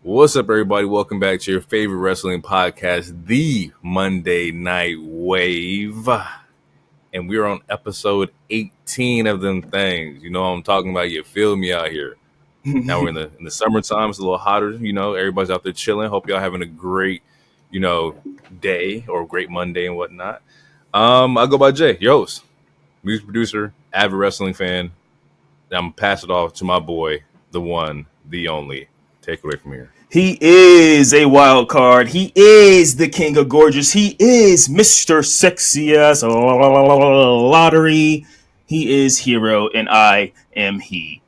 What's up, everybody? Welcome back to your favorite wrestling podcast, The Monday Night Wave. And we're on episode 18 of them things. You know what I'm talking about? You feel me out here. Now we're in the summertime. It's a little hotter. You know, everybody's out there chilling. Hope y'all having a great, day or a great Monday and whatnot. I go by Jay, your host, music producer, avid wrestling fan. I'm going to pass it off to my boy, the one, the only. Take it away from here. He is a wild card. He is the king of gorgeous. He is Mr. Sexy Ass Lottery. He is Hero, and I am he.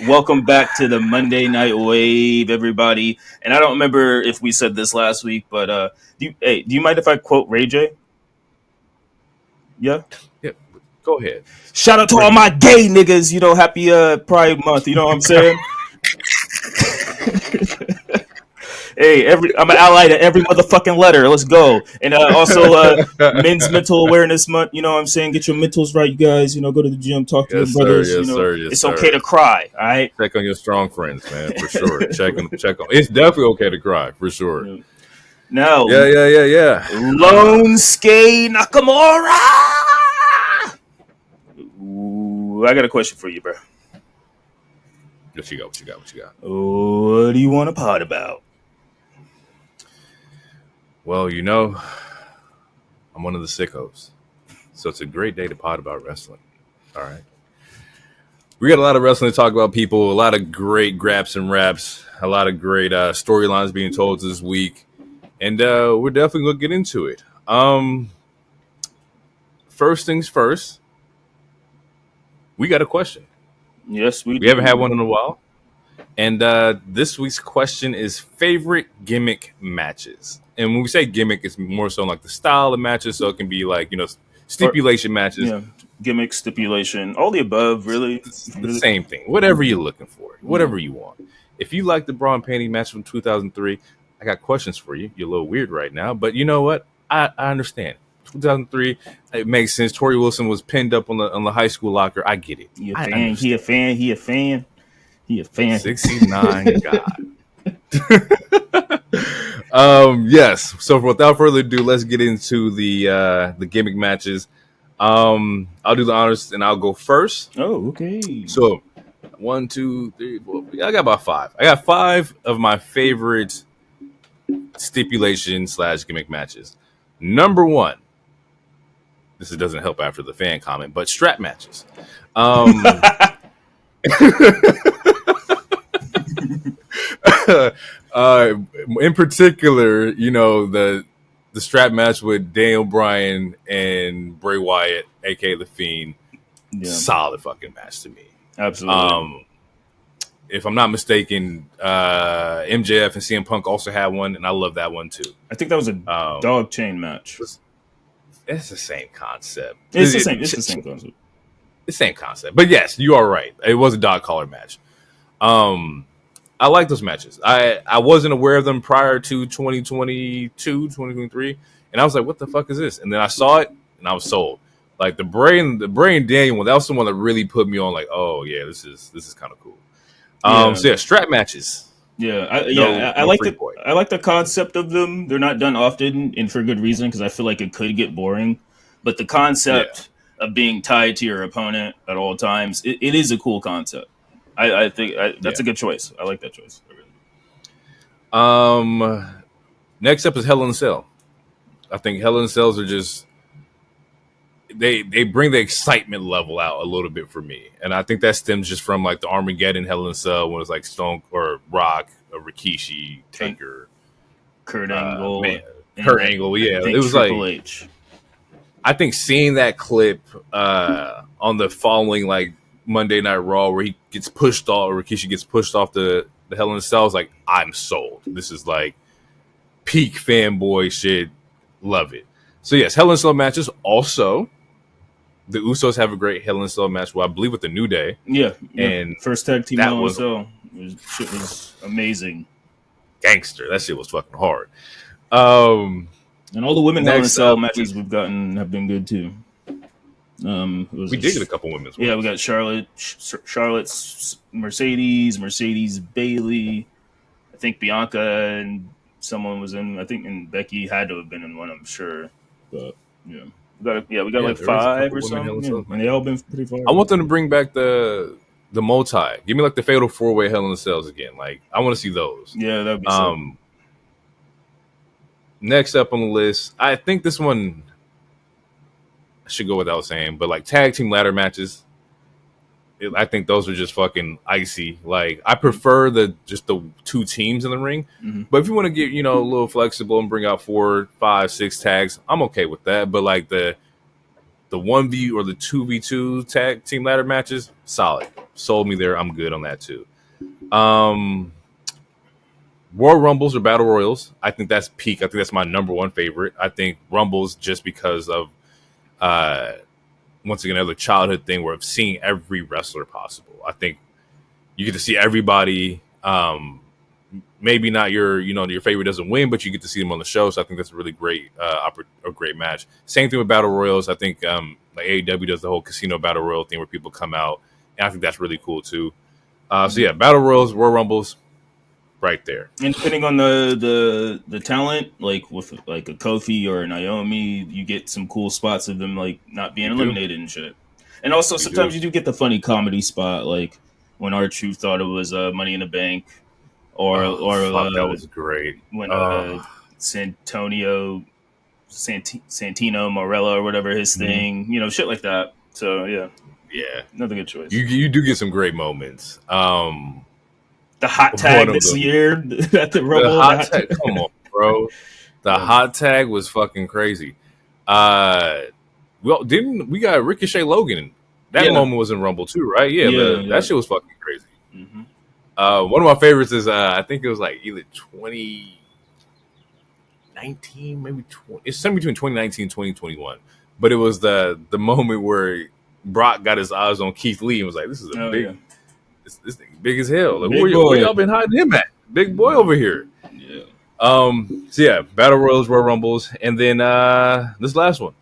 Welcome back to the Monday Night Wave, everybody. And I don't remember if we said this last week, but do you mind if I quote Ray J? Yeah? Yeah, go ahead. Shout out to all my gay niggas. Happy Pride Month. You know what I'm saying? Hey, I'm an ally to every motherfucking letter. Let's go. And also Men's Mental Awareness Month. You know what I'm saying? Get your mentals right, you guys. Go to the gym, talk to your brothers. It's okay to cry, all right? Check on your strong friends, man, for sure. check on. It's definitely okay to cry, for sure. Now, yeah. Lone Skate Nakamura. Ooh, I got a question for you, bro. What you got? What do you want to pod about? Well, I'm one of the sickos, so it's a great day to pod about wrestling. All right. We got a lot of wrestling to talk about, people. A lot of great graps and raps. A lot of great storylines being told this week. And we're definitely going to get into it. First things first, we got a question. Yes, we haven't had one in a while. And this week's question is favorite gimmick matches. And when we say gimmick, it's more so like the style of matches. So it can be like, stipulation matches. Yeah, gimmick, stipulation, all the above, really. It's the same thing. Whatever you're looking for, whatever you want. If you like the Braun painting match from 2003, I got questions for you. You're a little weird right now, but you know what? I understand. 2003, it makes sense. Tori Wilson was pinned up on the high school locker. I get it. He a fan. 69 God. Yes. So without further ado, let's get into the gimmick matches. I'll do the honors and I'll go first. Oh, okay. So 1, 2, 3, 4. I got about 5. I got 5 of my favorite stipulation / gimmick matches. Number 1. This doesn't help after the fan comment, but strap matches. In particular, the strap match with Daniel Bryan and Bray Wyatt, aka The Fiend, solid fucking match to me. Absolutely. If I'm not mistaken, MJF and CM Punk also had one, and I love that one too. I think that was a dog chain match. It's the same concept. It's the same concept. The same concept. But yes, you are right. It was a dog collar match. I like those matches. I wasn't aware of them prior to 2022, 2023, and I was like, what the fuck is this? And then I saw it, and I was sold. Like the Bray and Daniel one, that was the one that really put me on, like, oh, yeah, this is kind of cool. So, yeah, strap matches. Yeah, I like the concept of them. They're not done often, and for good reason, because I feel like it could get boring. But the concept of being tied to your opponent at all times, it is a cool concept. I think that's a good choice. I like that choice. Next up is Hell in a Cell. I think Hell in a Cells are just they bring the excitement level out a little bit for me, and I think that stems just from like the Armageddon Hell in a Cell when it's like Stone or Rock, or Rikishi, Taker, Kurt Angle, Yeah, it was Triple H. I think seeing that clip on the following like Monday Night Raw where he gets pushed off, or Rikishi gets pushed off the Hell in a Cell, is like, I'm sold. This is like peak fanboy shit. Love it. So yes, Hell in a Cell matches. Also, the Usos have a great Hell in a Cell match, well, I believe with the New Day. Yeah. And first tag team Hell in a Cell. Shit was amazing. Gangster. That shit was fucking hard. And all the women Hell in a Cell matches we've gotten have been good too. We did get a couple women's. Yeah, we got Charlotte's Mercedes Bailey. I think Bianca and someone was in. I think and Becky had to have been in one. I'm sure, but yeah, we got like there is a 5 couple or women Hell in something, a Cell. and they all been pretty far. I want them to bring back the multi. Give me like the fatal 4-way Hell in the Cells again. Like I want to see those. Yeah, that'd be sick. Next up on the list, I think this one should go without saying, but like tag team ladder matches, I think those are just fucking icy. Like I prefer the 2 teams in the ring, but if you want to get a little flexible and bring out 4, 5, 6 tags, I'm okay with that. But like the 1v or the 2v2 tag team ladder matches, solid. Sold me there. I'm good on that too. Royal Rumbles or Battle Royals, I think that's peak. I think that's my number 1 favorite. I think Rumbles just because of once again another childhood thing where I've seen every wrestler possible. I think you get to see everybody. Maybe not your favorite doesn't win, but you get to see them on the show. So I think that's a really great a great match. Same thing with Battle Royals. I think like AEW does the whole Casino Battle Royal thing where people come out, and I think that's really cool too. So yeah, Battle Royals, Royal Rumbles, right there. And depending on the talent, like with like a Kofi or a Naomi, you get some cool spots of them like not being eliminated and shit. And also sometimes you do get the funny comedy spot, like when R-Truth thought it was Money in the Bank, or that was great when Santino Morella or whatever his thing, shit like that. So yeah, another good choice. You do get some great moments. The hot tag this year at the Rumble. The hot tag, come on, bro. The hot tag was fucking crazy. We got Ricochet Logan. That moment was in Rumble too, right? Yeah, that shit was fucking crazy. One of my favorites is I think it was like either 2019, maybe it's something between 2019 and 2021. But it was the moment where Brock got his eyes on Keith Lee and was like, "This is a big." This thing big as hell. Like, where y'all been hiding him at? Big boy over here. Yeah. So yeah, Battle Royals, Royal Rumbles, and then this last one.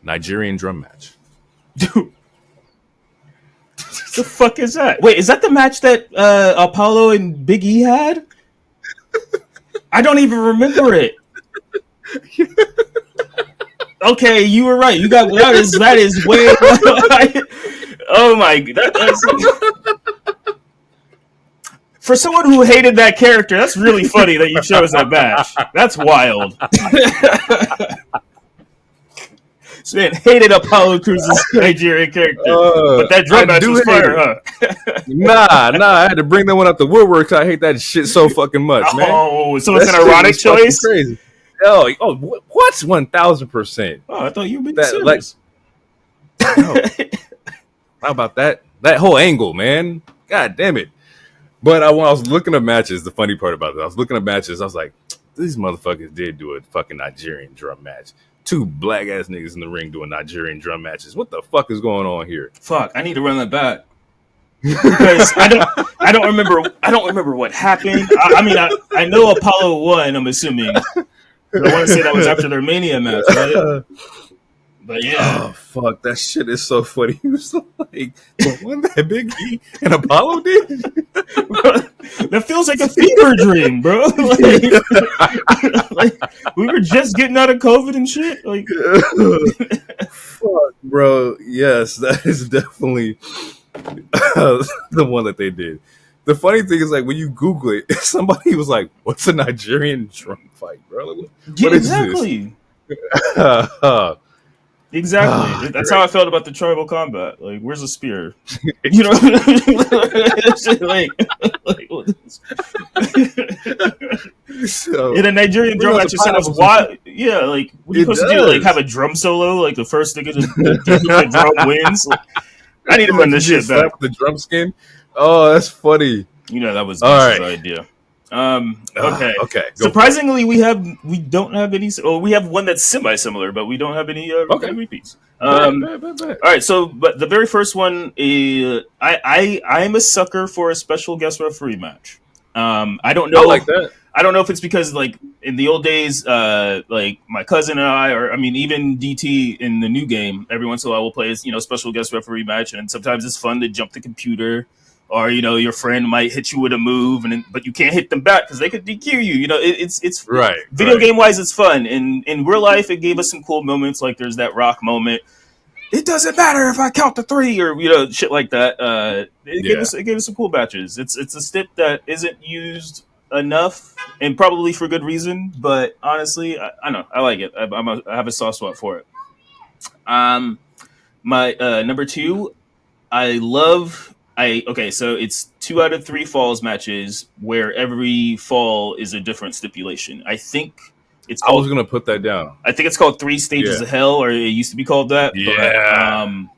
Nigerian drum match. Dude. The fuck is that? Wait, is that the match that Apollo and Big E had? I don't even remember it. Okay, you were right. You got that is way. Oh my god! For someone who hated that character, that's really funny that you chose that match. That's wild. So man hated Apollo Crews' Nigerian character, but that drum match was fire, huh? Nah, I had to bring that one up the woodwork. I hate that shit so fucking much, man. Oh, so it's an ironic choice. Crazy. Oh, what? 1,000%. Oh, I thought you were being serious. How about that? That whole angle, man. God damn it. But when I was looking at matches, the funny part about it, I was looking at matches, I was like, these motherfuckers did do a fucking Nigerian drum match. 2 black ass niggas in the ring doing Nigerian drum matches. What the fuck is going on here? Fuck, I need to run that back. Because I don't remember what happened. I know Apollo won, I'm assuming. I want to say that was after their Mania match, right? But yeah. Oh, fuck. That shit is so funny. He was like, the one that Big E and Apollo did? That feels like a fever dream, bro. Like, we were just getting out of COVID and shit. Like, fuck, bro. Yes, that is definitely the one that they did. The funny thing is, like, when you Google it, somebody was like, what's a Nigerian drum fight, bro? Like, what exactly. Is this? Exactly. That's how I felt about the tribal combat. Like, where's the spear? You know, so, in a Nigerian drum match, was wild. Yeah, like what are you supposed to do? Like have a drum solo? Like the first nigga to the drum wins? Like, I need to run this shit back. With the drum skin. Oh, that's funny. You know that was Vince's idea. Okay. Surprisingly, we don't have any. Well, we have one that's semi-similar, but we don't have any repeats. All right. So, but the very first one is I'm a sucker for a special guest referee match. I don't know. I like that. I don't know if it's because like in the old days, like my cousin and I, or I mean even DT in the new game, every once in a while we'll play a special guest referee match, and sometimes it's fun to jump the computer or your friend might hit you with a move, but you can't hit them back because they could DQ you. It's Right. video game wise, it's fun. And in real life, it gave us some cool moments. Like there's that Rock moment. It doesn't matter if I count to 3, or shit like that. It gave us some cool matches. It's a stip that isn't used enough, and probably for good reason. But honestly, I know I like it. I have a soft spot for it. My number 2, so it's 2 out of 3 falls matches where every fall is a different stipulation. I think it's I was called. gonna put that down. I think it's called 3 Stages Yeah. of Hell, or it used to be called that. But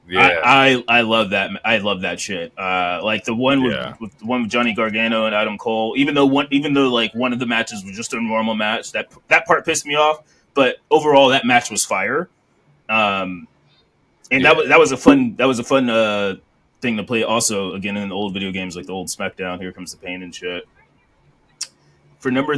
Yeah. I love that. I love that shit. Like the one with Johnny Gargano and Adam Cole. Even though like one of the matches was just a normal match, that part pissed me off. But overall, that match was fire. And that was a fun thing to play. Also, again, in the old video games like the old Smackdown, Here Comes the Pain and shit. For number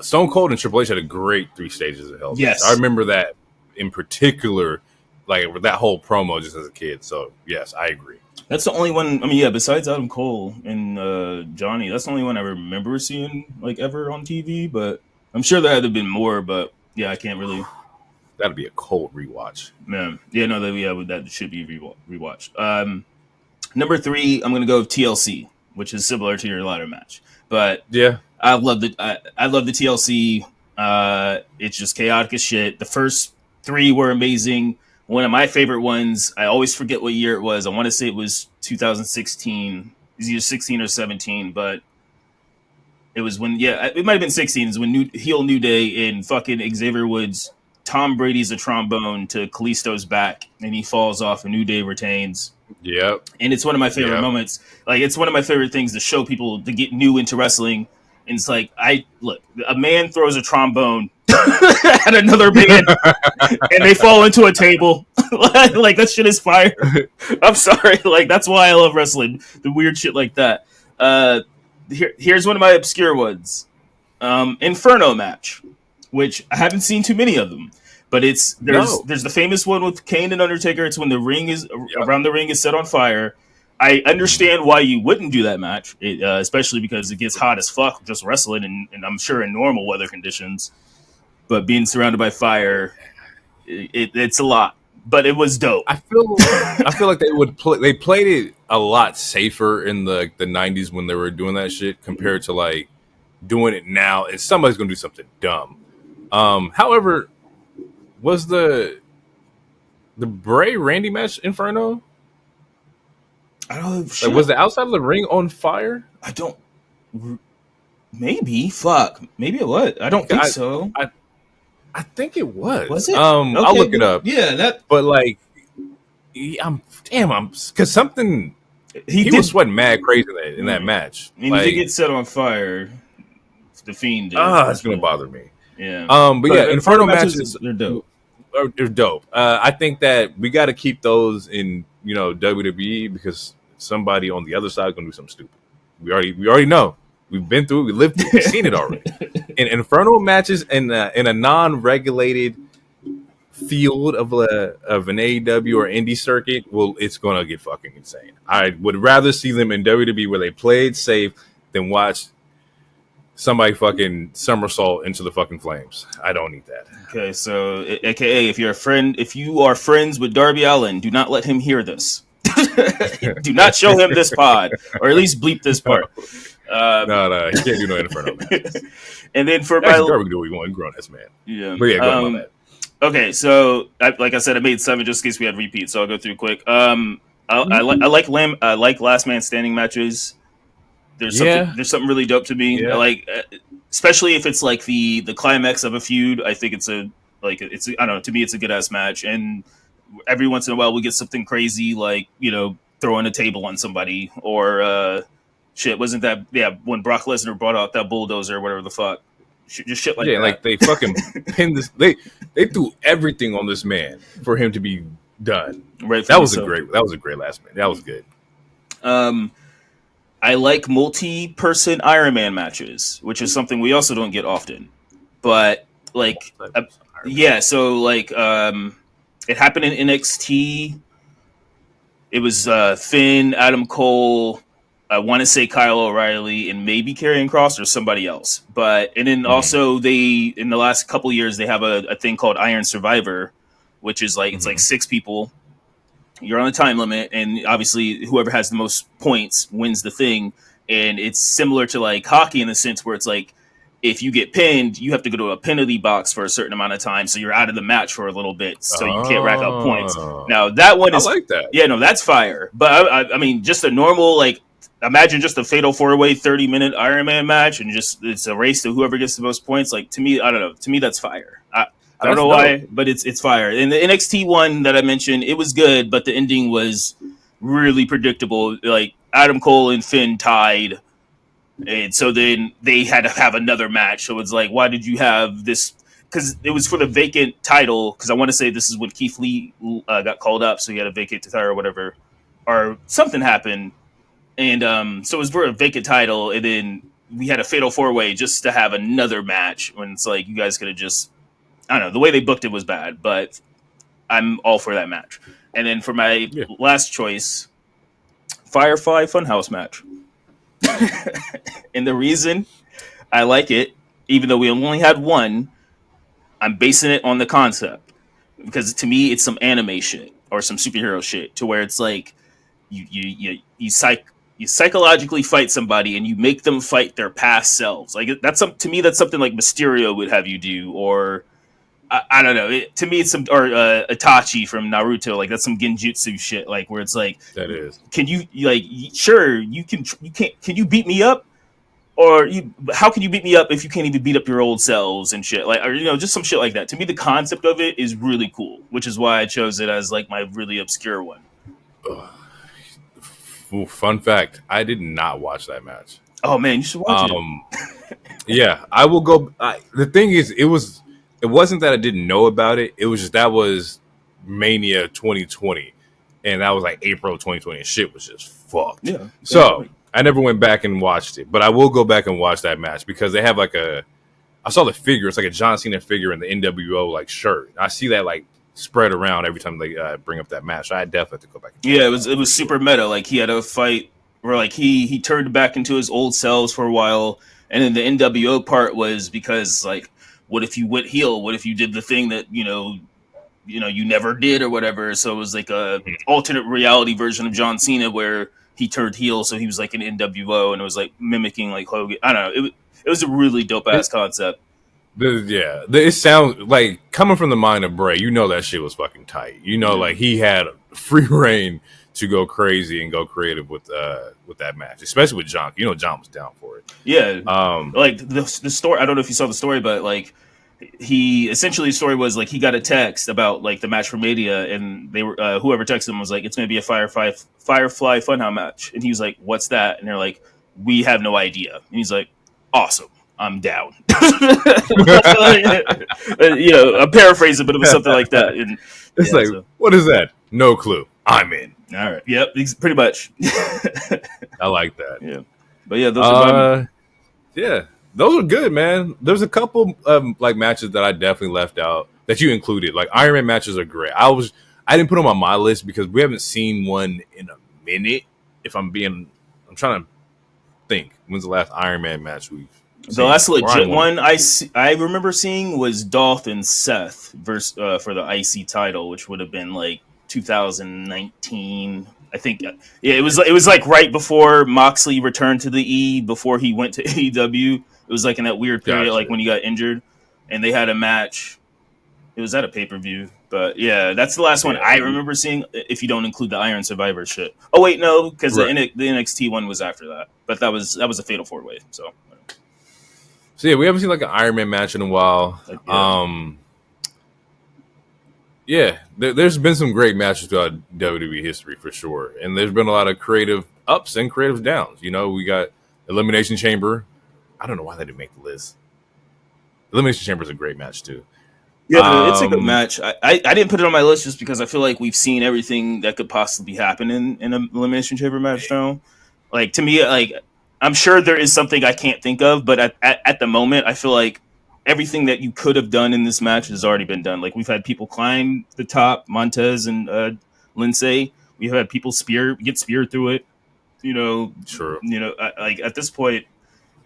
Stone Cold and Triple H had a great 3 Stages of Hell. Yes, I remember that in particular, like with that whole promo just as a kid. So yes, I agree. That's the only one. I mean, yeah, besides Adam Cole and Johnny, that's the only one I remember seeing like ever on TV. But I'm sure there had to have been more. But yeah, I can't really. That'd be a cold rewatch. Man, yeah, no, that should be rewatched. Number 3, I'm gonna go with TLC, which is similar to your ladder match. But yeah, I love the TLC. It's just chaotic as shit. The first 3 were amazing. One of my favorite ones, I always forget what year it was. I want to say it was 2016. It was either 16 or 17, but it was when, it might have been 16. It's when New Day and fucking Xavier Woods, Tom Brady's a trombone to Kalisto's back, and he falls off, and New Day retains. Yep. And it's one of my favorite moments. Like, it's one of my favorite things to show people to get new into wrestling. And it's like, a man throws a trombone at another man, and they fall into a table. Like, that shit is fire. I'm sorry. Like, that's why I love wrestling. The weird shit like that. Here's one of my obscure ones. Inferno match, which I haven't seen too many of them. But there's the famous one with Kane and Undertaker. It's when the ring is around the ring is set on fire. I understand why you wouldn't do that match, especially because it gets hot as fuck just wrestling, and I'm sure in normal weather conditions. But being surrounded by fire, it's a lot. But it was dope. I feel like they played it a lot safer in the 90s when they were doing that shit compared to like doing it now. And somebody's gonna do something dumb. However, was the Bray Randy match Inferno? I don't know. Like, was the outside of the ring on fire? I don't. Maybe. Fuck. Maybe it was. I don't think so. I think it was. Was it? Okay, I'll look it up. Yeah, that. But like, I'm because something. He was sweating mad crazy in that match. And he did get set on fire. The Fiend did. It's gonna bother me. Yeah. But yeah, Inferno matches, they're dope. They're dope. I think that we got to keep those in WWE because somebody on the other side is gonna do something stupid. We already know. We've been through it. We lived through it. We've seen it already. In Inferno matches in a non-regulated field of an AEW or indie circuit, well, it's gonna get fucking insane. I would rather see them in WWE where they played safe than watch somebody fucking somersault into the fucking flames. I don't need that. Okay, so AKA, if you are friends with Darby Allin, do not let him hear this. Do not show him this pod, or at least bleep this part. No, he can't do no Inferno matches. And then for Darby can do what we want, grown ass man. Yeah, but yeah, go on that. Okay, so like I said, I made 7 just in case we had repeats, so I'll go through quick. I like last man standing matches. There's something really dope to me. Yeah. I like, especially if it's like the climax of a feud. I think I don't know. To me, it's a good ass match, and every once in a while we get something crazy like throwing a table on somebody or shit. Wasn't that when Brock Lesnar brought out that bulldozer or whatever the fuck? Just shit like that. Like they fucking pinned this. They threw everything on this man for him to be done. Right. That was a great last man. That was good. I like multi-person Iron Man matches, which is something we also don't get often. But like, so like, it happened in NXT. It was Finn, Adam Cole, I want to say Kyle O'Reilly, and maybe Karrion Kross or somebody else. And then also they, in the last couple of years, they have a thing called Iron Survivor, which is like, it's like 6 people. You're on a time limit, and obviously whoever has the most points wins the thing. And it's similar to like hockey in the sense where it's like, if you get pinned, you have to go to a penalty box for a certain amount of time, so you're out of the match for a little bit, so you can't rack up points. Now that one is, I like that. Yeah, no, that's fire. But I mean, just a normal, like, imagine just a fatal 4-way 30-minute Iron Man match, and just it's a race to whoever gets the most points. Like, to me, I don't know. To me, that's fire. I don't know why, but it's fire. And the NXT one that I mentioned, it was good, but the ending was really predictable. Like, Adam Cole and Finn tied. And so then they had to have another match. So it's like, why did you have this? Because it was for the vacant title. Because I want to say this is when Keith Lee got called up, so he had a vacant title or whatever, or something happened. And so it was for a vacant title, and then we had a fatal 4-way just to have another match. When it's like, you guys could have just, I don't know, the way they booked it was bad, but I'm all for that match. And then for my last choice, Firefly Funhouse match. And the reason I like it, even though we only had one, I'm basing it on the concept. Because to me, it's some anime shit or some superhero shit, to where it's like you psychologically fight somebody and you make them fight their past selves. Like, to me, that's something like Mysterio would have you do, or I don't know. To me, it's some, or Itachi from Naruto. Like, that's some genjutsu shit. Like, where it's like, that is. Can you, like, sure, you can't. Can you beat me up? Or how can you beat me up if you can't even beat up your old selves and shit? Like, or, just some shit like that. To me, the concept of it is really cool, which is why I chose it as like my really obscure one. Ooh, fun fact: I did not watch that match. Oh man, you should watch it. Yeah, I will go. The thing is, it wasn't that I didn't know about it. It was just that was Mania 2020, and that was like April 2020, and shit was just fucked. Yeah. So I never went back and watched it, but I will go back and watch that match because they have like I saw the figure. It's like a John Cena figure in the NWO like shirt. I see that like spread around every time they bring up that match. So I definitely have to go back. Yeah, it was super meta. Like, he had a fight where like he turned back into his old selves for a while, and then the NWO part was because, like, what if you went heel? What if you did the thing that you never did or whatever? So it was like a alternate reality version of John Cena where he turned heel, so he was like an NWO, and it was like mimicking like Hogan. I don't know. It was a really dope ass concept. It sounds like, coming from the mind of Bray, that shit was fucking tight. Like, he had free reign to go crazy and go creative with that match, especially with John. John was down for it. Yeah. Like the story. I don't know if you saw the story, but like, he essentially, the story was like, he got a text about like the match for Mania, and they were whoever texted him was like, it's going to be a Firefly Funhouse match, and he was like, what's that? And they're like, we have no idea. And he's like, awesome, I'm down. I'm paraphrasing, but it was something like that. And it's what is that? No clue. I'm in. All right. Yep. Pretty much. I like that. Yeah. But yeah, those are those are good, man. There's a couple like matches that I definitely left out that you included. Like, Iron Man matches are great. I didn't put them on my list because we haven't seen one in a minute. I'm trying to think. When's the last Iron Man match we've seen? The last legit one I remember seeing was Dolph and Seth versus for the IC title, which would have been like 2019. I think, it was like right before Moxley returned to the E, before he went to AEW. It was like in that weird period, like when he got injured, and they had a match. It was at a pay-per-view, but yeah, that's the last one I remember seeing, if you don't include the Iron Survivor shit. Oh wait, no, because the NXT one was after that, but that was a fatal 4-way. So yeah, we haven't seen like an Iron Man match in a while. There's been some great matches throughout WWE history for sure, and there's been a lot of creative ups and creative downs. We got Elimination Chamber. I don't know why they didn't make the list. Elimination Chamber is a great match too. Yeah, it's a good match. I didn't put it on my list just because I feel like we've seen everything that could possibly happen in an Elimination Chamber match now. Like, to me, like, I'm sure there is something I can't think of, but at the moment, I feel like everything that you could have done in this match has already been done. Like, we've had people climb the top, Montez and Lindsay. We've had people get speared through it. True. Like at this point,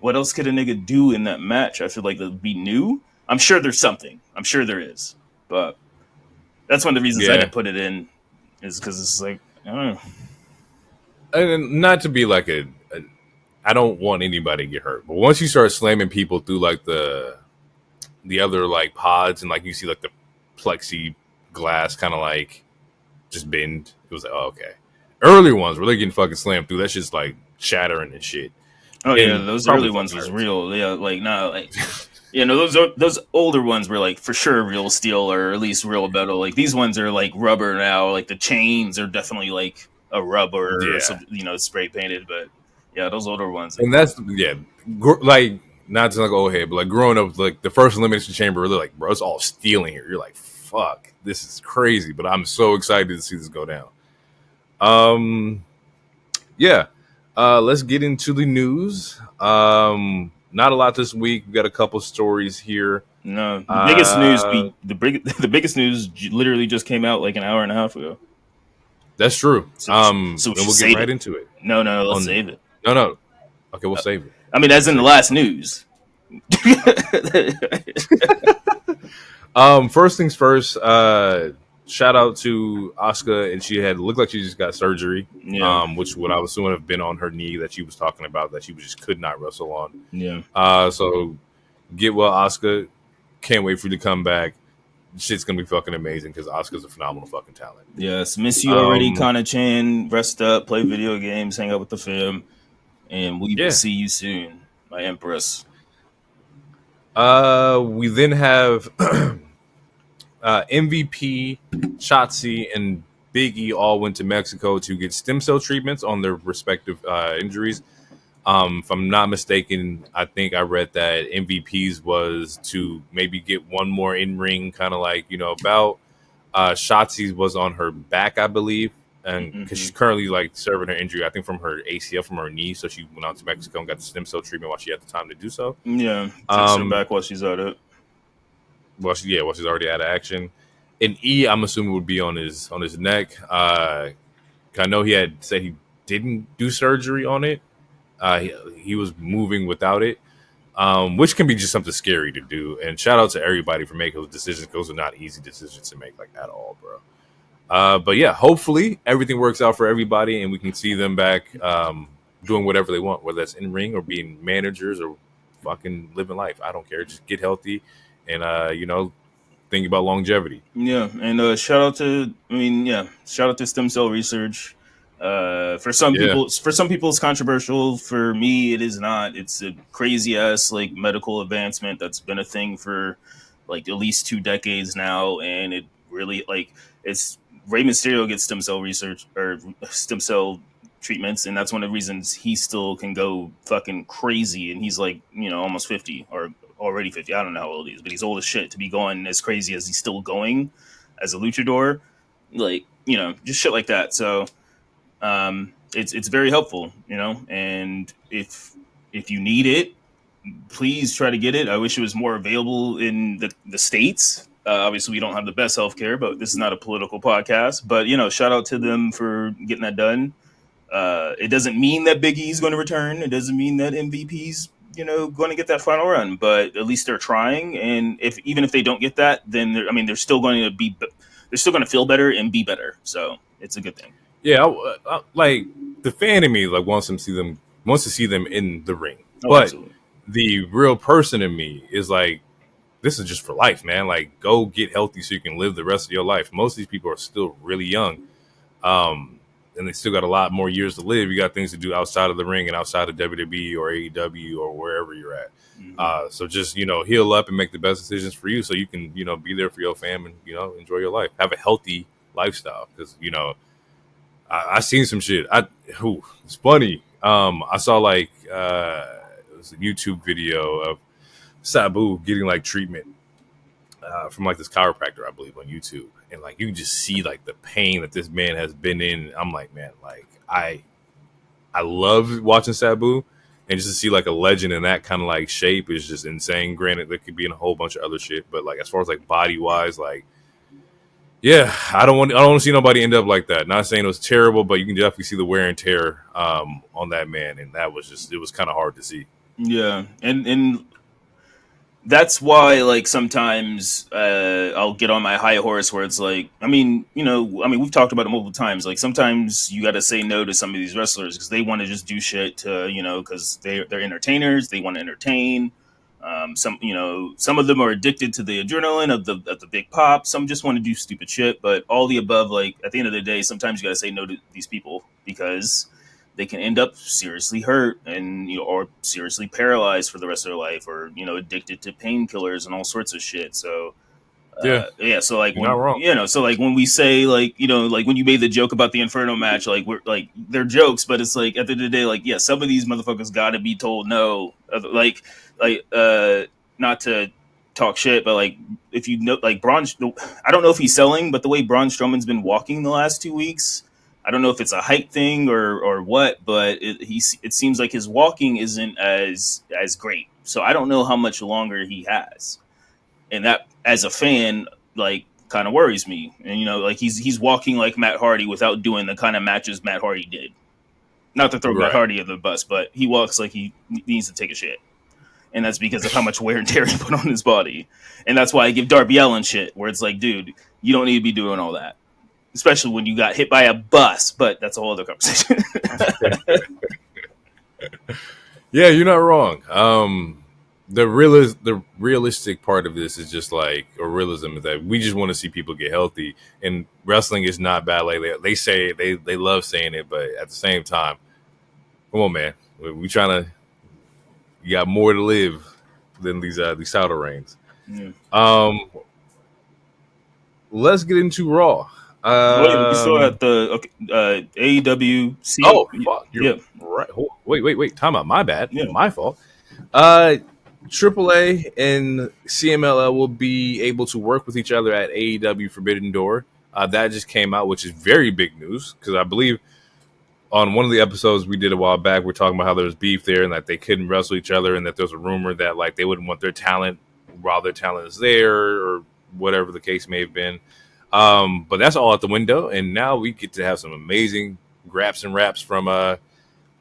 what else could a nigga do in that match? I feel like that'd be new. I'm sure there's something. I'm sure there is, but that's one of the reasons I Yeah. didn't put it in, is because it's like, I don't know. And not to be like I don't want anybody to get hurt, but once you start slamming people through like the other like pods and like you see like the plexi glass kind of like just bend, it was like, oh, okay. Earlier ones where they're getting fucking slammed through, that's just like shattering and shit. Oh yeah, And those probably early ones fucking was hurts. real. Yeah, like no, like no, those older ones were like for sure real steel or at least real metal. Like these ones are like rubber now. Like the chains are definitely like a rubber or Yeah. some, spray painted. But yeah, those older ones. And that's, yeah, like, not to like old head, but like growing up, like the first Elimination Chamber, really like, bro, it's all steel in here. You're like, fuck, this is crazy, but I'm so excited to see this go down. Yeah. Let's get into the news. Not a lot this week. We've got a couple stories here. No, the biggest news Uh, the biggest news literally just came out like an hour and a half ago. that's true. So we And should we'll get save right it. into it. No, let's On save it. no. Okay, we'll save it. I mean, as in the Save last news. it. First things first. Shout out to Asuka, and she had looked like she just got surgery. Yeah, Which would I would assume have been on her knee that she was talking about that she just could not wrestle on. yeah. So get well, Asuka. Can't wait for you to come back. Shit's gonna be fucking amazing because Asuka's a phenomenal fucking talent. Yes, miss you already, Um, Kana Chan. Rest up, play video games, hang out with the fam, and we will yeah. see you soon, my Empress. We then have MVP, Shotzi, and Big E all went to Mexico to get stem cell treatments on their respective injuries. If I'm not mistaken, I think I read that MVP's was to maybe get one more in ring kind of like bout. Shotzi's was on her back, I believe, and because Mm-hmm. she's currently like serving her injury, I think from her ACL from her knee, so she went out to Mexico and got the stem cell treatment while she had the time to do so. Yeah, fix her Um, back while she's at it. well, she's already out of action. And E, I'm assuming would be on his neck. I know he had said he didn't do surgery on it. He was moving without it, which can be just something scary to do. And shout out to everybody for making those decisions. Those are not easy decisions to make, like at all, bro. But yeah, hopefully everything works out for everybody, and we can see them back doing whatever they want, whether that's in ring or being managers or fucking living life. I don't care. Just get healthy and think about longevity. Yeah, and shout out to stem cell research. For some Yeah, people, it's controversial. For me, it is not. It's a crazy ass like medical advancement that's been a thing for like at least 2 decades now, and it really like it's Rey Mysterio gets stem cell research or stem cell treatments, and that's one of the reasons he still can go fucking crazy, and he's like almost 50 or already 50. I don't know how old he is, but he's old as shit to be going as crazy as he's still going as a luchador, like just shit like that. So it's very helpful, and if you need it, please try to get it. I wish it was more available in the states. Obviously, we don't have the best healthcare, but this is not a political podcast. But shout out to them for getting that done. It doesn't mean that Big E's going to return. It doesn't mean that MVP's going to get that final run. But at least they're trying. And even if they don't get that, then they're still going to they're still going to feel better and be better. So it's a good thing. yeah. Like the fan in me, like wants to see them in the ring, Oh, but absolutely. the real person in me is like, this is just for life, man. Like, go get healthy so you can live the rest of your life. Most of these people are still really young, and they still got a lot more years to live. You got things to do outside of the ring and outside of WWE or AEW or wherever you're at. Mm-hmm. So just heal up and make the best decisions for you, so you can be there for your fam and enjoy your life, have a healthy lifestyle. Because I seen some shit. It's funny. I saw like it was a YouTube video of Sabu getting like treatment from like this chiropractor, I believe, on YouTube, and like you can just see like the pain that this man has been in. I'm like, man, like I love watching Sabu, and just to see like a legend in that kind of like shape is just insane. Granted, there could be in a whole bunch of other shit, but like as far as like body wise, like Yeah, I don't want to see nobody end up like that. Not saying it was terrible, but you can definitely see the wear and tear on that man, and that was just it was kind of hard to see. Yeah, and that's why like sometimes I'll get on my high horse where it's like I mean we've talked about it multiple times, like sometimes you got to say no to some of these wrestlers because they want to just do shit to because they're entertainers, they want to entertain. Some of them are addicted to the adrenaline of the big pop. Some just want to do stupid shit. But all the above, like at the end of the day, sometimes you got to say no to these people because they can end up seriously hurt and or seriously paralyzed for the rest of their life, or addicted to painkillers and all sorts of shit. So Yeah, yeah, so like you're not wrong. so like when we say like like when you made the joke about the Inferno match, like we're like they're jokes, but it's like at the end of the day, like yeah, some of these motherfuckers got to be told no, like not to talk shit, but like if you know like Braun, I don't know if he's selling, but the way Braun Strowman's been walking the last 2 weeks, I don't know if it's a hype thing or what, but it seems like his walking isn't as great. So I don't know how much longer he has, and that as a fan like kind of worries me. And like he's walking like Matt Hardy without doing the kind of matches Matt Hardy did. Not to throw Matt Right. Hardy under the bus, but he walks like he needs to take a shit, and that's because of how much wear and tear he put on his body. And that's why I give Darby Allin shit, where it's like, dude, you don't need to be doing all that, especially when you got hit by a bus. But that's a whole other conversation. Yeah, you're not wrong. The realistic part of this is just like or realism is that we just want to see people get healthy, and wrestling is not bad. Like they say they love saying it, but at the same time, come on, man, we trying to you got more to live than these title reigns. Yeah. Um, let's get into Raw. Wait, we still Um, at the okay, AEW. oh fuck, you're Yeah, right. Wait, time out. My bad, yeah. my fault. Uh, AAA and CMLL will be able to work with each other at AEW Forbidden Door. That just came out, which is very big news because I believe on one of the episodes we did a while back, we're talking about how there was beef there and that they couldn't wrestle each other, and that there's a rumor that like they wouldn't want their talent while their talent is there, or whatever the case may have been. But that's all out the window, and now we get to have some amazing graps and raps from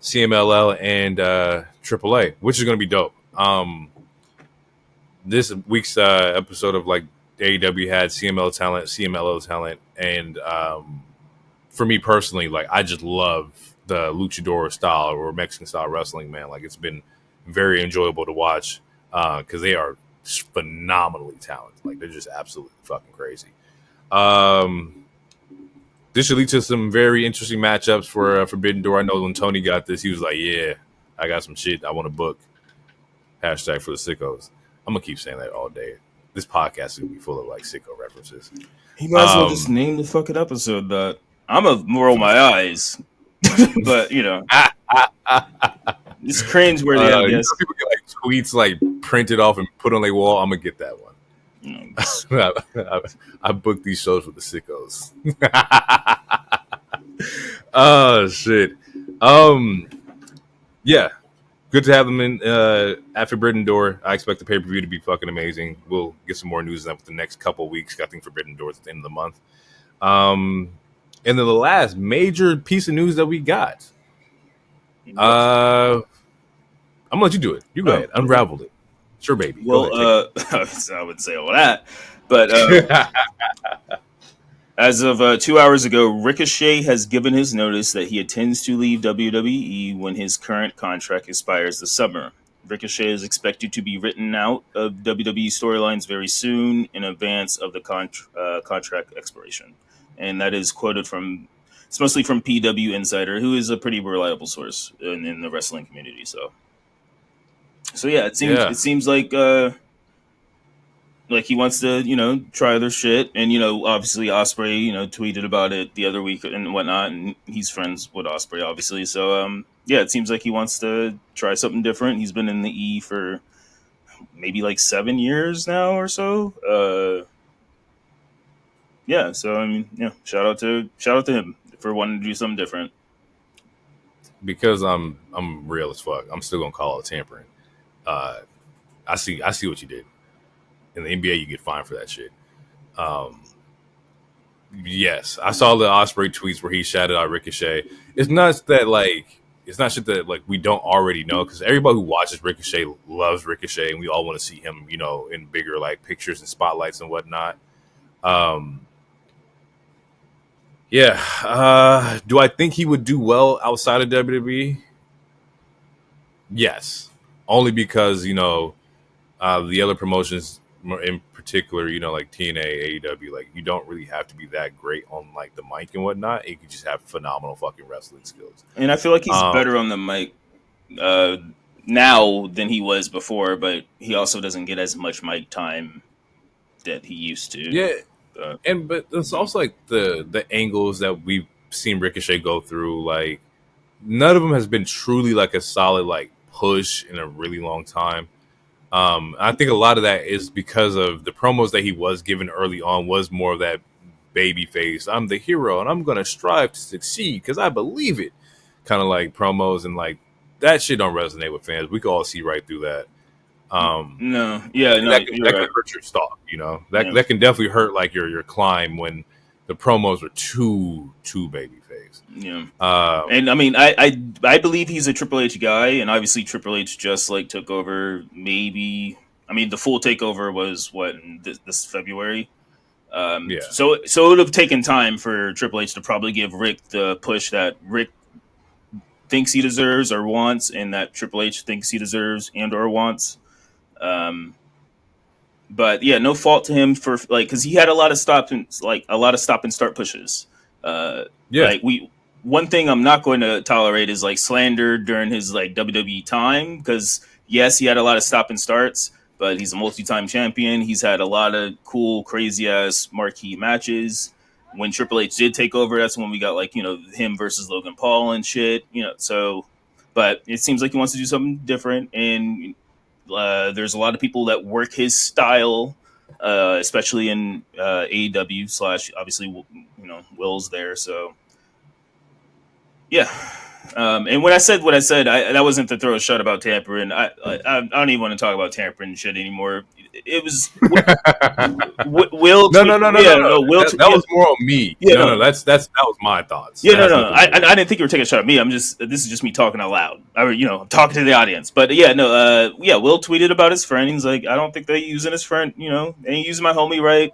CMLL and AAA, which is going to be dope. This week's episode of like AEW had CML talent, CMLO talent, and for me personally, like I just love the luchador style or Mexican style wrestling, man. Like it's been very enjoyable to watch because they are phenomenally talented. Like they're just absolutely fucking crazy. Um, this should lead to some very interesting matchups for Forbidden Door. I know when Tony got this, he was like, "Yeah, I got some shit I want to book." Hashtag for the sickos. I'm gonna keep saying that all day. This podcast is gonna be full of like sicko references. He might as well just Um, name the fucking episode that. I'm gonna roll my eyes, but it's cringeworthy, I you know, guess. people get like tweets like printed off and put on their wall. I'm gonna get that one. I booked these shows with the sickos. Oh shit. Um, yeah, good to have them in at Forbidden Door. I expect the pay per view to be fucking amazing. We'll get some more news on that with the next couple of weeks. I think Forbidden Door is at the end of the month. Um, and then the last major piece of news that we got. What? I'm gonna let you do it. You go Oh, ahead. okay. Unravel it. Sure, baby. Go Well, ahead. Take I wouldn't say all that, but it. as of 2 hours ago, Ricochet has given his notice that he intends to leave WWE when his current contract expires this summer. Ricochet is expected to be written out of WWE storylines very soon in advance of the contract expiration. And that is quoted from, it's mostly from PW Insider, who is a pretty reliable source in the wrestling community. So yeah, Yeah. it seems like he wants to, try their shit, and obviously Osprey, tweeted about it the other week and whatnot, and he's friends with Osprey, obviously. So, yeah, it seems like he wants to try something different. He's been in the E for maybe like 7 years now or so. Yeah. So I mean, yeah, shout out to him for wanting to do something different. Because I'm real as fuck. I'm still gonna call it tampering. Uh, I see what you did. In the NBA, you get fined for that shit. Um, Yes, I saw the Osprey tweets where he shouted out Ricochet. It's not that it's not shit that we don't already know, because everybody who watches Ricochet loves Ricochet, and we all want to see him, in bigger pictures and spotlights and whatnot. Um, yeah. Do I think he would do well outside of WWE? Yes, only because the other promotions in particular, like TNA, AEW, you don't really have to be that great on the mic and whatnot. You can just have phenomenal fucking wrestling skills. And I feel like he's better on the mic now than he was before, but he also doesn't get as much mic time that he used to. Yeah, but it's also the angles that we've seen Ricochet go through. None of them has been truly a solid push in a really long time. I think a lot of that is because of the promos that he was given early on was more of that baby face. I'm the hero and I'm going to strive to succeed because I believe it. Kind of promos, and that shit don't resonate with fans. We can all see right through that. That can hurt your stock, that can definitely hurt your climb when the promos are too baby face. Yeah. And I mean, I believe he's a Triple H guy, and obviously Triple H just took over. Maybe, I mean, the full takeover was this February. So it would have taken time for Triple H to probably give Rick the push that Rick thinks he deserves or wants, and that Triple H thinks he deserves and or wants. But yeah, no fault to him for because he had a lot of stop and start pushes. One thing I'm not going to tolerate is slander during his WWE time, because yes, he had a lot of stop and starts, but he's a multi-time champion. He's had a lot of cool, crazy ass marquee matches. When Triple H did take over, that's when we got him versus Logan Paul and shit. So, but it seems like he wants to do something different, and there's a lot of people that work his style, especially in AEW / obviously Will's there. So yeah. And when I said what I said, that wasn't to throw a shot about tampering. I don't even want to talk about tampering shit anymore. It was Will. No. That was more on me. Yeah, no. That was my thoughts. Yeah, no. I didn't think you were taking a shot at me. This is just me talking out loud. I'm talking to the audience. But yeah, no. Will tweeted about his friend. He's like, I don't think they're using his friend. They ain't using my homie right.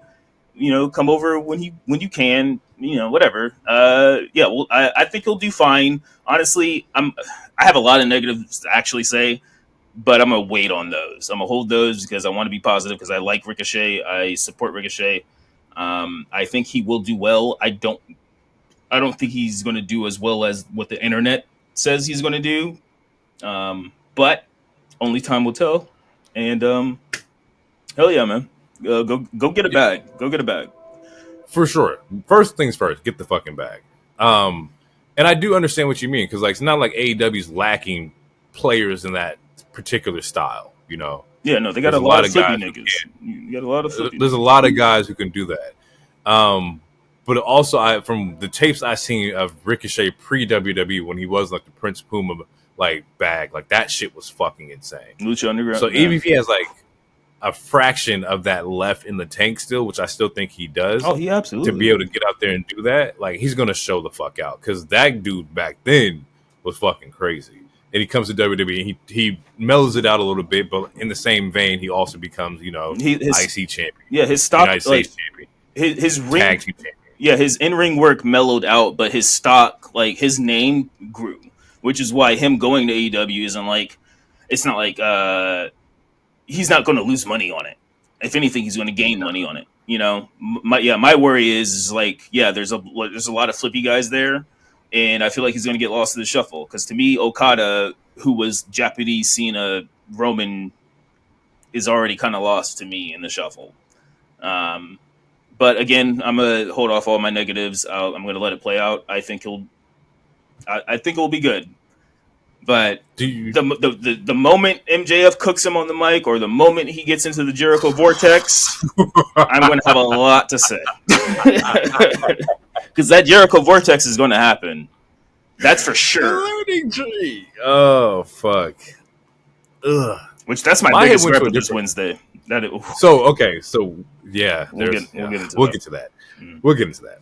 Come over when you can. Whatever. Well, I think he'll do fine. Honestly, I have a lot of negatives to actually say, but I'm gonna wait on those. I'm gonna hold those because I want to be positive, because I like Ricochet. I support Ricochet. I think he will do well. I don't think he's going to do as well as what the internet says he's going to do. But only time will tell. And hell yeah, man. Go get a bag. Go get a bag. For sure. First things first, get the fucking bag. And I do understand what you mean, because it's not like AEW's lacking players in that particular style, Yeah, no, they got a lot of flippy niggas. You got a lot of flippy. There's a lot of guys who can do that. But also, from the tapes I've seen of Ricochet pre-WWE, when he was the Prince Puma bag, that shit was fucking insane. Lucha Underground. So even if he has a fraction of that left in the tank still, which I still think he does. Oh, he absolutely. To be able to get out there and do that, he's gonna show the fuck out, because that dude back then was fucking crazy. And he comes to WWE and he mellows it out a little bit, but in the same vein, he also becomes his IC champion. Yeah, his stock, United States champion, his ring, tag team champion. Yeah, his in-ring work mellowed out, but his stock, his name grew, which is why him going to AEW isn't it's not he's not going to lose money on it. If anything, he's going to gain money on it. My worry is there's a lot of flippy guys there, and I feel like he's going to get lost in the shuffle. Because to me, Okada, who was Japanese Cena, Roman, is already kind of lost to me in the shuffle. But again, I'm gonna hold off all my negatives. I'm gonna let it play out. I think it'll be good. But the moment MJF cooks him on the mic, or the moment he gets into the Jericho vortex, I'm going to have a lot to say. Because that Jericho vortex is going to happen. That's for sure. Learning tree. Oh, fuck. Ugh. Which that's my biggest gripe of this Wednesday. So yeah, we'll get into we'll that. get to that. Mm. We'll get into that.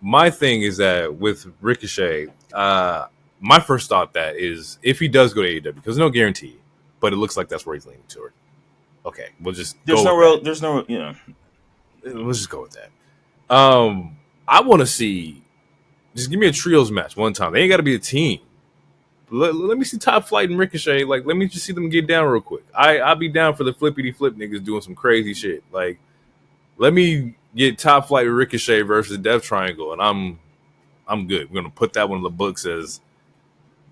My thing is that with Ricochet, my first thought that is if he does go to AEW, because no guarantee, but it looks like that's where he's leaning toward. Okay, we'll just There's go no with real. that. There's no. Yeah. Let's just go with that. I want to see. Just give me a trios match one time. They ain't got to be a team. Let me see Top Flight and Ricochet. Like, let me just see them get down real quick. I'll be down for the flippity flip niggas doing some crazy shit. Like, let me get Top Flight Ricochet versus Death Triangle, and I'm good. We're gonna put that one in the books as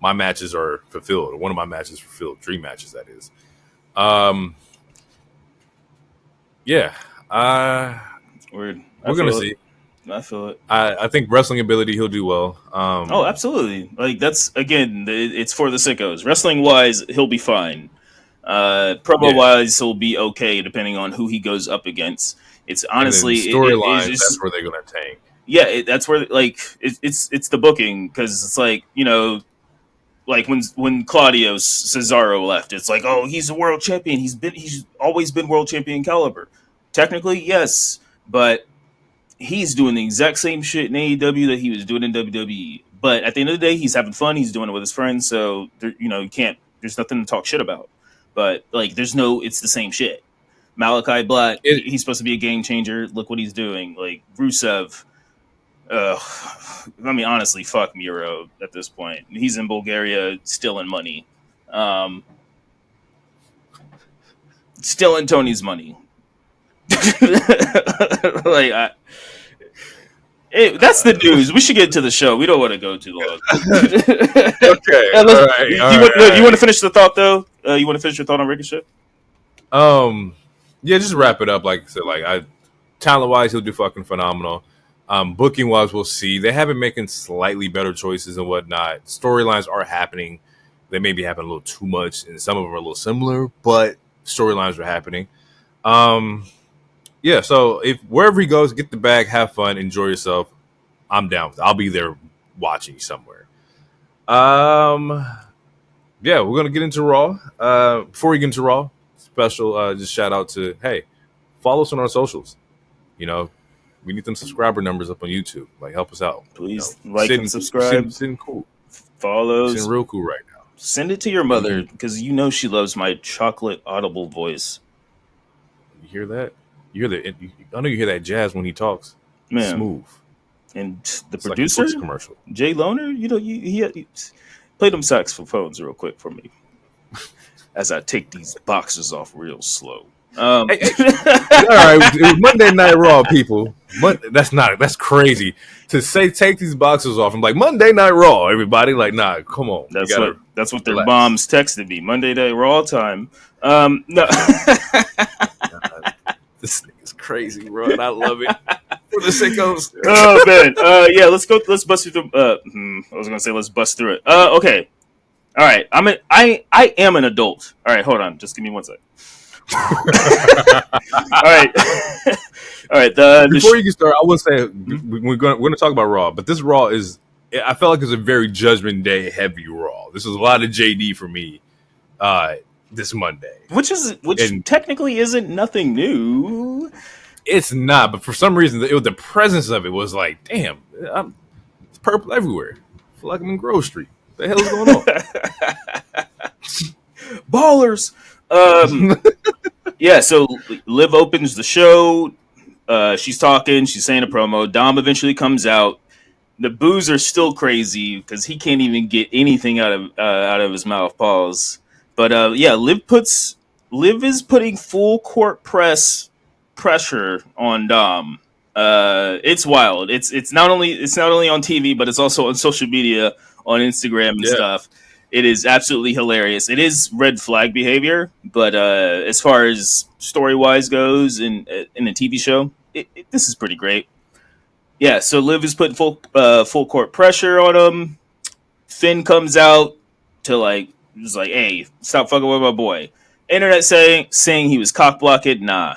my matches are fulfilled, or one of my matches fulfilled. Dream matches, that is. Yeah. Weird. We're gonna see. I feel it. I think wrestling ability he'll do well. Oh, absolutely. Like that's again, it's for the sickos. Wrestling wise, he'll be fine. Promo Yeah. wise, he'll be okay depending on who he goes up against. It's And then honestly, it's storylines, just that's where they're gonna tank. yeah, that's where like it's the booking because it's like like when Claudio Cesaro left, it's like he's a world champion. He's always been world champion caliber. Technically, yes, but he's doing the exact same shit in AEW that he was doing in WWE. But at the end of the day, he's having fun. He's doing it with his friends. So you can't. There's nothing to talk shit about. But like, it's the same shit. Malachi Black, he's supposed to be a game changer. Look what he's doing. Like Rusev. I mean, honestly, fuck Miro at this point. He's in Bulgaria, still in money. Still in Tony's money. Like, that's the news. We should get to the show. We don't want to go too long. Okay. All right. You want to finish the thought though? You want to finish your thought on Ricochet? Yeah, just wrap it up. Like I said, talent wise, he'll do fucking phenomenal. Booking wise, we'll see. They have been making slightly better choices and whatnot. Storylines are happening. They may be happening a little too much, and some of them are a little similar, but storylines are happening. Yeah, so if wherever he goes, get the bag, have fun, enjoy yourself. I'm down with it. I'll be there watching somewhere. Yeah, we're gonna get into Raw. Before we get into Raw, special just shout out to follow us on our socials. We need them subscriber numbers up on YouTube. Like, help us out. Please like and subscribe. Sitting cool. Follows. Sitting real cool right now. Send it to your mother because she loves my chocolate audible voice. You hear that? I know you hear that jazz when he talks. Man. Smooth. And the It's producer, like a commercial. Jay Loner, he play them saxophones real quick for me as I take these boxes off real slow. All right, it was Monday Night Raw, people. That's crazy to say. Take these boxes off. I'm like, Monday Night Raw, everybody. Like, nah, come on. That's what their moms texted me. Monday Night Raw time. No, this nigga's crazy, bro, and I love it. For the sickos. Oh man, yeah. Let's go. Let's bust through the. I was gonna say let's bust through it. Okay. All right. I am an adult. All right. Hold on. Just give me 1 second. All right. All right. Before you can start, I would say we're going to talk about Raw, but this Raw is. I felt like it's a very Judgment Day heavy Raw. This was a lot of JD for me. This Monday, which technically isn't nothing new. It's not, but for some reason, the presence of it was like, damn, it's purple everywhere. I feel like I'm in Grove Street. What the hell is going on? Ballers. Yeah, so Liv opens the show. She's talking. She's saying a promo. Dom eventually comes out. The boos are still crazy because he can't even get anything out of his mouth. Pause. But yeah, Liv is putting full court pressure on Dom. It's wild. It's not only on TV, but it's also on social media, on Instagram and stuff. It is absolutely hilarious. It is red flag behavior, but as far as story wise goes in a TV show, this is pretty great. Yeah, so Liv is putting full court pressure on him. Finn comes out to just like, hey, stop fucking with my boy. Internet saying he was cock blocking. Nah,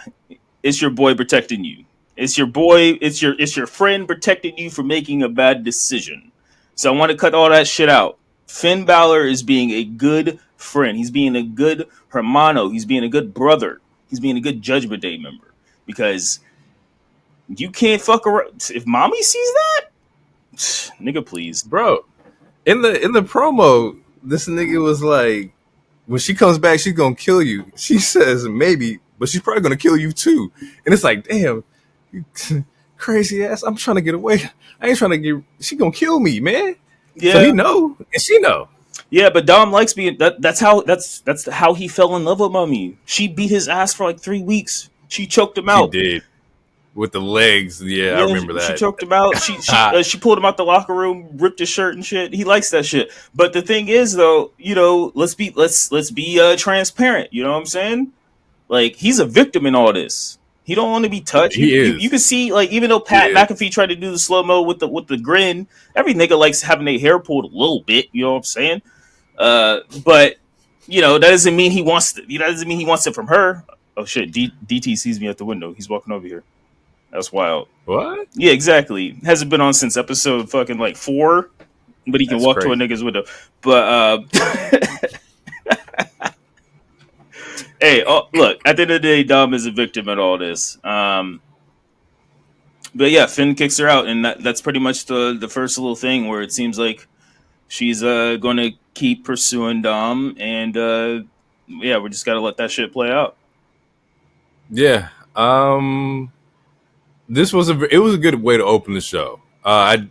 it's your boy protecting you. It's your boy. It's your friend protecting you from making a bad decision. So I want to cut all that shit out. Finn Balor is being a good friend. He's being a good hermano. He's being a good brother. He's being a good Judgment Day member. Because you can't fuck around. If mommy sees that, nigga, please. Bro, in the promo, this nigga was like, when she comes back, she's gonna kill you. She says maybe, but she's probably gonna kill you too. And it's like, damn, you crazy ass. I'm trying to get away. I ain't trying to get. She gonna kill me, man. Yeah. So he know, and she know. Yeah, but Dom likes being that's how he fell in love with mommy. She beat his ass for like 3 weeks. She choked him She out. did with the legs. Yeah, I remember that. She choked him out. She pulled him out the locker room, ripped his shirt and shit. He likes that shit. But the thing is, though, let's be transparent. You know what I'm saying? Like, he's a victim in all this. He don't want to be touched. He is. You can see, like, even though Pat McAfee tried to do the slow mo with the grin, every nigga likes having their hair pulled a little bit. You know what I'm saying? But that doesn't mean he wants it. That doesn't mean he wants it from her. Oh shit! DT sees me at the window. He's walking over here. That's wild. What? Yeah, exactly. Hasn't been on since episode fucking like 4, but he can walk crazy. to a nigga's window. But hey, look. At the end of the day, Dom is a victim in all this. But yeah, Finn kicks her out, and that's pretty much the first little thing where it seems like she's going to keep pursuing Dom, and yeah, we just got to let that shit play out. Yeah. This was it was a good way to open the show. I've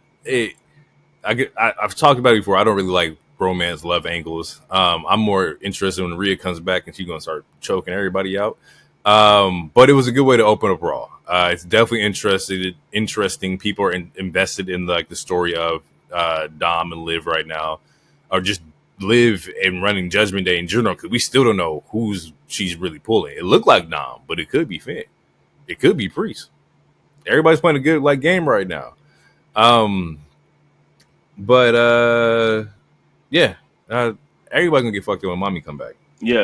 talked about it before. I don't really like bromance love angles. I'm more interested when Rhea comes back and she's gonna start choking everybody out. But it was a good way to open up Raw. It's definitely interesting. People are invested in the story of Dom and Liv right now, or just Liv and running Judgment Day in general, because we still don't know who's she's really pulling. It looked like Dom, but it could be Finn. It could be Priest. Everybody's playing a good game right now. Yeah. Everybody's gonna get fucked up when mommy come back. Yeah,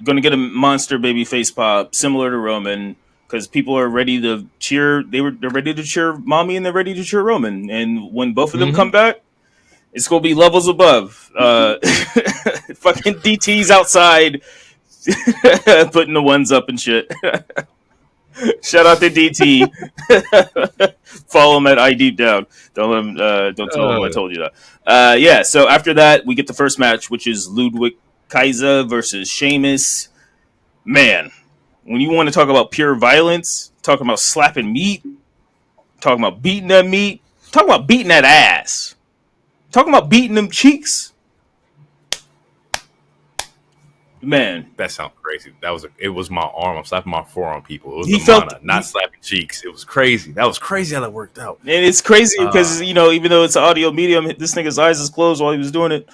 gonna get a monster baby face pop similar to Roman, because people are ready to cheer. They're ready to cheer mommy, and they're ready to cheer Roman. And when both of them come back, it's gonna be levels above. Fucking DT's outside putting the ones up and shit. Shout out to DT. Follow him at iDeepDown. Don't tell him I told you that. Yeah. So after that, we get the first match, which is Ludwig Kaiser versus Sheamus. Man, when you want to talk about pure violence, talking about slapping meat, talking about beating that meat, talking about beating that ass, talking about beating them cheeks. Man, that sounds crazy. It was my arm. I'm slapping my forearm, people. It was he felt not slapping cheeks. It was crazy. That was crazy how that worked out. And it's crazy because even though it's an audio medium, this nigga's eyes is closed while he was doing it.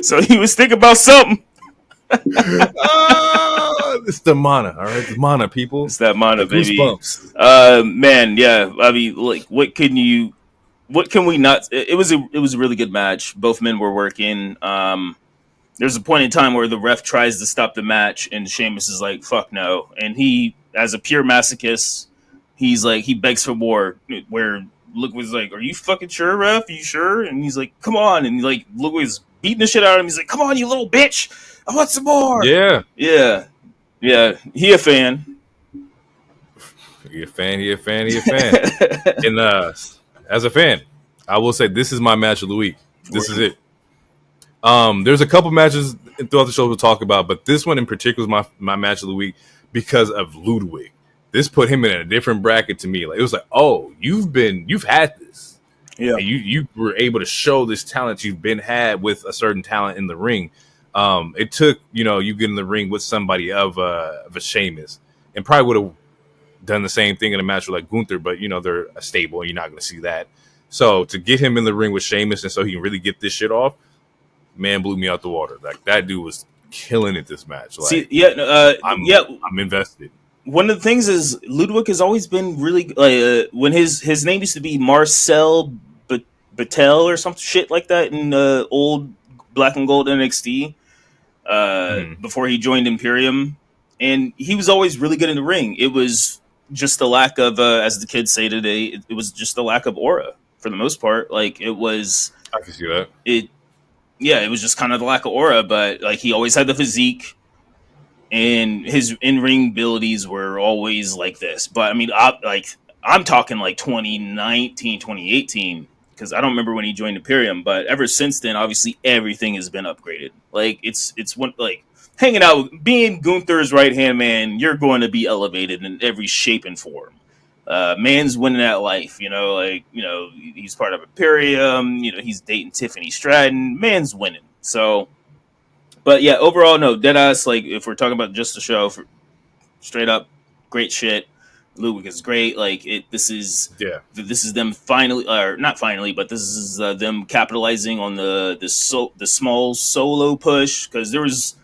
So he was thinking about something. It's the mana, all right? The mana, people. It's that mana, baby. Goosebumps. Man, yeah. I mean, like, what can we not? It was a really good match. Both men were working. There's a point in time where the ref tries to stop the match, and Sheamus is like, "Fuck no!" And he, as a pure masochist, he's like, he begs for more. Where Ludwig was like, "Are you fucking sure, ref? Are you sure?" And he's like, "Come on!" And like Ludwig was beating the shit out of him. He's like, "Come on, you little bitch! I want some more." Yeah. He a fan. He a fan. And as a fan, I will say this is my match of the week. This is it. There's a couple matches throughout the show we'll talk about, but this one in particular is my match of the week because of Ludwig. This put him in a different bracket to me. Like, it was like, oh, you've had this. Yeah. And you were able to show this talent you've had with a certain talent in the ring. It took, you get in the ring with somebody of a Sheamus, and probably would have done the same thing in a match with like Gunther, but they're a stable and you're not going to see that. So to get him in the ring with Sheamus and so he can really get this shit off, man, blew me out the water. Like, that dude was killing it this match. Like, I'm invested. One of the things is Ludwig has always been really when his name used to be Marcel Batel or some shit like that in old Black and Gold NXT before he joined Imperium, and he was always really good in the ring. It was just the lack of, as the kids say today, it was just the lack of aura for the most part. Like it was I can see that. it. Yeah, it was just kind of the lack of aura, but like he always had the physique and his in-ring abilities were always like this. But I mean, I'm talking like 2019, 2018, because I don't remember when he joined Imperium, but ever since then, obviously everything has been upgraded. Like it's one like hanging out, being Gunther's right hand man. You're going to be elevated in every shape and form. Man's winning at life, he's part of Imperium. He's dating Tiffany Stratton. Man's winning. So, but yeah, overall, no, deadass. Like if we're talking about just the show, straight up great shit. Ludwig is great. Like it, Yeah. this is them finally, or not finally, but this is them capitalizing on the small solo push, because there was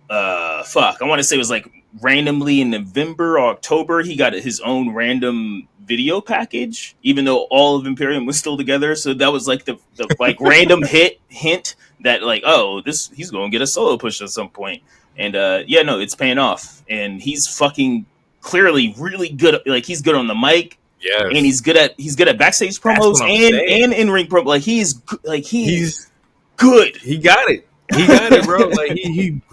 fuck, I want to say it was like randomly in November or October he got his own random video package, even though all of Imperium was still together. So that was like the like random hint that like, oh, this he's going to get a solo push at some point. And yeah, no, it's paying off, and he's fucking clearly really good. Like he's good on the mic, and Yes. he's good at backstage That's promos what I'm and saying. in ring promo. Like he's He's good. he got it. He got it, bro. Like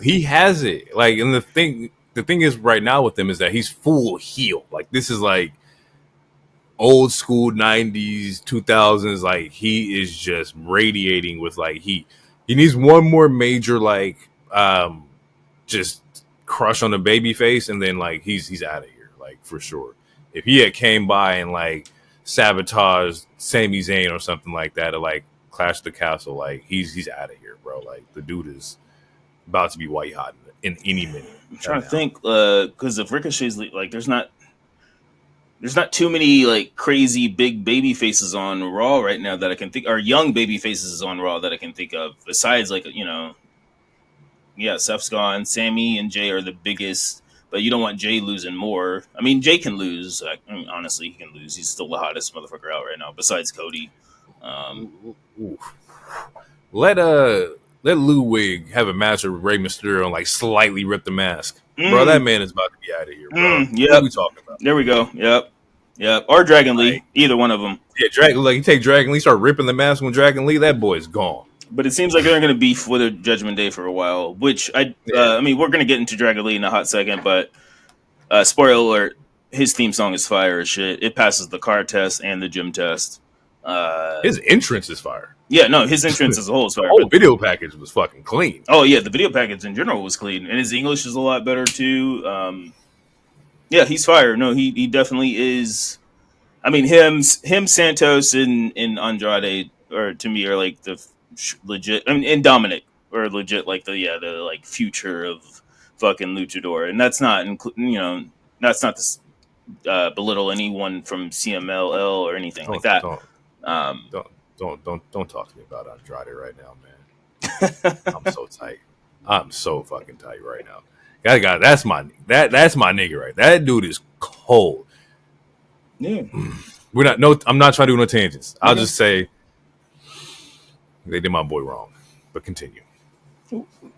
he has it. Like, and the thing is right now with him is that he's full heel. Like this is like old school 90s 2000s. Like he is just radiating with like he needs one more major like just crush on the baby face, and then like he's out of here, like for sure. If he had came by and like sabotaged Sami Zayn or something like that, or like Clash the Castle, like he's out of here, bro. Like the dude is about to be white hot in any minute I'm trying to now. think, because if Ricochet's like, there's not too many like crazy big baby faces on Raw right now that I can think, or young baby faces on Raw that I can think of. Besides, like yeah, Seth's gone. Sammy and Jay are the biggest, but you don't want Jay losing more. I mean, Jay can lose. I mean, honestly, he can lose. He's still the hottest motherfucker out right now, besides Cody. Um, Ooh. Let let Ludwig have a match with Rey Mysterio and like slightly rip the mask, bro. That mm, man is about to be out of here, bro. What are yep, we talking about? there we go. Yep, yep. Or Dragon Lee, Like, either one of them. yeah, Dragon. Like you take Dragon Lee, start ripping the mask when Dragon Lee, that boy's gone. But it seems like they're going to beef with a Judgment Day for a while. Which Yeah, I mean, we're going to get into Dragon Lee in a hot second. But spoiler alert: his theme song is fire as shit. It passes the car test and the gym test. Uh, his entrance is fire. yeah, no, his entrance The as a whole is fire. whole But video package was fucking clean. oh yeah, the video package in general was clean, and his English is a lot better too. Yeah, he's fire. No, he definitely is. I mean, him, Santos, and Andrade, or to me, are like the legit. I mean, and Dominik are legit like the like future of fucking luchador, and that's not that's not to belittle anyone from CMLL or anything like Don't that. don't Um, don't don't talk to me about Andrade right now, man. I'm so tight. I'm so fucking tight right now. That guy, that's my nigga right. That dude is cold. yeah. We're not no. I'm not trying to do no tangents. I'll Okay. just say they did my boy wrong. But continue.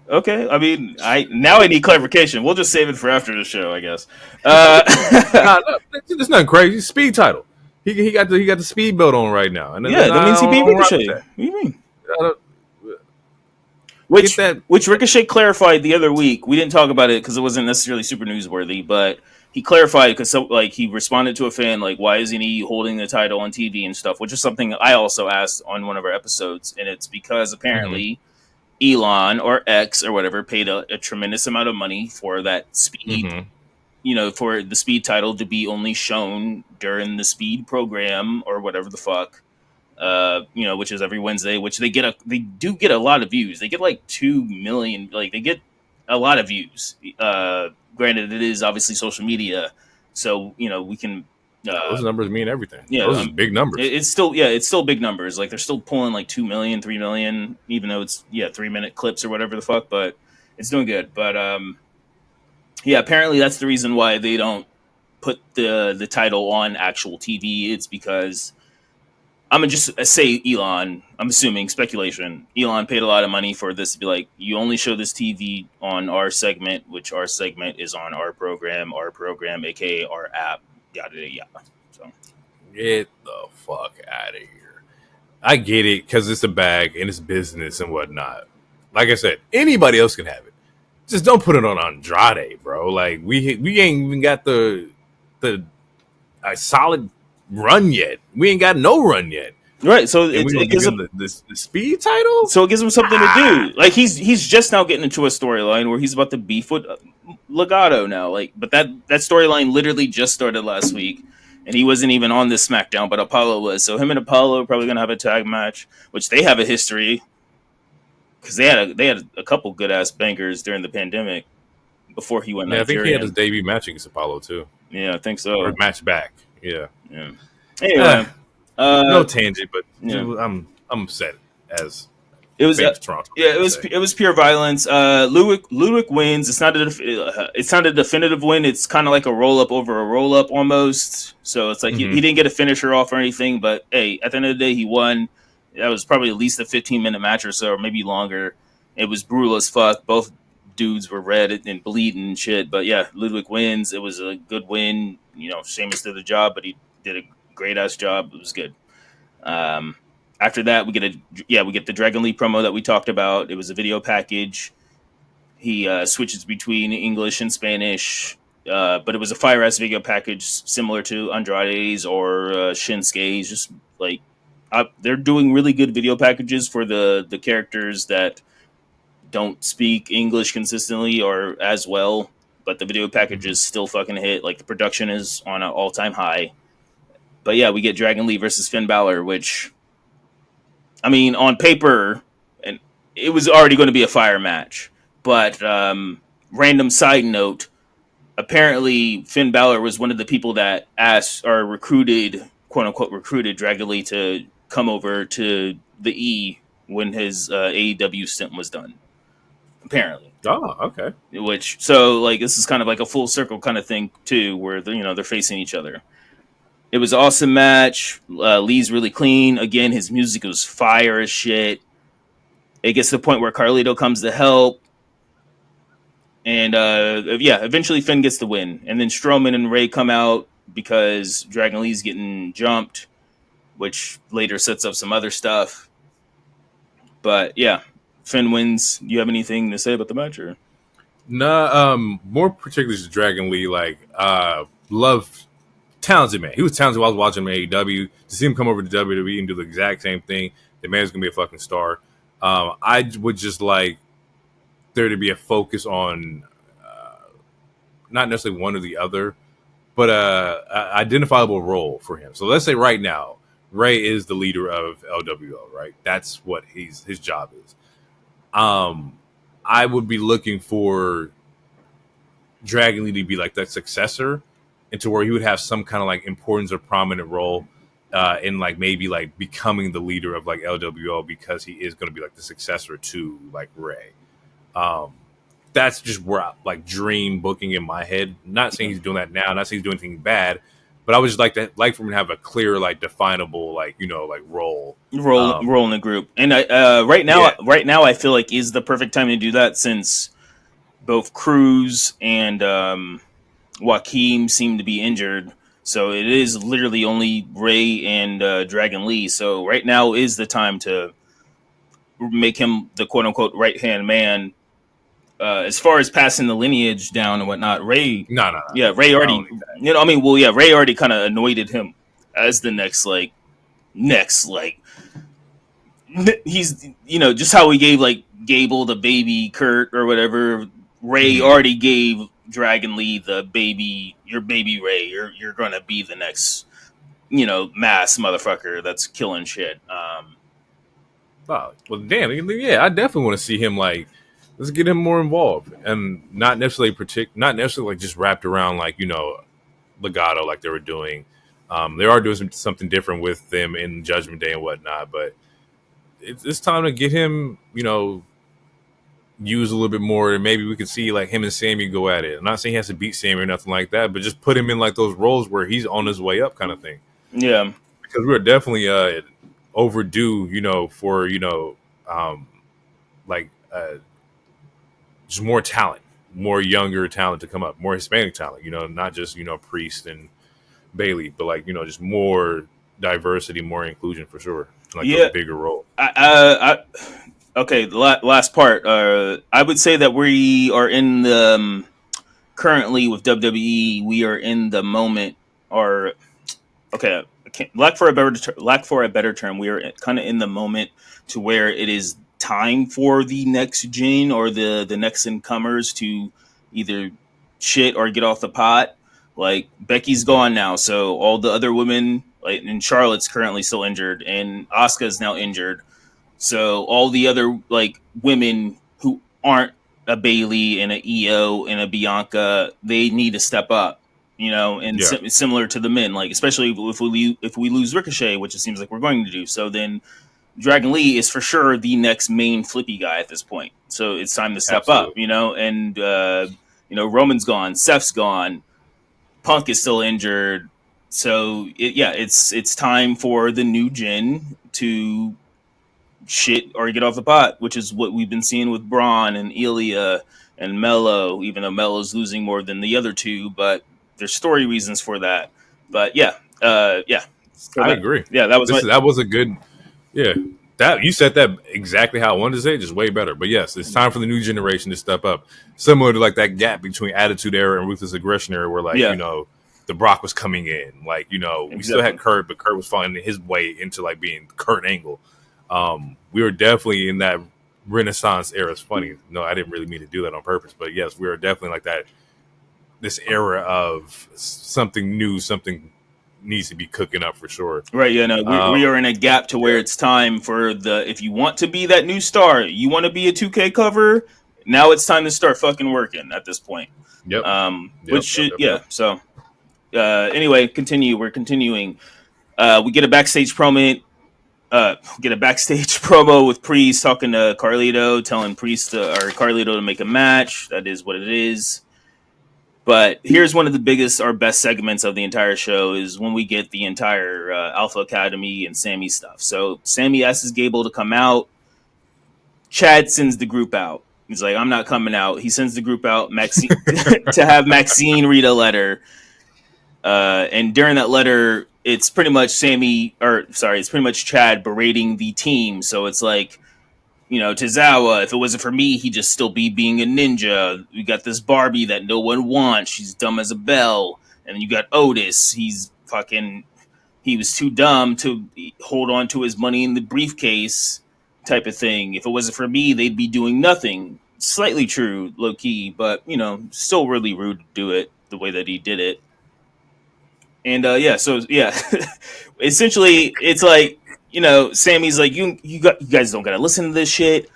Okay. I mean, I need clarification. We'll just save it for after the show, I guess. Uh, No, it's nothing crazy. Speed title. He got the speed belt on right now, and then yeah, that means he beat I don't rock with Ricochet. What that. do you mean? Uh, Get Which that. which Ricochet clarified the other week. We didn't talk about it because it wasn't necessarily super newsworthy, but he clarified because like he responded to a fan like, why isn't he holding the title on TV and stuff, which is something I also asked on one of our episodes, and it's because Mhm, apparently Elon or X or whatever paid a tremendous amount of money for that speed, mhm. for the speed title to be only shown during the speed program or whatever the fuck, which is every Wednesday, which they do get a lot of views. They get like 2 million, like they get a lot of views. Granted, it is obviously social media, so we can, Those numbers mean everything. yeah, Those is big numbers. it's still big numbers. Like they're still pulling like 2 million, 3 million, even though it's 3 minute clips or whatever the fuck. But it's doing good. But yeah, apparently that's the reason why they don't put the title on actual TV. It's because I'm gonna just say Elon. I'm assuming speculation. Elon paid a lot of money for this to be like, you only show this TV on our segment, which our segment is on our program, aka our app, yada yada yada. So Get the fuck out of here. I get it because it's a bag and it's business and whatnot. Like I said, anybody else can have it. Just don't put it on Andrade, bro. Like we ain't even got the a solid run yet. We ain't got no run yet, right, so and we gonna it give gives him the speed title. so it gives him something to do. Like he's just now getting into a storyline where he's about to beef with Legato now. Like, but that storyline literally just started last week, and he wasn't even on this SmackDown, but Apollo was. So him and Apollo are probably gonna have a tag match, which they have a history because they had a couple good ass bangers during the pandemic before he went Yeah, I think he had his Nigerian. debut match against Apollo too, Yeah, I think or so. match back. Yeah. Yeah. Uh, Anyway, no tangent, but yeah. I'm upset as It was famous Toronto. yeah, Would say. it was pure violence. Ludwig wins. It's not a definitive win. It's kind of like a roll up over a roll up almost. So it's like he didn't get a finisher off or anything. But hey, at the end of the day, he won. That was probably at least a 15-minute match or so, or maybe longer. It was brutal as fuck. Both dudes were red and bleeding and shit. But yeah, Ludwig wins. It was a good win. You know, Sheamus did the job, but he did a great ass job. It was good. Um, After that, we get the Dragon Lee promo that we talked about. It was a video package. He switches between English and Spanish, but it was a fire ass video package similar to Andrade's or Shinsuke's. Just like they're doing really good video packages for the characters that don't speak English consistently or as well. But the video packages still fucking hit. Like the production is on an all time high. But yeah, we get Dragon Lee versus Finn Balor, which I mean, on paper, and it was already going to be a fire match. But random side note: apparently, Finn Balor was one of the people that asked or recruited, quote unquote, recruited Dragon Lee to come over to the E when his AEW stint was done. Apparently, Oh, okay. which so like this is kind of like a full circle kind of thing too, where they're facing each other. It was an awesome match. Lee's really clean. Again, his music was fire as shit. It gets to the point where Carlito comes to help. And yeah, eventually Finn gets the win. And then Strowman and Ray come out because Dragon Lee's getting jumped, which later sets up some other stuff. But yeah, Finn wins. Do you have anything to say about the match? Or? Nah, more particularly to Dragon Lee, like love talented man. He was talented while I was watching him AEW. To see him come over to WWE and do the exact same thing, the man's gonna be a fucking star. I would just like there to be a focus on not necessarily one or the other, but a identifiable role for him. So let's say right now, Ray is the leader of LWO, right? That's what his job is. I would be looking for Dragon Lee to be like that successor, and to where he would have some kind of like importance or prominent role in like maybe like becoming the leader of like LWO, because he is going to be like the successor to like Ray. That's just where I like dream booking in my head. Not saying he's doing that now, not saying he's doing anything bad, but I would just like for him to have a clear, like definable, like like role. Role in the group. And right now I feel like is the perfect time to do that, since both Cruz and Joaquin seem to be injured. So it is literally only Ray and Dragon Lee. So right now is the time to make him the quote unquote right hand man. As far as passing the lineage down and whatnot, Ray, No. yeah, Ray already, Ray already kind of anointed him as the next he's just how we gave like Gable the baby Kurt or whatever. Ray already gave Dragon Lee the baby, your baby Ray. You're gonna be the next mass motherfucker that's killing shit. Oh, well, damn, yeah, I definitely want to see him like. Let's get him more involved, and not necessarily like just wrapped around like Legato like they were doing. They are doing something different with them in Judgment Day and whatnot, but it's time to get him, use a little bit more, and maybe we could see like him and Sammy go at it. I'm not saying he has to beat Sammy or nothing like that, but just put him in like those roles where he's on his way up, kind of thing. Yeah, Because we were definitely overdue, for like just more talent, more younger talent to come up, more Hispanic talent. Not just Priest and Bailey, but like just more diversity, more inclusion for sure, like those Yeah. bigger roles. Okay, the last part. I would say that we are in the currently with WWE. We are in the moment, or okay, lack for a better term. We are kind of in the moment to where it is time for the next gen or the next incomers to either shit or get off the pot. Like Becky's gone now, so all the other women, like, and Charlotte's currently still injured, and Asuka's now injured. So all the other like women who aren't a Bailey and a EO and a Bianca, they need to step up, and Yeah, similar to the men, like especially if we lose Ricochet, which it seems like we're going to do. So then Dragon Lee is for sure the next main flippy guy at this point. So it's time to step up, absolutely. and Roman's gone, Seth's gone, Punk is still injured. So it's time for the new gen to shit or get off the pot, which is what we've been seeing with Braun and Ilya and Mello, even though Mello's losing more than the other two, but there's story reasons for that. But yeah. So I agree. that was my That was a good. Yeah, that you said that exactly how I wanted to say it, just way better. But yes, it's time for the new generation to step up. Similar to like that gap between Attitude Era and Ruthless Aggression Era, where like yeah, the Brock was coming in. Like we still had exactly. Kurt, but Kurt was finding his way into like being Kurt Angle. We were definitely in that Renaissance era. It's funny. No, I didn't really mean to do that on purpose, but yes, we were definitely like that. This era of something new, something needs to be cooking up for sure. Right, yeah, no, we are in a gap to where Yeah. it's time for if you want to be that new star, you want to be a 2K cover, now it's time to start fucking working at this point. Yep. Which Yep. Yep. should, Yep. yeah, Yep. so anyway, we're continuing. We get a backstage promo. Get a backstage promo with Priest talking to Carlito, telling Priest or Carlito to make a match. That is what it is. But here's one of the biggest or best segments of the entire show is when we get the entire Alpha Academy and Sammy stuff. So Sammy asks Gable to come out. Chad sends the group out. He's like, I'm not coming out. He sends the group out Maxine to have Maxine read a letter. And during that letter, it's pretty much it's pretty much Chad berating the team. So it's like, Tozawa, if it wasn't for me, he'd just still be being a ninja. We got this Barbie that no one wants. She's dumb as a bell. And then you got Otis. He was too dumb to hold on to his money in the briefcase type of thing. If it wasn't for me, they'd be doing nothing. Slightly true, low key, but, still really rude to do it the way that he did it. And essentially it's like, Sammy's like, you guys don't gotta listen to this shit.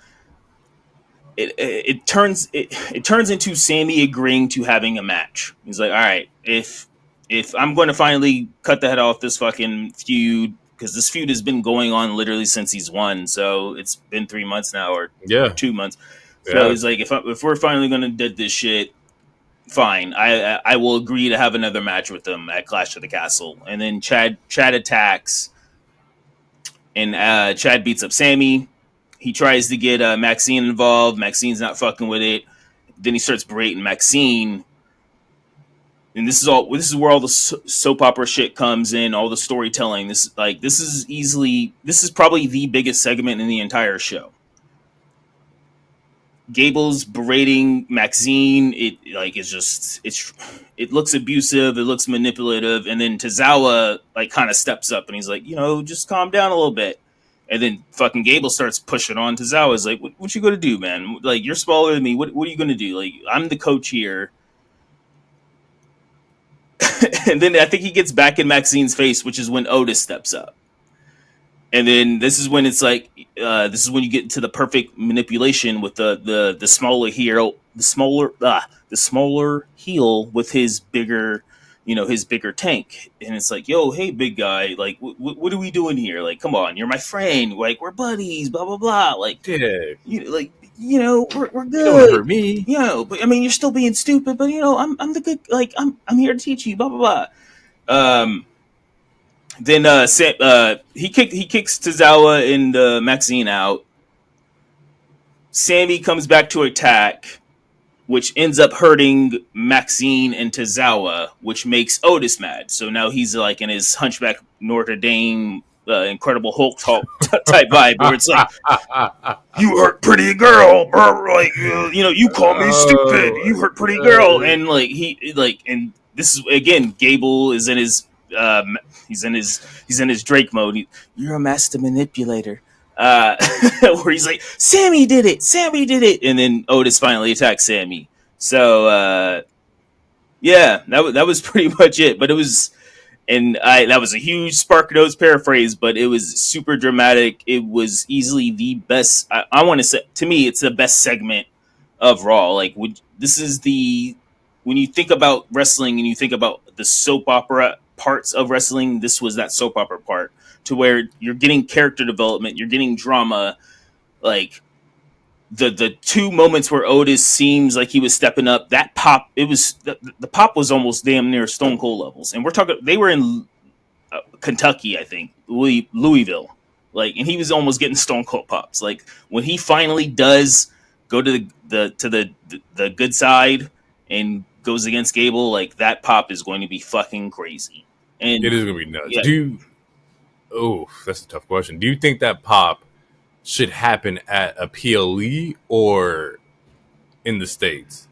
It turns into Sammy agreeing to having a match. He's like, all right, if I'm going to finally cut the head off this fucking feud, because this feud has been going on literally since he's won, so it's been 3 months now or Yeah. 2 months. So Yeah. he's like, if we're finally going to dead this shit, fine. I will agree to have another match with them at Clash of the Castle. And then Chad attacks, and Chad beats up Sammy. He tries to get Maxine involved. Maxine's not fucking with it. Then he starts berating Maxine, and this is where all the soap opera shit comes in, all the storytelling. This is probably the biggest segment in the entire show. Gable's berating Maxine. It looks abusive, it looks manipulative, and then Tozawa like kind of steps up and he's like, just calm down a little bit. And then fucking Gable starts pushing on Tozawa. Is like, what you gonna do, man? Like, you're smaller than me. What are you gonna do? Like, I'm the coach here. And then I think he gets back in Maxine's face, which is when Otis steps up. And then this is when it's like, this is when you get into the perfect manipulation with the smaller hero, the smaller heel with his bigger, his bigger tank. And it's like, yo, hey, big guy, like, what are we doing here? Like, come on, you're my friend. Like, we're buddies. Blah blah blah. Like, Yeah. we're You don't want to good. hurt me. But I mean, you're still being stupid. But I'm the good. Like, I'm here to teach you. Blah blah blah. Um, Then he kicks Tozawa and Maxine out. Sammy comes back to attack, which ends up hurting Maxine and Tozawa, which makes Otis mad. So now he's like in his Hunchback Notre Dame Incredible Hulk talk type vibe, where it's like, "You hurt pretty girl, bro. Like you call me stupid. You hurt pretty girl." And and this is again, Gable is in his he's in his Drake mode. You're a master manipulator. Uh, where he's like, Sammy did it, and then Otis finally attacks Sammy. So yeah, that was pretty much it. But it was, and that was a huge Spark Notes paraphrase, but it was super dramatic. It was easily the best. I want to say, to me, it's the best segment of Raw. Like, this is the when you think about wrestling and you think about the soap opera parts of wrestling, this was that soap opera part to where you're getting character development, you're getting drama, like the two moments where Otis seems like he was stepping up, that pop, it was the pop was almost damn near Stone Cold levels, and we're talking they were in Kentucky, I think, Louisville, like, and he was almost getting Stone Cold pops. Like when he finally does go to the good side and goes against Gable, like that pop is going to be fucking crazy. And It is gonna be nuts. yeah, Oh, that's a tough question. Do you think that pop should happen at a PLE or in the States?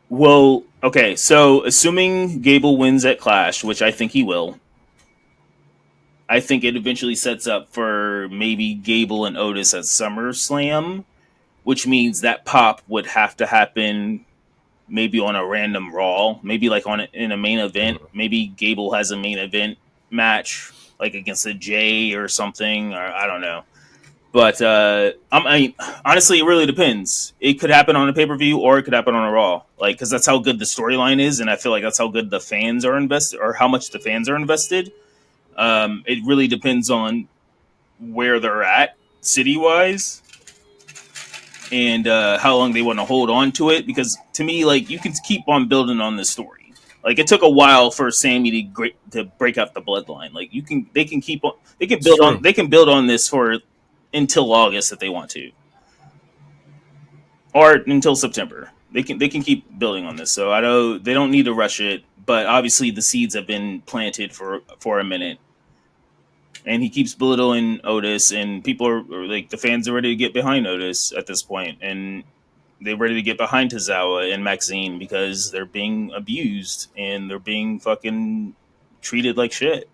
well, okay, so assuming Gable wins at Clash, which I think he will, I think it eventually sets up for maybe Gable and Otis at SummerSlam, which means that pop would have to happen maybe on a random Raw, maybe like in a main event. Mhm. Maybe Gable has a main event match, like against a Jay or something, or I don't know. But I mean, honestly, it really depends. It could happen on a pay per view, or it could happen on a Raw, like because that's how good the storyline is, and I feel like that's how good the fans are invested, or how much the fans are invested. It really depends on where they're at city wise, and how long they want to hold on to it. Because to me, like you can keep on building on this story. Like it took a while for Sammy to break out the bloodline. Like they can keep on, It's true. they can build on this for until August if they want to, or until September. They can keep building on this. So I know they don't need to rush it, but obviously the seeds have been planted for a minute, and he keeps belittling Otis, and people are like the fans are ready to get behind Otis at this point, and they're ready to get behind Tozawa and Maxine because they're being abused and they're being fucking treated like shit,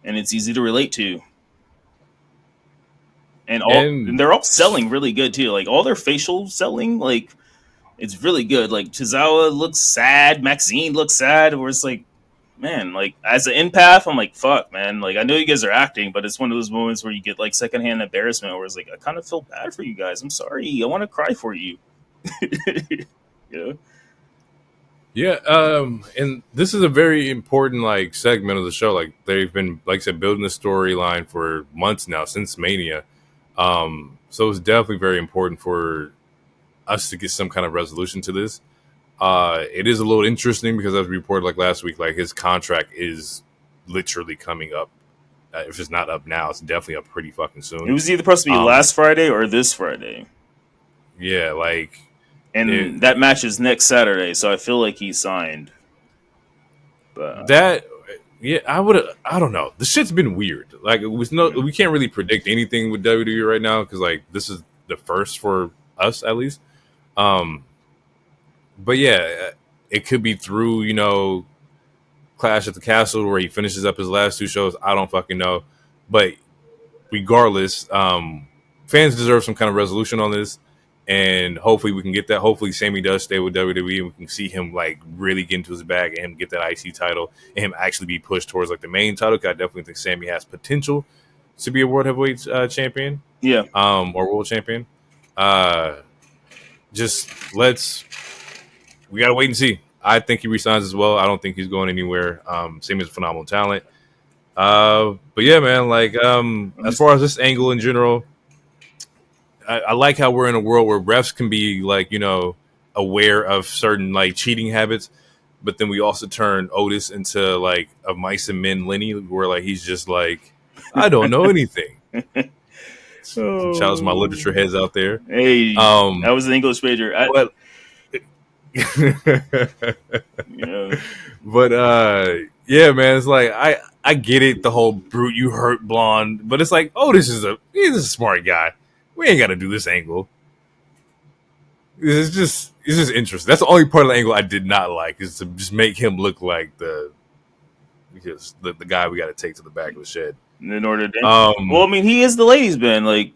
and it's easy to relate to. And And they're all selling really good too. Like all their facial selling, like it's really good. Like Tozawa looks sad, Maxine looks sad, where it's like, man, like as an empath, I'm like, fuck, man. Like I know you guys are acting, but it's one of those moments where you get like secondhand embarrassment, where it's like, I kind of feel bad for you guys. I'm sorry. I want to cry for you. Yeah. yeah, and this is a very important like segment of the show. Like they've been, like I said, building the storyline for months now since Mania. So it's definitely very important for us to get some kind of resolution to this. It is a little interesting because as we reported like last week, like his contract is literally coming up. If it's not up now, it's definitely up pretty fucking It soon. was either supposed to be Um, last Friday or this Friday, yeah, like it, and that match is next Saturday. So I feel like he signed, but that. Yeah, I don't know. The shit's been weird. Like yeah. we can't really predict anything with WWE right now because like this is the first for us at least. Um, but yeah, it could be through Clash at the Castle where he finishes up his last two shows. I don't fucking know, but regardless, fans deserve some kind of resolution on this, and hopefully we can get that. Hopefully, Sammy does stay with WWE, and we can see him like really get into his bag and him get that IC title, and him actually be pushed towards like the main title. Cause I definitely think Sammy has potential to be a world heavyweight champion, Yeah. or world champion. Uh, just we gotta wait and see. I think he resigns as well. I don't think he's going anywhere. Sammy's a phenomenal talent. But yeah, man, like I'm as just far as this angle in general, I like how we're in a world where refs can be like, aware of certain like cheating habits. But then we also turned Otis into like a mice and men Lenny, where like he's just like, I don't know anything. Shout out to my literature heads out there. Hey, I was an English major. But Yeah. but yeah, man, it's like I get it, the whole brute you hurt blonde, but it's like, oh, he's a smart guy. We ain't got to do this angle. It's just interesting. That's the only part of the angle I did not like, is to just make him look like the guy we got to take to the back of the shed. In order to, well, I mean, he is the ladies' man. Like,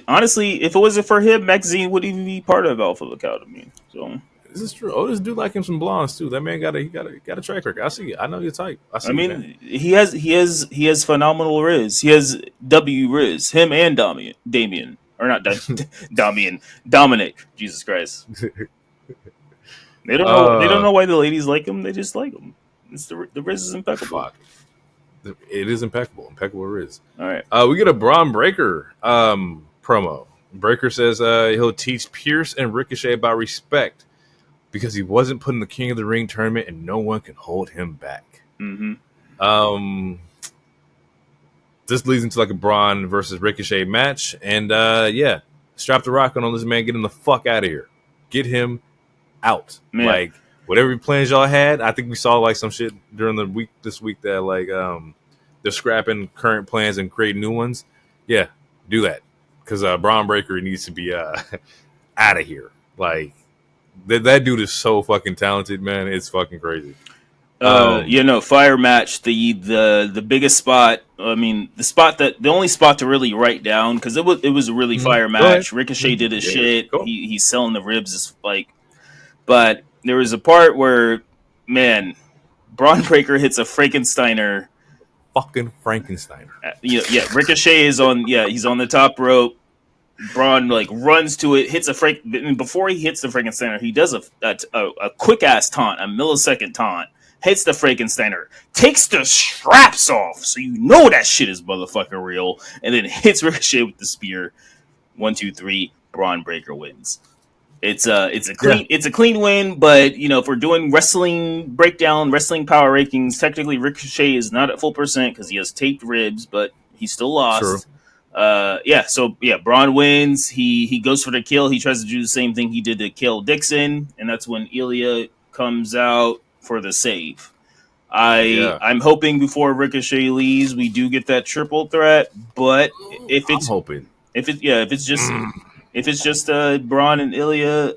honestly, if it wasn't for him, Maxine wouldn't even be part of Alpha Academy. So this is true. Otis do like him some blondes too. That man got a track record. I see it. I know your type. I mean, he has phenomenal Riz. He has W Riz. Him and Damien. Or not Damian. Dominik. Jesus Christ. They don't know. They don't know why the ladies like him. They just like him. It's the Riz is impeccable. Fuck. It is impeccable. Impeccable Riz. All right. We get a Bron Breaker promo. Breaker says he'll teach Pierce and Ricochet about respect because he wasn't put in the King of the Ring tournament and no one can hold him back. Mm-hmm. This leads into like a Braun versus Ricochet match. And yeah, strap the rock on this man. Get him the fuck out of here. Get him out. Man. Like, whatever plans y'all had, I think we saw like some shit during the week this week that like they're scrapping current plans and creating new ones. Yeah, do that. Because Bron Breakker needs to be out of here. Like, that dude is so fucking talented, man. It's fucking crazy. Fire match, the biggest spot. I mean, the only spot to really write down, because it was a really fire match. Ricochet did his shit. Cool. He's selling the ribs, is like, but there was a part where, man, Bron Breakker hits a Frankensteiner. Fucking Frankensteiner. Yeah. Ricochet is on. Yeah, he's on the top rope. Braun like runs to it, hits and before he hits the Frankensteiner, he does a quick ass taunt, a millisecond taunt. Hits the Frankensteiner, takes the straps off, so you know that shit is motherfucking real, and then hits Ricochet with the spear. 1, 2, 3. Bron Breakker wins. It's a clean win, but if we're doing wrestling breakdown, wrestling power rankings, technically Ricochet is not at full percent because he has taped ribs, but he still lost. True. Braun wins. He goes for the kill. He tries to do the same thing he did to kill Dixon, and that's when Ilya comes out for the save. I'm hoping before Ricochet leaves, we do get that triple threat. But if it's just Braun and Ilya,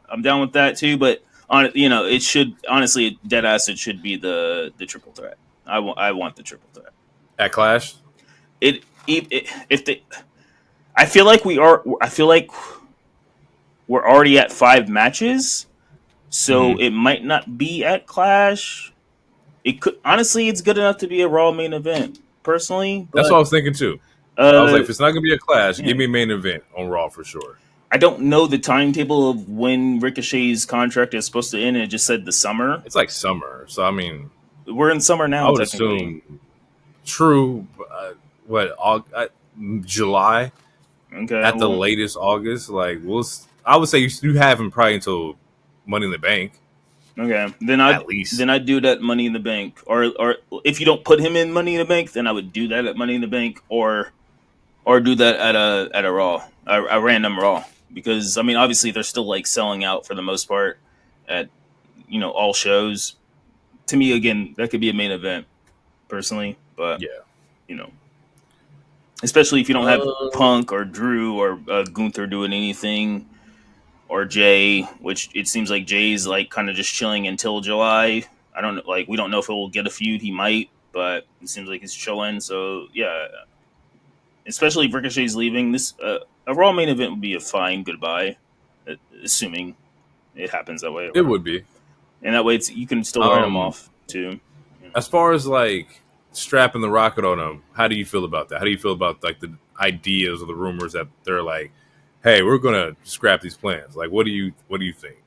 I'm down with that too. But it should honestly, dead ass, it should be the triple threat. I want the triple threat at Clash. I feel like we're already at 5 matches. So it might not be at Clash. It could honestly, it's good enough to be a Raw main event. Personally, that's what I was thinking too. I was like, if it's not gonna be a Clash, give me a main event on Raw for sure. I don't know the timetable of when Ricochet's contract is supposed to end. It just said the summer. It's like summer, so I mean, we're in summer now. I would assume. True. July? Okay. At the latest, August. Like, I would say you have him probably until Money in the Bank. Okay, then I'd do that Money in the Bank, or if you don't put him in Money in the Bank, then I would do that at Money in the Bank, or do that at a Raw, a random Raw, because I mean obviously they're still like selling out for the most part at all shows. To me, again, that could be a main event, personally, but especially if you don't have Punk or Drew or Gunther doing anything. Or Jay, which it seems like Jay's like kind of just chilling until July. I don't know, like we don't know if he'll get a feud. He might, but it seems like he's chilling. So yeah, especially if Ricochet's leaving, this a Raw main event would be a fine goodbye, assuming it happens that way. It would be, and that way you can still write him off too. As far as like strapping the rocket on him, how do you feel about that? How do you feel about like the ideas or the rumors that they're like, hey, we're gonna scrap these plans? Like, what do you think?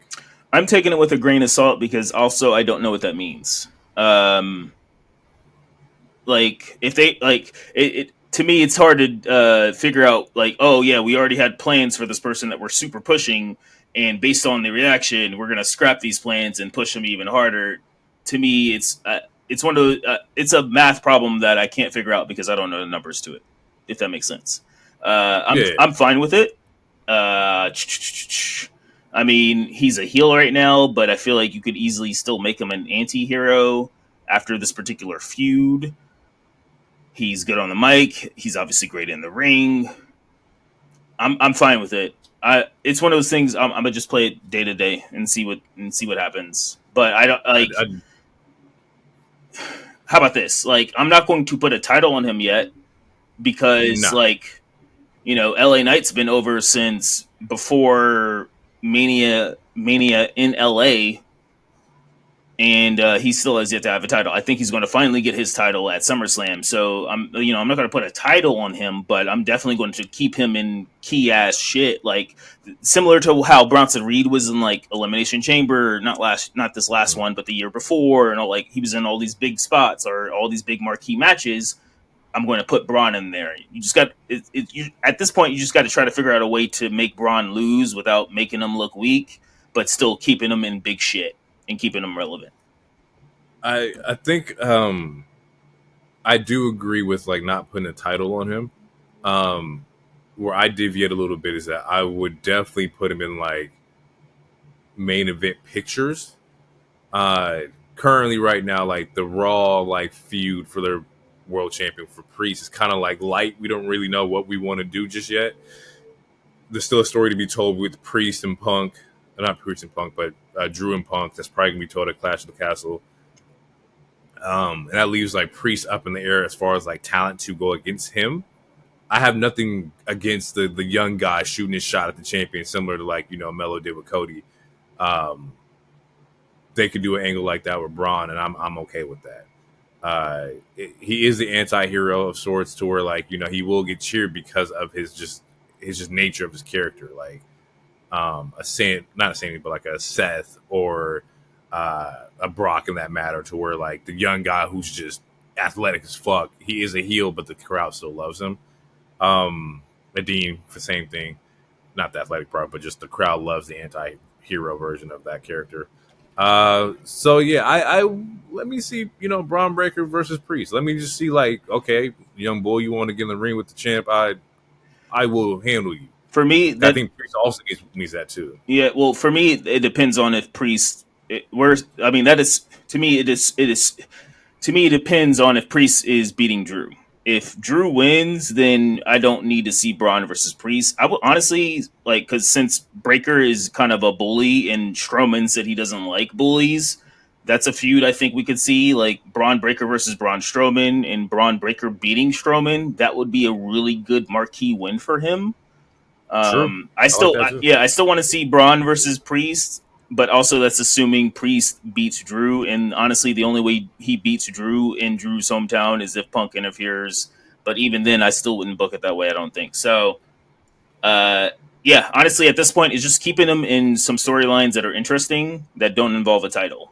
I'm taking it with a grain of salt because also I don't know what that means. Like if they like it to me, it's hard to figure out. Like, oh yeah, we already had plans for this person that we're super pushing, and based on the reaction, we're gonna scrap these plans and push them even harder. to me, it's one of those, it's a math problem that I can't figure out because I don't know the numbers to it. If that makes sense, Yeah, I'm fine with it. Uh, I mean, he's a heel right now, but I feel like you could easily still make him an anti-hero after this particular feud. He's good on the mic. He's obviously great in the ring. I'm fine with it. It's one of those things. I'm gonna just play it day to day and see what happens. But I don't like. I, How about this? Like, I'm not going to put a title on him yet because, nah. like, LA Knight's been over since before Mania in LA, and he still has yet to have a title. I think he's going to finally get his title at SummerSlam. So I'm not going to put a title on him, but I'm definitely going to keep him in key ass shit, like similar to how Bronson Reed was in like Elimination Chamber, not this last one, but the year before, and all, like he was in all these big spots or all these big marquee matches. I'm going to put Braun in there. You just got at this point. You just got to try to figure out a way to make Braun lose without making him look weak, but still keeping him in big shit and keeping him relevant. I think I do agree with like not putting a title on him. Where I deviate a little bit is that I would definitely put him in like main event pictures. Currently, right now, like the Raw like feud for their world champion for Priest is kind of like light. We don't really know what we want to do just yet. There's still a story to be told with Priest and Punk, not Priest and Punk, but Drew and Punk. That's probably gonna be told at Clash of the Castle. And that leaves like Priest up in the air as far as like talent to go against him. I have nothing against the young guy shooting his shot at the champion, similar to like Melo did with Cody. Um, they could do an angle like that with Braun, and I'm okay with that. He is the anti-hero of sorts, to where like he will get cheered because of his just nature of his character, like not a Sammy, but like a Seth or a Brock in that matter, to where like the young guy who's just athletic as fuck, he is a heel, but the crowd still loves him. Nadine, the same thing, not the athletic part, but just the crowd loves the anti-hero version of that character. So yeah, I let me see, Bron Breaker versus Priest. Let me just see, like, okay, young boy, you want to get in the ring with the champ? I will handle you. For me, I that think Priest also needs that too. yeah. Well, for me, it depends on if Priest. I mean, that is to me. It is to me. It depends on if Priest is beating Drew. If Drew wins, then I don't need to see Braun versus Priest. I would honestly like, because since Breaker is kind of a bully and Strowman said he doesn't like bullies, that's a feud I think we could see, like Braun Breaker versus Braun Strowman and Braun Breaker beating Strowman. That would be a really good marquee win for him. True, I I like still, that too. yeah, I still want to see Braun versus Priest, but also that's assuming Priest beats Drew. And honestly, the only way he beats Drew in Drew's hometown is if Punk interferes. But even then, I still wouldn't book it that way. I don't think so. Uh, yeah, honestly, at this point, it's just keeping them in some storylines that are interesting that don't involve a title.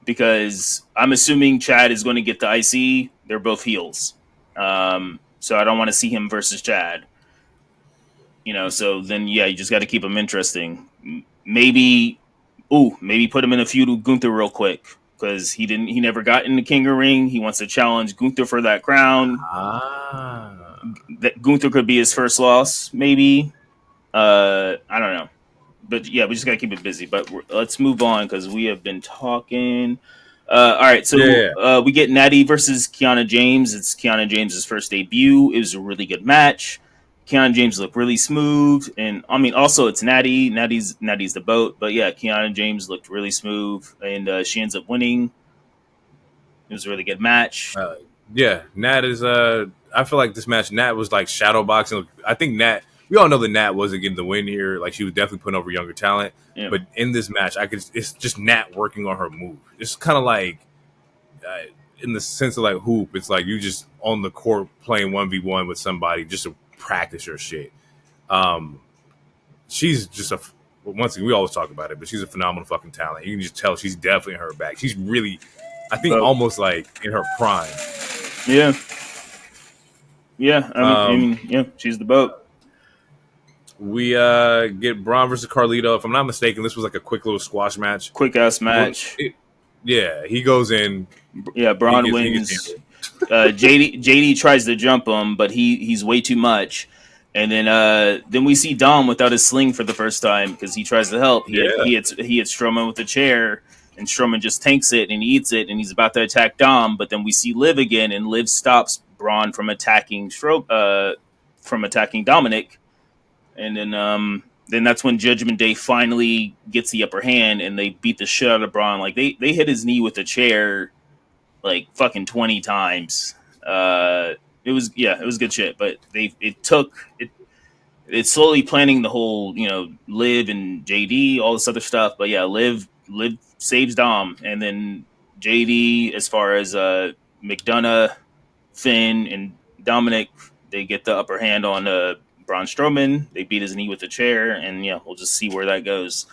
Because I'm assuming Chad is going to get the IC. They're both heels, so I don't want to see him versus Chad. So then yeah, you just got to keep them interesting. Maybe put him in a feud with Gunther real quick because he never got in the King of Ring. He wants to challenge Gunther for that crown. Ah, That Gunther could be his first loss, maybe. I don't know, but yeah, we just gotta keep it busy. But let's move on because we have been talking. All right, so yeah. we get Natty versus Kiana James. It's Kiana James's first debut. It was a really good match. Kiana James looked really smooth, and I mean, also it's Natty. Natty's the boat, but yeah, Kiana James looked really smooth, and she ends up winning. It was a really good match. Uh, yeah, Nat is. I feel like this match, Nat was like shadow boxing. I think Nat. We all know that Nat wasn't getting the win here. Like, she was definitely putting over younger talent. Yeah, But in this match, It's just Nat working on her move. It's kind of like, in the sense of like hoop. It's like you just on the court playing 1v1 with somebody just to practice your shit. Um, she's just once again, we always talk about it, but she's a phenomenal fucking talent. You can just tell she's definitely in her back. She's really, I think, but almost like in her prime. yeah, yeah. I Um, mean, yeah, she's the boat. we get Braun versus Carlito. If I'm not mistaken, this was like a quick little squash match. Quick ass Well, match. Yeah, he goes in. Braun He gets wins. handled. JD tries to jump him, but he's way too much. And then we see Dom without his sling for the first time because he tries to help. Yeah. He hits Strowman with a chair, and Strowman just tanks it and eats it, and he's about to attack Dom. But then we see Liv again, and Liv stops Braun from attacking from attacking Dominik. And then that's when Judgment Day finally gets the upper hand, and they beat the shit out of Braun. Like they hit his knee with a chair like fucking 20 times. It was good shit, but it's slowly planning the whole, Liv and JD, all this other stuff. But yeah, Liv saves Dom, and then JD, as far as McDonough, Finn, and Dominik, they get the upper hand on Braun Strowman. They beat his knee with a chair, and yeah, we'll just see where that goes.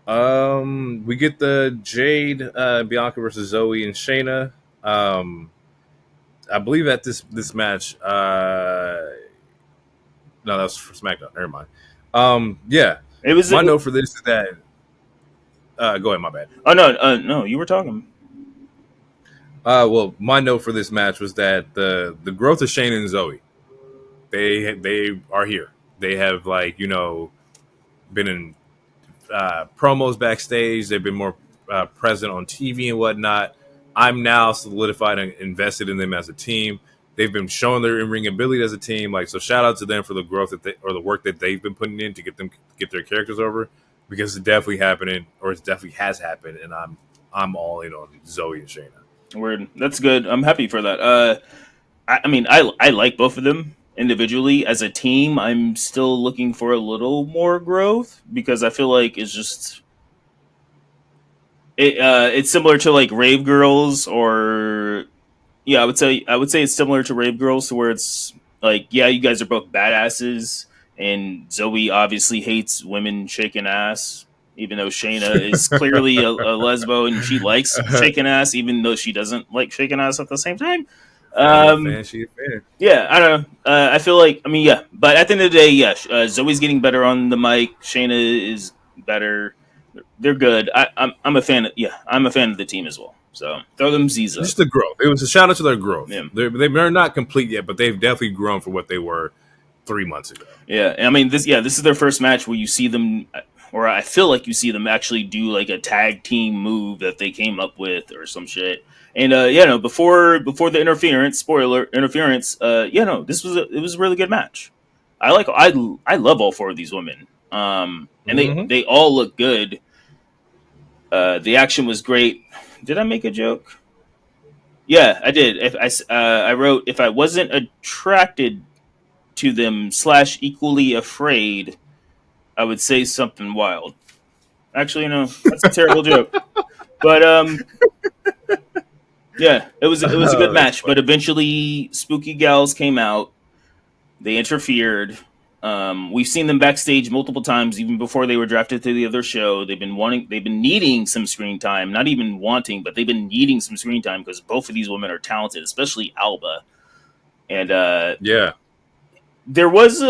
We get the Jade, Bianca versus Zoe and Shayna. I believe at this match. No, that was for SmackDown. Never mind. Yeah. It was My note for this is that. Go ahead. My bad. Oh no, you were talking. Well, my note for this match was that the growth of Shayna and Zoe, they are here. They have been in promos backstage. They've been more present on TV and whatnot. I'm now solidified and invested in them as a team. They've been showing their in-ring ability as a team. So shout out to them for the growth or the work that they've been putting in to get their characters over, because it's definitely happening, or it definitely has happened, and I'm all in on Zoe and Shayna. Word. That's good. I'm happy for that. I like both of them individually. As a team, I'm still looking for a little more growth because I feel like it's similar to like Rave Girls, or yeah, I would say it's similar to Rave Girls, to where it's like, yeah, you guys are both badasses, and Zoe obviously hates women shaking ass, even though Shayna is clearly a lesbo and she likes shaking ass, even though she doesn't like shaking ass at the same time. Fan, a fan, she a fan. Yeah, I don't know. I feel like, yeah, but at the end of the day, yeah, Zoe's getting better on the mic. Shayna is better. They're good. I'm a fan. I'm a fan of the team as well. So throw them Z's up. Just the growth. It was a shout out to their growth. Yeah. They're not complete yet, but they've definitely grown for what they were 3 months ago. Yeah, I mean this is their first match where you see them, or I feel like you see them actually do like a tag team move that they came up with or some shit. And before the interference, spoiler interference, it was a really good match. I love all four of these women. And they all look good. The action was great. Did I make a joke? Yeah, I did. I wrote, if I wasn't attracted to them / equally afraid, I would say something wild. Actually, no, that's a terrible joke. But yeah, it was a good match. But eventually, Spooky Gals came out. They interfered. We've seen them backstage multiple times, even before they were drafted to the other show. They've been needing some screen time. Not even wanting, but they've been needing some screen time because both of these women are talented, especially Alba. And yeah, there was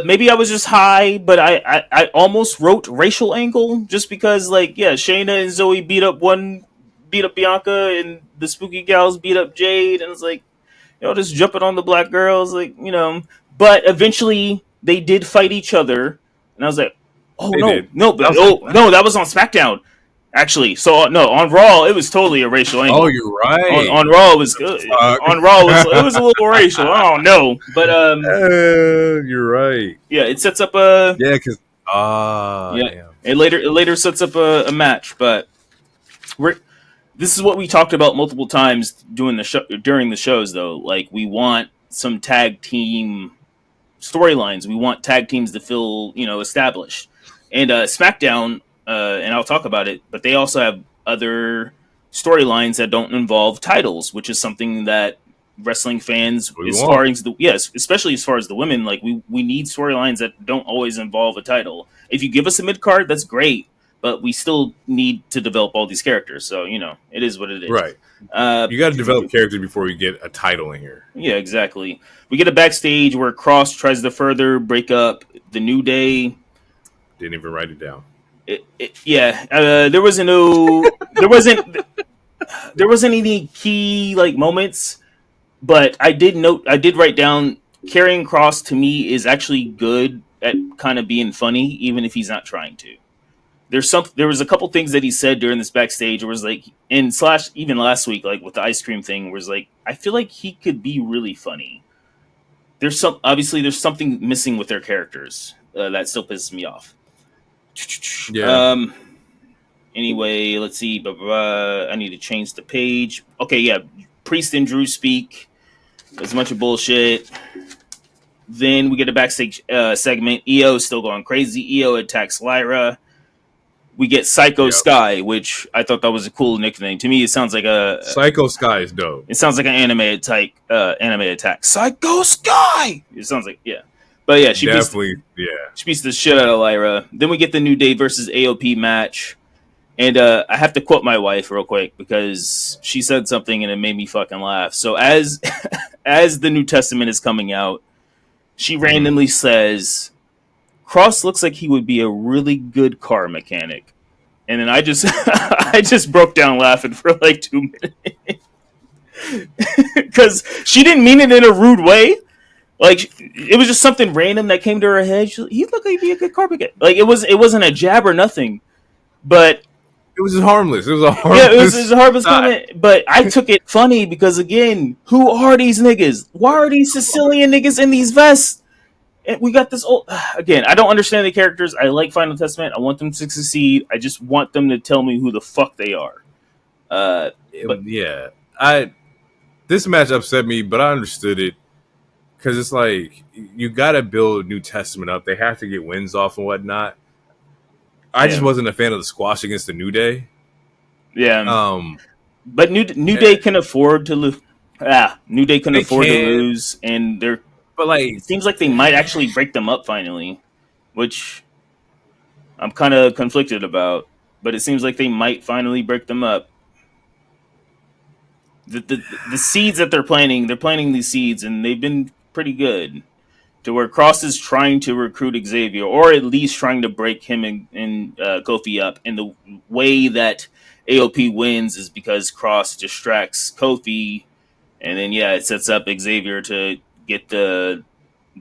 maybe I was just high, but I almost wrote racial angle just because, like, yeah, Shayna and Zoe beat up Bianca, and the Spooky Gals beat up Jade, and it's like, just jumping on the black girls, like, But eventually they did fight each other, and I was like, oh no, that was on SmackDown. Actually, so no, on Raw it was totally a racial angle. Oh, you're right. On Raw it was good. On Raw it was a little racial. Oh no, but you're right. Yeah, it sets up because damn. It later sets up a match, but this is what we talked about multiple times during the shows, though. Like, we want some tag team storylines. We want tag teams to feel established. And SmackDown, and I'll talk about it, but they also have other storylines that don't involve titles, which is something that wrestling fans, especially as far as the women, like, we need storylines that don't always involve a title. If you give us a mid card, that's great, but we still need to develop all these characters. So it is what it is. Right. You got to develop characters before you get a title in here. Yeah, exactly. We get a backstage where Cross tries to further break up the New Day. Didn't even write it down. There wasn't any key like moments, but I did write down carrying Cross to me is actually good at kind of being funny, even if he's not trying to. There was a couple things that he said during this backstage where it was like in slash even last week, like with the ice cream thing, where it's like I feel like he could be really funny. There's something missing with their characters that still pisses me off. Yeah. Um. Anyway, let's see. I need to change the page. Okay, yeah. Priest and Drew speak. There's a bunch of bullshit. Then we get a backstage segment. EO is still going crazy. EO attacks Lyra. We get Psycho Yep. Sky, which I thought that was a cool nickname. To me, it sounds like Psycho Sky is dope. it sounds like an anime attack. Psycho Sky. It sounds like but yeah, Definitely, yeah. she beats the shit out of Lyra. Then we get the New Day versus AOP match. And I have to quote my wife real quick because she said something and it made me fucking laugh. So as as the New Testament is coming out, she randomly says, "Cross looks like he would be a really good car mechanic." And then I just I just broke down laughing for like 2 minutes because she didn't mean it in a rude way. Like it was just something random that came to her head. He looked like he'd be a good car mechanic. Like it wasn't a jab or nothing, but. It was just harmless. It was a harmless. Yeah, it was a harmless comment, but I took it funny because again, who are these niggas? Why are these Sicilian niggas in these vests? And we got this old again. I don't understand the characters. I like Final Testament. I want them to succeed. I just want them to tell me who the fuck they are. But Yeah, this match upset me, but I understood it because it's like you got to build New Testament up. They have to get wins off and whatnot. I just wasn't a fan of the squash against the New Day. Yeah, but New Day can afford to lose. New Day can afford to lose, and they're. But like, it seems like they might actually break them up finally, which I'm kind of conflicted about. But it seems like they might finally break them up. The seeds that they're planting these seeds, and they've been pretty good. To where Cross is trying to recruit Xavier, or at least trying to break him and Kofi up. And the way that AOP wins is because Cross distracts Kofi, and then it sets up Xavier to get the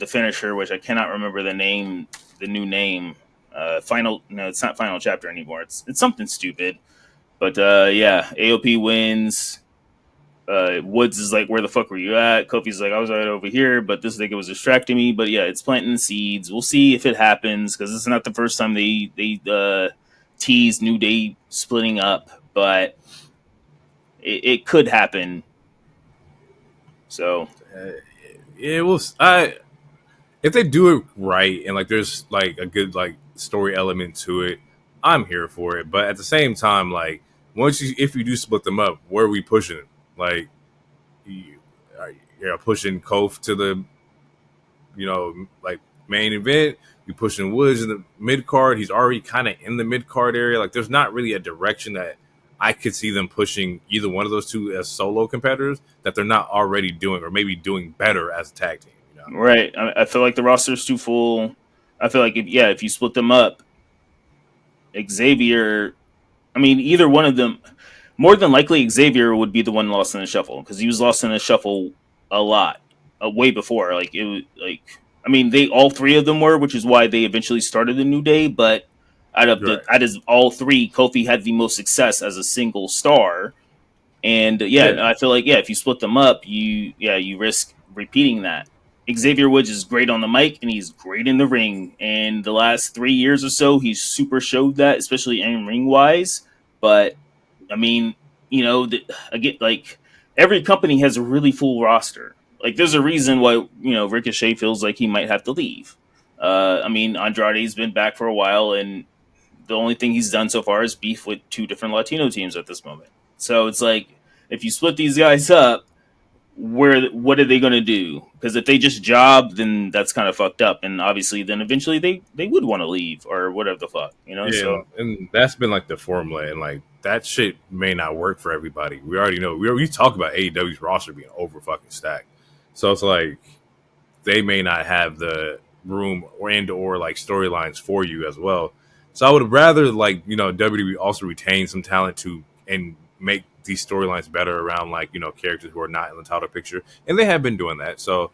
finisher, which I cannot remember the new name. It's not Final Chapter anymore. It's something stupid, but AOP wins. Woods is like, "Where the fuck were you at?" Kofi's like, "I was right over here," but this nigga was distracting me. But yeah, it's planting seeds. We'll see if it happens because it's not the first time they tease New Day splitting up, but it could happen. So it was if they do it right and like there's like a good like story element to it, I'm here for it. But at the same time, like if you do split them up, where are we pushing it? Like you're pushing Kof to the like main event. You're pushing Woods in the mid card. He's already kind of in the mid card area. Like there's not really a direction that I could see them pushing either one of those two as solo competitors that they're not already doing, or maybe doing better as a tag team. Right. I feel like the roster's too full. I feel like if you split them up, Xavier, I mean, either one of them, more than likely Xavier would be the one lost in the shuffle because he was lost in the shuffle a lot, way before. Like it was like, I mean, they all three of them were, which is why they eventually started the New Day. But out of all three, Kofi had the most success as a single star. And I feel like if you split them up, you risk repeating that. Xavier Woods is great on the mic and he's great in the ring. And the last 3 years or so, he's super showed that, especially in ring wise. But I mean, again, like every company has a really full roster. Like there's a reason why Ricochet feels like he might have to leave. I mean, Andrade's been back for a while, and the only thing he's done so far is beef with 2 different Latino teams at this moment. So it's like if you split these guys up, what are they going to do? Because if they just job, then that's kind of fucked up, and obviously, then eventually they would want to leave or whatever the fuck, Yeah, So and that's been like the formula, and like that shit may not work for everybody. We already know. We talk about AEW's roster being over fucking stacked, so it's like they may not have the room or like storylines for you as well. So I would rather WWE also retain some talent and make these storylines better around characters who are not in the title picture, and they have been doing that. So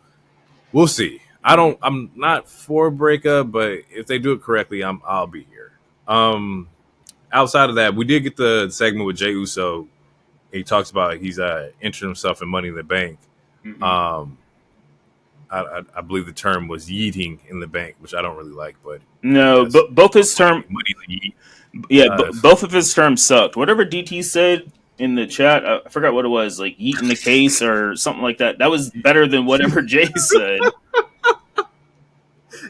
we'll see. I'm not for breakup, but if they do it correctly, I'll be here. Outside of that, we did get the segment with Jey Uso. He talks about he's entering himself in Money in the Bank. Mm-hmm. I believe the term was yeeting in the bank, which I don't really like, but No, but both his term, money both of his terms sucked. Whatever DT said in the chat, I forgot what it was, like yeet in the case or something like that. That was better than whatever Jay said.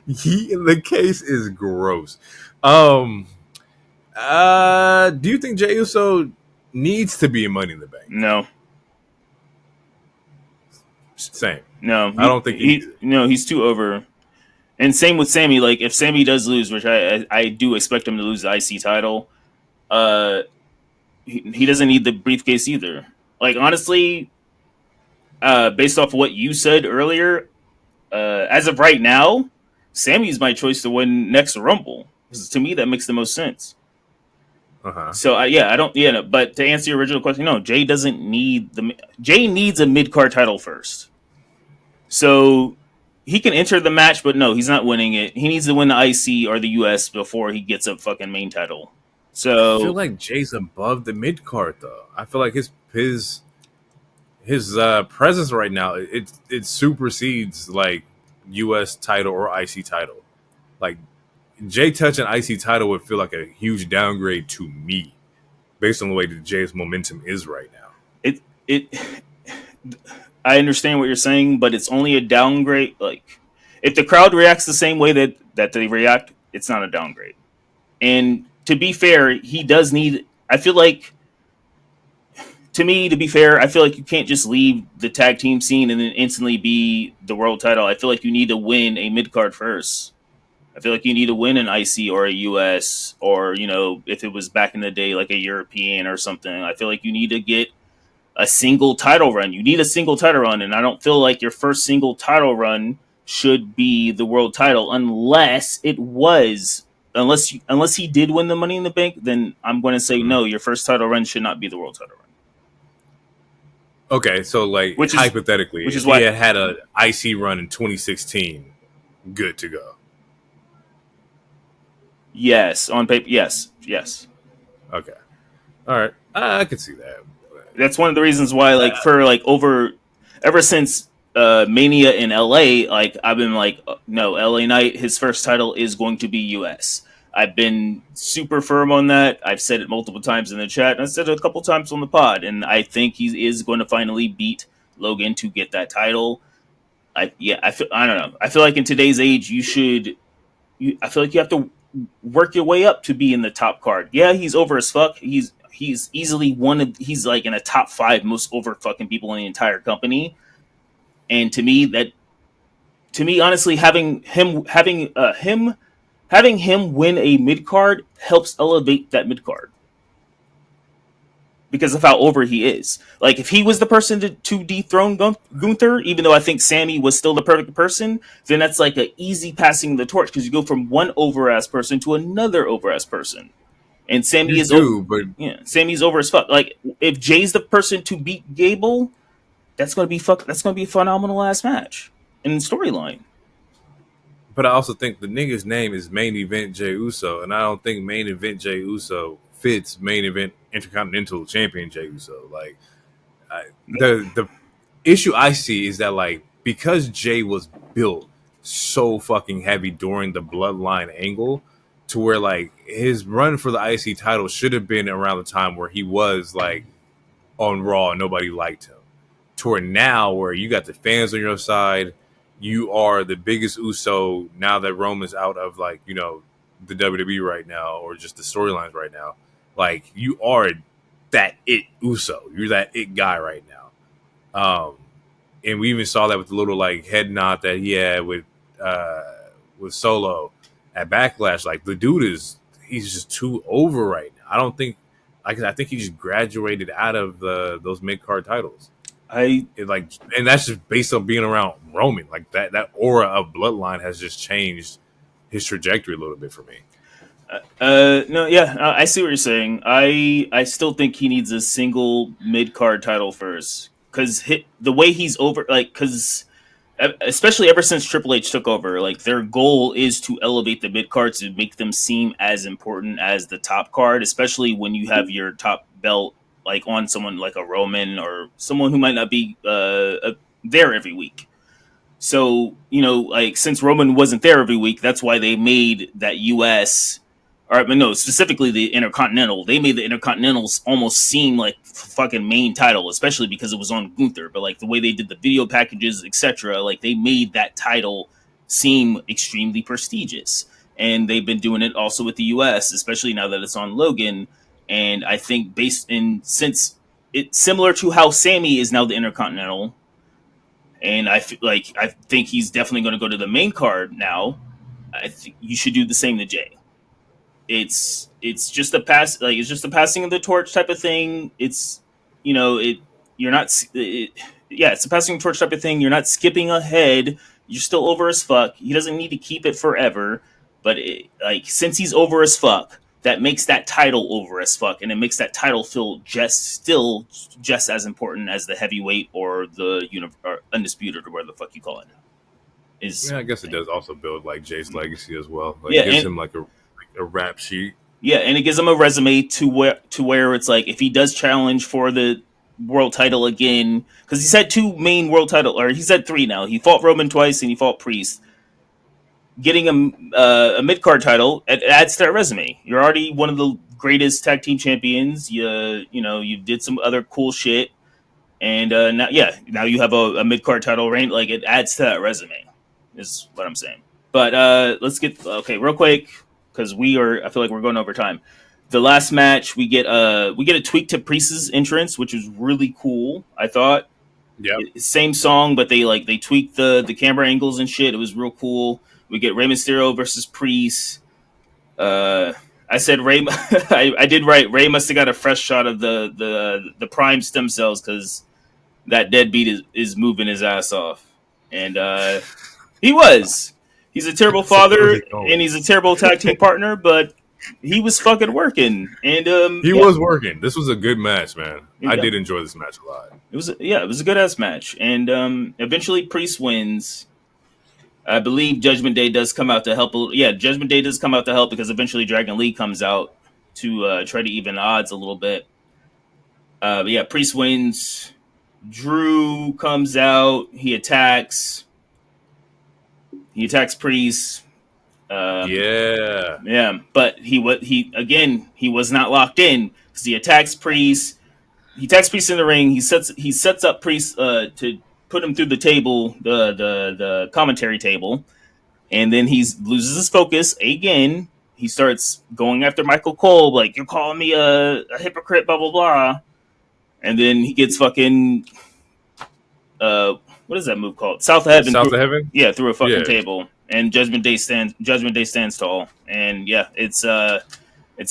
yeet in the case is gross. Do you think Jey Uso needs to be in Money in the Bank? No. Same. No, I don't think he's too over. And same with Sammy. Like if Sammy does lose, which I do expect him to lose the IC title, he doesn't need the briefcase either. Like honestly, based off of what you said earlier, as of right now, Sammy's my choice to win next Rumble. Because to me, that makes the most sense. So I don't. Yeah, no, but to answer your original question, no, Jay doesn't need Jay needs a mid card title first. So he can enter the match, but no, he's not winning it. He needs to win the IC or the US before he gets a fucking main title. So I feel like Jay's above the mid card though. I feel like his presence right now it supersedes like US title or IC title. Like Jay touching IC title would feel like a huge downgrade to me, based on the way that Jay's momentum is right now. I understand what you're saying, but it's only a downgrade. Like if the crowd reacts the same way that they react, it's not a downgrade. And to be fair, he does need. I feel like, to me, to be fair, I feel like you can't just leave the tag team scene and then instantly be the world title. I feel like you need to win a mid card first. I feel like you need to win an IC or a US or, if it was back in the day, like a European or something. I feel like you need to get a single title run. You need a single title run, and I don't feel like your first single title run should be the world title unless he did win the Money in the Bank. Then I'm going to say no. Your first title run should not be the world title run. Okay, so hypothetically, which is if why he had an IC run in 2016, good to go. Yes, on paper. Yes. Okay, all right, I could see that. That's one of the reasons why, ever since Mania in LA, I've been no, LA Knight, his first title is going to be US. I've been super firm on that. I've said it multiple times in the chat, and I said it a couple times on the pod, and I think he is going to finally beat Logan to get that title. I don't know. I feel like in today's age, I feel like you have to work your way up to be in the top card. Yeah, he's over as fuck. He's easily he's like in a top 5 most over fucking people in the entire company. And to me, honestly, having him win a mid card helps elevate that mid card because of how over he is. Like if he was the person to dethrone Gunther, even though I think Sammy was still the perfect person, then that's like an easy passing the torch because you go from one over ass person to another over ass person. And Sammy Sammy's over as fuck. Like if Jay's the person to beat Gable, that's gonna be a phenomenal ass match in storyline. But I also think the nigga's name is Main Event Jey Uso, and I don't think Main Event Jey Uso fits Main Event Intercontinental Champion Jey Uso. Like the issue I see is that because Jay was built so fucking heavy during the Bloodline angle, to where his run for the IC title should have been around the time where he was on Raw and nobody liked him. To where now where you got the fans on your side, you are the biggest Uso now that Roman's out of the WWE right now or just the storylines right now. You are that it Uso. You're that it guy right now. And we even saw that with the little head nod that he had with Solo at Backlash. The dude he's just too over right now. I don't think I think he just graduated out of those mid card titles. And that's just based on being around Roman. That aura of Bloodline has just changed his trajectory a little bit for me. No, yeah, I see what you're saying. I still think he needs a single mid card title first, because the way he's over, like, because especially ever since Triple H took over, like their goal is to elevate the mid cards to make them seem as important as the top card, especially when you have your top belt like on someone like a Roman or someone who might not be there every week. So, like since Roman wasn't there every week, that's why they made that US, or no, specifically the Intercontinental. They made the Intercontinentals almost seem like fucking main title, especially because it was on Gunther. But like the way they did the video packages, etc., like they made that title seem extremely prestigious. And they've been doing it also with the US, especially now that it's on Logan. And I think since it's similar to how Sammy is now the Intercontinental, and I think he's definitely going to go to the main card now. I think you should do the same to Jay. It's just a pass, like it's just a passing of the torch type of thing. It's it you're not yeah, it's a passing of the torch type of thing. You're not skipping ahead. You're still over as fuck. He doesn't need to keep it forever, but like since he's over as fuck, that makes that title over as fuck, and it makes that title feel still just as important as the heavyweight or the or undisputed or whatever the fuck you call it now. Yeah, I guess it does also build like Jay's legacy as well. Like Yeah, it gives him like a rap sheet. yeah, and it gives him a resume to where it's like if he does challenge for the world title again, because he's had two main world title, or he's had three now. He fought Roman twice and he fought Priest. Getting a mid card title, it adds to that resume. You're already one of the greatest tag team champions. You did some other cool shit, and now you have a mid card title reign. Like it adds to that resume, is what I'm saying. But let's get real quick because I feel like we're going over time. The last match we get a tweak to Priest's entrance, which was really cool. I thought. Yeah. Same song, but they tweaked the camera angles and shit. It was real cool. We get Rey Mysterio versus Priest. I said Rey. I did right. Rey must have got a fresh shot of the prime stem cells because that deadbeat is moving his ass off, and he was. He's a terrible father and he's a terrible tag team partner, but he was fucking working, and he was working. This was a good match, man. I did enjoy this match a lot. It was a good ass match, and eventually Priest wins. I believe Judgment Day does come out to help. Judgment Day does come out to help because eventually Dragon Lee comes out to try to even odds a little bit. But yeah, Priest wins. Drew comes out. He attacks. Priest. Yeah, but he was not locked in because he attacks Priest. He attacks Priest in the ring. He sets up Priest to put him through the table, the commentary table, and then he loses his focus again. He starts going after Michael Cole, like you're calling me a hypocrite, blah blah blah, and then he gets fucking what is that move called? South of Heaven. Yeah, through a fucking table. And Judgment Day stands tall. And yeah, it's a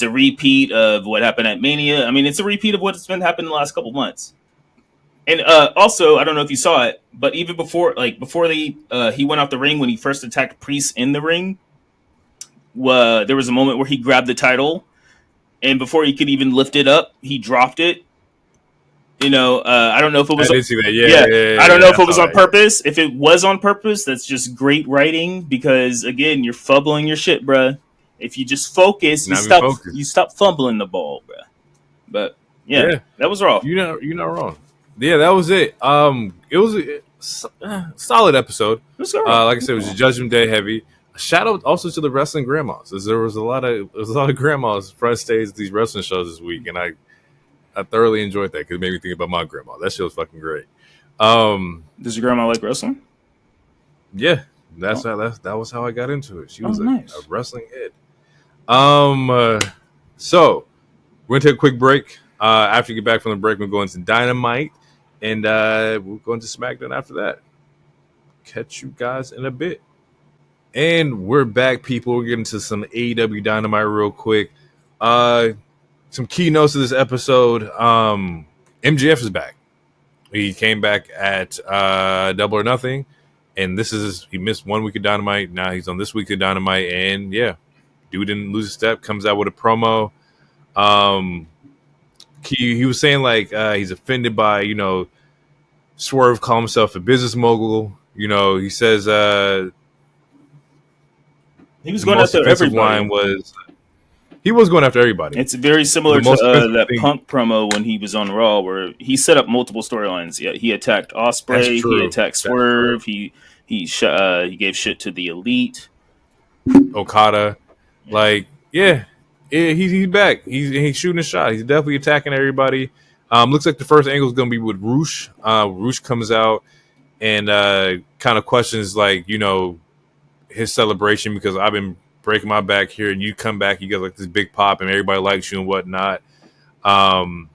repeat of what happened at Mania. I mean, it's a repeat of what's been happening the last couple months. And also, I don't know if you saw it, but even before he went out the ring when he first attacked Priest in the ring, there was a moment where he grabbed the title, and before he could even lift it up, he dropped it. I don't know if it was. I did see that. Yeah. I don't know if it was on purpose. If it was on purpose, that's just great writing because again, you're fumbling your shit, bruh. If you just focus, you stop fumbling the ball, bruh. But yeah, that was raw. You're not wrong. Yeah, that was it. It was a solid episode. Like I said, it was a Judgment Day heavy. A shout out also to the wrestling grandmas. There was a lot of grandmas front stage at these wrestling shows this week, and I thoroughly enjoyed that because it made me think about my grandma. That shit was fucking great. Does your grandma like wrestling? Yeah, that was how I got into it. She was a wrestling head. So we're gonna take a quick break. After you get back from the break, we'll go into Dynamite, and we'll go into SmackDown after that. Catch you guys in a bit. And we're back, people. We're getting to some AEW Dynamite real quick. Some key notes of this episode. MJF is back. He came back at Double or Nothing, and he missed 1 week of Dynamite. Now he's on this week of Dynamite, and yeah, dude didn't lose a step. Comes out with a promo. He was saying like he's offended by Swerve call himself a business mogul. He says He was the going most after offensive line everybody. was he was going after everybody. It's very similar The most to offensive that thing. Punk promo when he was on Raw, where he set up multiple storylines. Yeah, he attacked That's Ospreay, he true. attacked That's true. Swerve, he gave shit to the Elite. Okada, Yeah. like he's back. He's shooting a shot. He's definitely attacking everybody. Looks like the first angle is going to be with Roosh. Roosh comes out and kind of questions like his celebration because I've been breaking my back here and you come back, you get like this big pop and everybody likes you and whatnot. One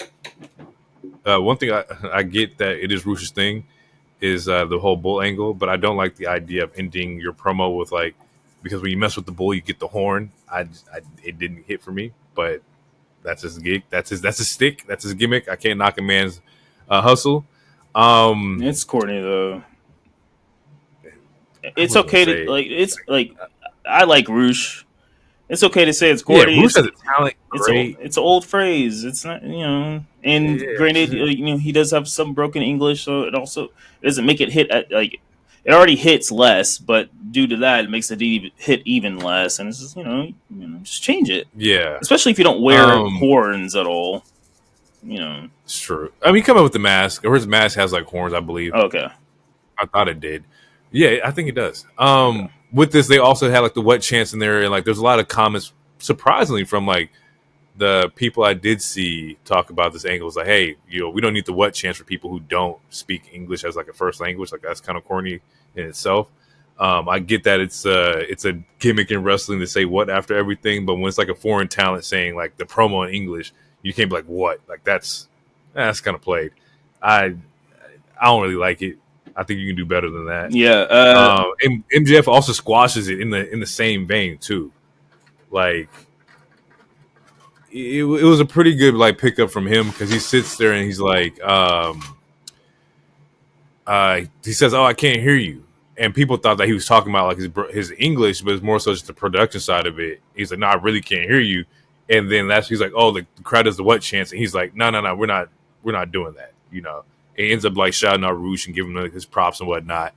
thing I get that it is Roosh's thing is the whole bull angle, but I don't like the idea of ending your promo with like, because when you mess with the bull, you get the horn. It didn't hit for me, but that's his gig. That's his stick. That's his gimmick. I can't knock a man's hustle. It's corny though. I It's was gonna okay say, to like. It's like I like Roosh. It's okay to say it's yeah, corny. Roosh has a talent, It's a great. it's an old phrase. It's not And granted, Yeah. he does have some broken English, so it doesn't make it hit at like it already hits less, but due to that, it makes it hit even less. And it's just just change it, Yeah. especially if you don't wear horns at all. It's true. I mean, he come up with the mask, or his mask has like horns, I believe. Okay. I thought it did. Yeah, I think it does. Okay. With this, they also had like the what chance in there, and like there's a lot of comments, surprisingly, from like the people I did see talk about this angle. It's like, hey, we don't need the what chance for people who don't speak English as like a first language. Like that's kind of corny in itself. I get that it's a gimmick in wrestling to say what after everything, but when it's like a foreign talent saying like the promo in English, you can't be like what? Like that's kind of played. I don't really like it. I think you can do better than that. Yeah. And MJF also squashes it in the same vein too. Like it was a pretty good like pickup from him because he sits there and he's like, he says, "Oh, I can't hear you," and people thought that he was talking about like his English, but it's more so just the production side of it. He's like, "No, I really can't hear you," and then he's like, "Oh, the crowd does the what chance," and he's like, "No, we're not doing that," He ends up like shouting out Roosh and giving him his props and whatnot.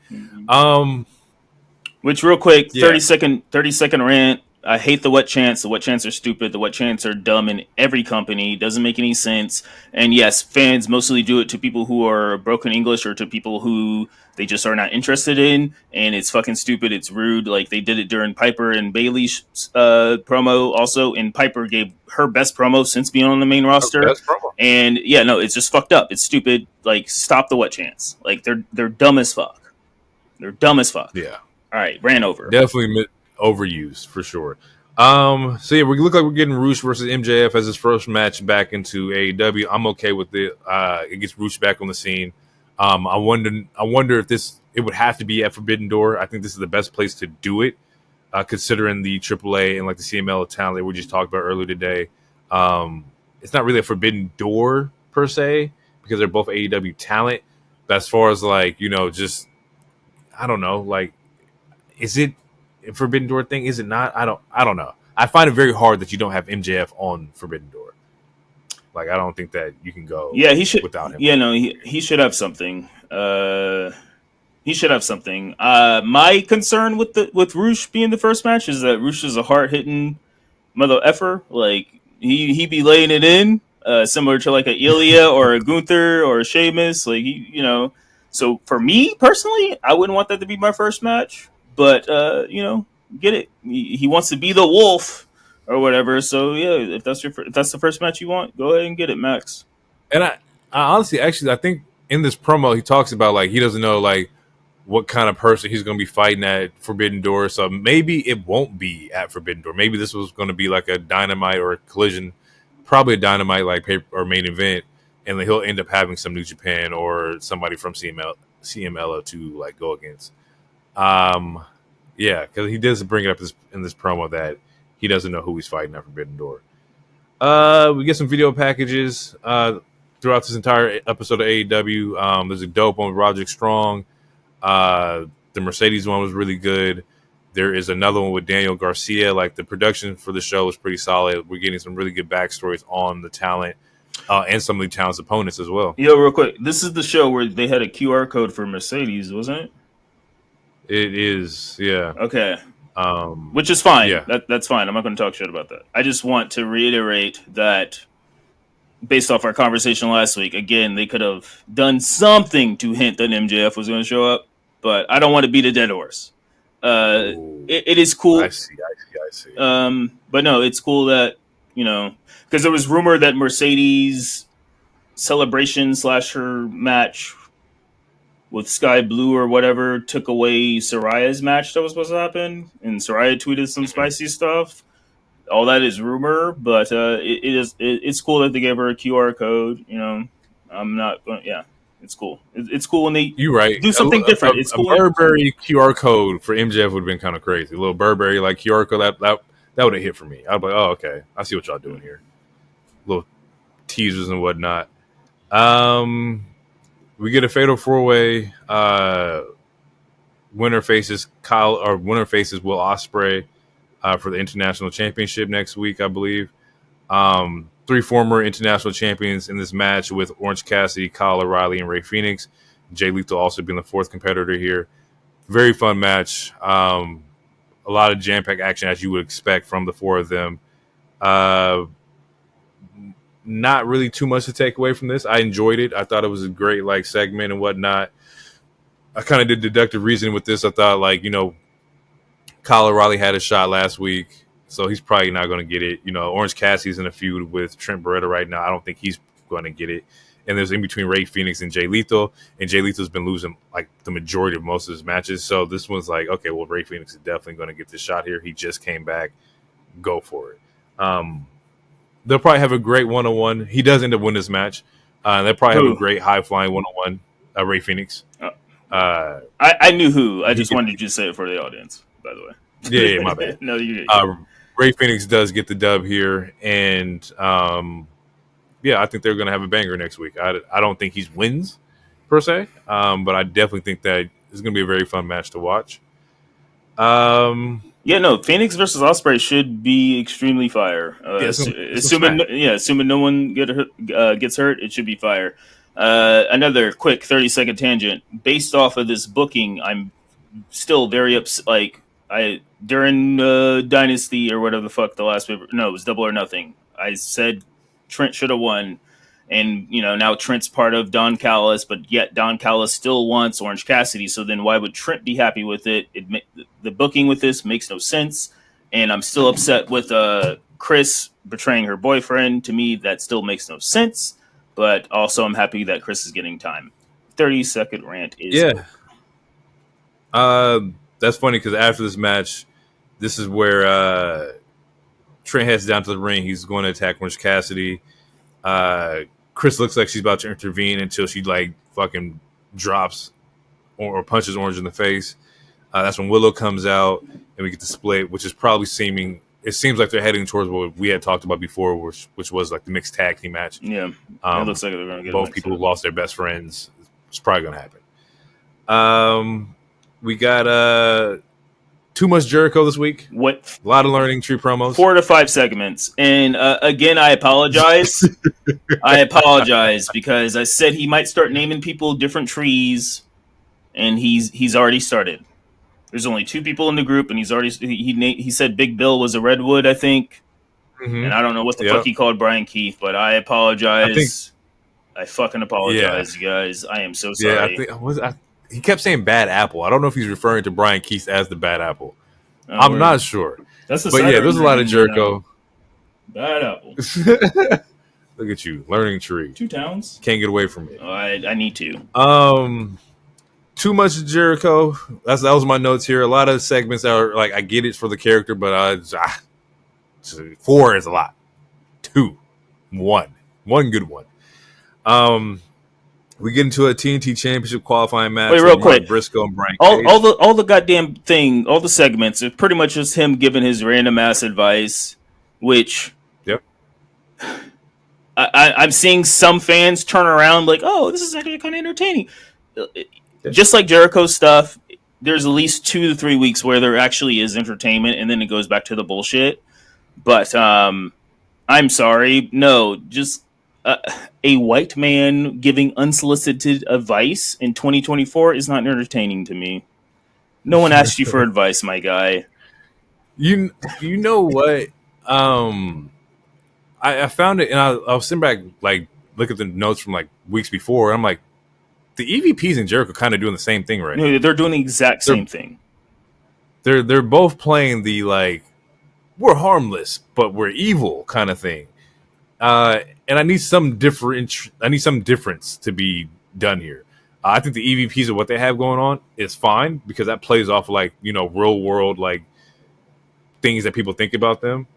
Which real quick, Yeah. 30-second rant. I hate the what chants. The what chants are stupid. The what chants are dumb in every company. Doesn't make any sense. And yes, fans mostly do it to people who are broken English or to people who they just are not interested in. And it's fucking stupid. It's rude. Like they did it during Piper and Bailey's promo also. And Piper gave her best promo since being on the main roster. Best promo. And yeah, no, it's just fucked up. It's stupid. Like stop the what chants. Like they're dumb as fuck. They're dumb as fuck. Yeah. All right, ran over. Definitely overused for sure. So yeah, we look like we're getting Roosh versus MJF as his first match back into AEW. I'm okay with it. It gets Roosh back on the scene. I wonder if it would have to be at Forbidden Door. I think this is the best place to do it, considering the AAA and like the CML talent that we just talked about earlier today. It's not really a Forbidden Door per se because they're both AEW talent. But as far as like just I don't know, like is it a Forbidden Door thing? Is it not? I don't know. I find it very hard that you don't have MJF on Forbidden Door. Like I don't think that you can go. Yeah, he should without him. Yeah, no, he should have something. He should have something. My concern with Roosh being the first match is that Roosh is a hard hitting mother effer. Like he be laying it in, similar to like a Ilya or a Gunther or a Sheamus. Like So for me personally, I wouldn't want that to be my first match. But get it. He wants to be the wolf or whatever. So yeah, if that's the first match you want, go ahead and get it, Max. And I honestly, actually, I think in this promo he talks about like he doesn't know like what kind of person he's going to be fighting at Forbidden Door. So maybe it won't be at Forbidden Door. Maybe this was going to be like a Dynamite or a Collision, probably a Dynamite like or main event, and then he'll end up having some New Japan or somebody from CMLO to like go against. Yeah, because he does bring it up in this promo that he doesn't know who he's fighting at Forbidden Door. We get some video packages throughout this entire episode of AEW. There's a dope one with Roderick Strong. The Mercedes one was really good. There is another one with Daniel Garcia. Like, the production for the show is pretty solid. We're getting some really good backstories on the talent and some of the talent's opponents as well. Yo, real quick, this is the show where they had a QR code for Mercedes, wasn't it? It is, yeah. Okay. Which is fine. Yeah. That's fine. I'm not going to talk shit about that. I just want to reiterate that based off our conversation last week, again, they could have done something to hint that MJF was going to show up, but I don't want to beat a dead horse. It is cool. I see. But no, it's cool that, because there was rumor that Mercedes celebration / her match with Sky Blue or whatever took away Soraya's match that was supposed to happen, and Soraya tweeted some spicy stuff. All that is rumor, but it's cool that they gave her a QR code. I'm not going. Yeah, it's cool. It's cool when they do something different. It's cool. A Burberry QR code for MJF would have been kind of crazy. A little Burberry like QR code that would have hit for me. I'd be like, oh, okay, I see what y'all doing here. Little teasers and whatnot. We get a fatal 4-way. Winner faces Will Ospreay for the international championship next week, I believe. 3 former international champions in this match with Orange Cassidy, Kyle O'Reilly, and Rey Fenix. Jay Lethal also being the 4th competitor here. Very fun match. A lot of jam-packed action as you would expect from the 4 of them. Not really too much to take away from this. I enjoyed it. I thought it was a great segment and whatnot. I kind of did deductive reasoning with this. I thought Kyle O'Reilly had a shot last week, so he's probably not going to get it. Orange Cassidy's in a feud with Trent Beretta right now. I don't think he's going to get it. And there's in between Rey Fenix and Jay Lethal, and Jay Lethal's been losing the majority of most of his matches. So this one's okay, well, Rey Fenix is definitely going to get this shot here. He just came back. Go for it. They'll probably have a great one-on-one. He does end up winning this match. They'll probably have a great high-flying one-on-one. Rey Fenix. I knew who. I just wanted you to say it for the audience, by the way. Yeah, my bad. No, you. Rey Fenix does get the dub here, and I think they're going to have a banger next week. I don't think he wins per se, but I definitely think that it's going to be a very fun match to watch. Phoenix versus Ospreay should be extremely fire. Assuming no one gets hurt, it should be fire. Another quick 30-second tangent. Based off of this booking, I'm still very upset. During Dynasty or whatever the fuck the last paper. No, it was Double or Nothing. I said Trent should have won. And, now Trent's part of Don Callis, but yet Don Callis still wants Orange Cassidy. So then why would Trent be happy with it? The booking with this makes no sense. And I'm still upset with Chris betraying her boyfriend. To me, that still makes no sense. But also I'm happy that Chris is getting time. 30-second rant is... Yeah. That's funny because after this match, this is where Trent heads down to the ring. He's going to attack Orange Cassidy. Chris looks like she's about to intervene until she fucking drops or punches Orange in the face. That's when Willow comes out and we get the split, which is probably it seems like they're heading towards what we had talked about before, which was the mixed tag team match. Yeah. It looks like they're going to get both people who lost their best friends. It's probably going to happen. We got too much Jericho this week. What? A lot of learning tree promos. 4 to 5 segments. And again, I apologize. I apologize because I said he might start naming people different trees, and he's already started. There's only 2 people in the group, and he said Big Bill was a redwood, I think. Mm-hmm. And I don't know what the fuck he called Brian Keith, but I apologize. I fucking apologize, you guys. I am so sorry. Yeah, he kept saying Bad Apple. I don't know if he's referring to Brian Keith as the Bad Apple. I'm not sure. That's the there's a lot of Jericho. Bad Apple. Look at you, learning tree. 2 towns. Can't get away from it. I need to. Too much Jericho. That was my notes here. A lot of segments that are I get it for the character, but 4 is a lot. 2, 1 good one. We get into a TNT Championship qualifying match. Wait, real quick. Briscoe and Brian Cage. All the goddamn thing, all the segments, are pretty much just him giving his random ass advice, which... Yep. I'm seeing some fans turn around oh, this is actually kind of entertaining. Just like Jericho's stuff, there's at least 2 to 3 weeks where there actually is entertainment, and then it goes back to the bullshit. But I'm sorry, no, just a white man giving unsolicited advice in 2024 is not entertaining to me. No one asked you for advice, my guy. You know what? I found it, and I was sitting back like look at the notes from like weeks before. And I'm like, the EVPs and Jericho kind of doing the same thing right now. No, they're doing the exact They're same thing. they're both playing the like we're harmless but we're evil kind of thing. And I need some different. I need some difference to be done here. I think the EVPs of what they have going on is fine because that plays off like real world like things that people think about them.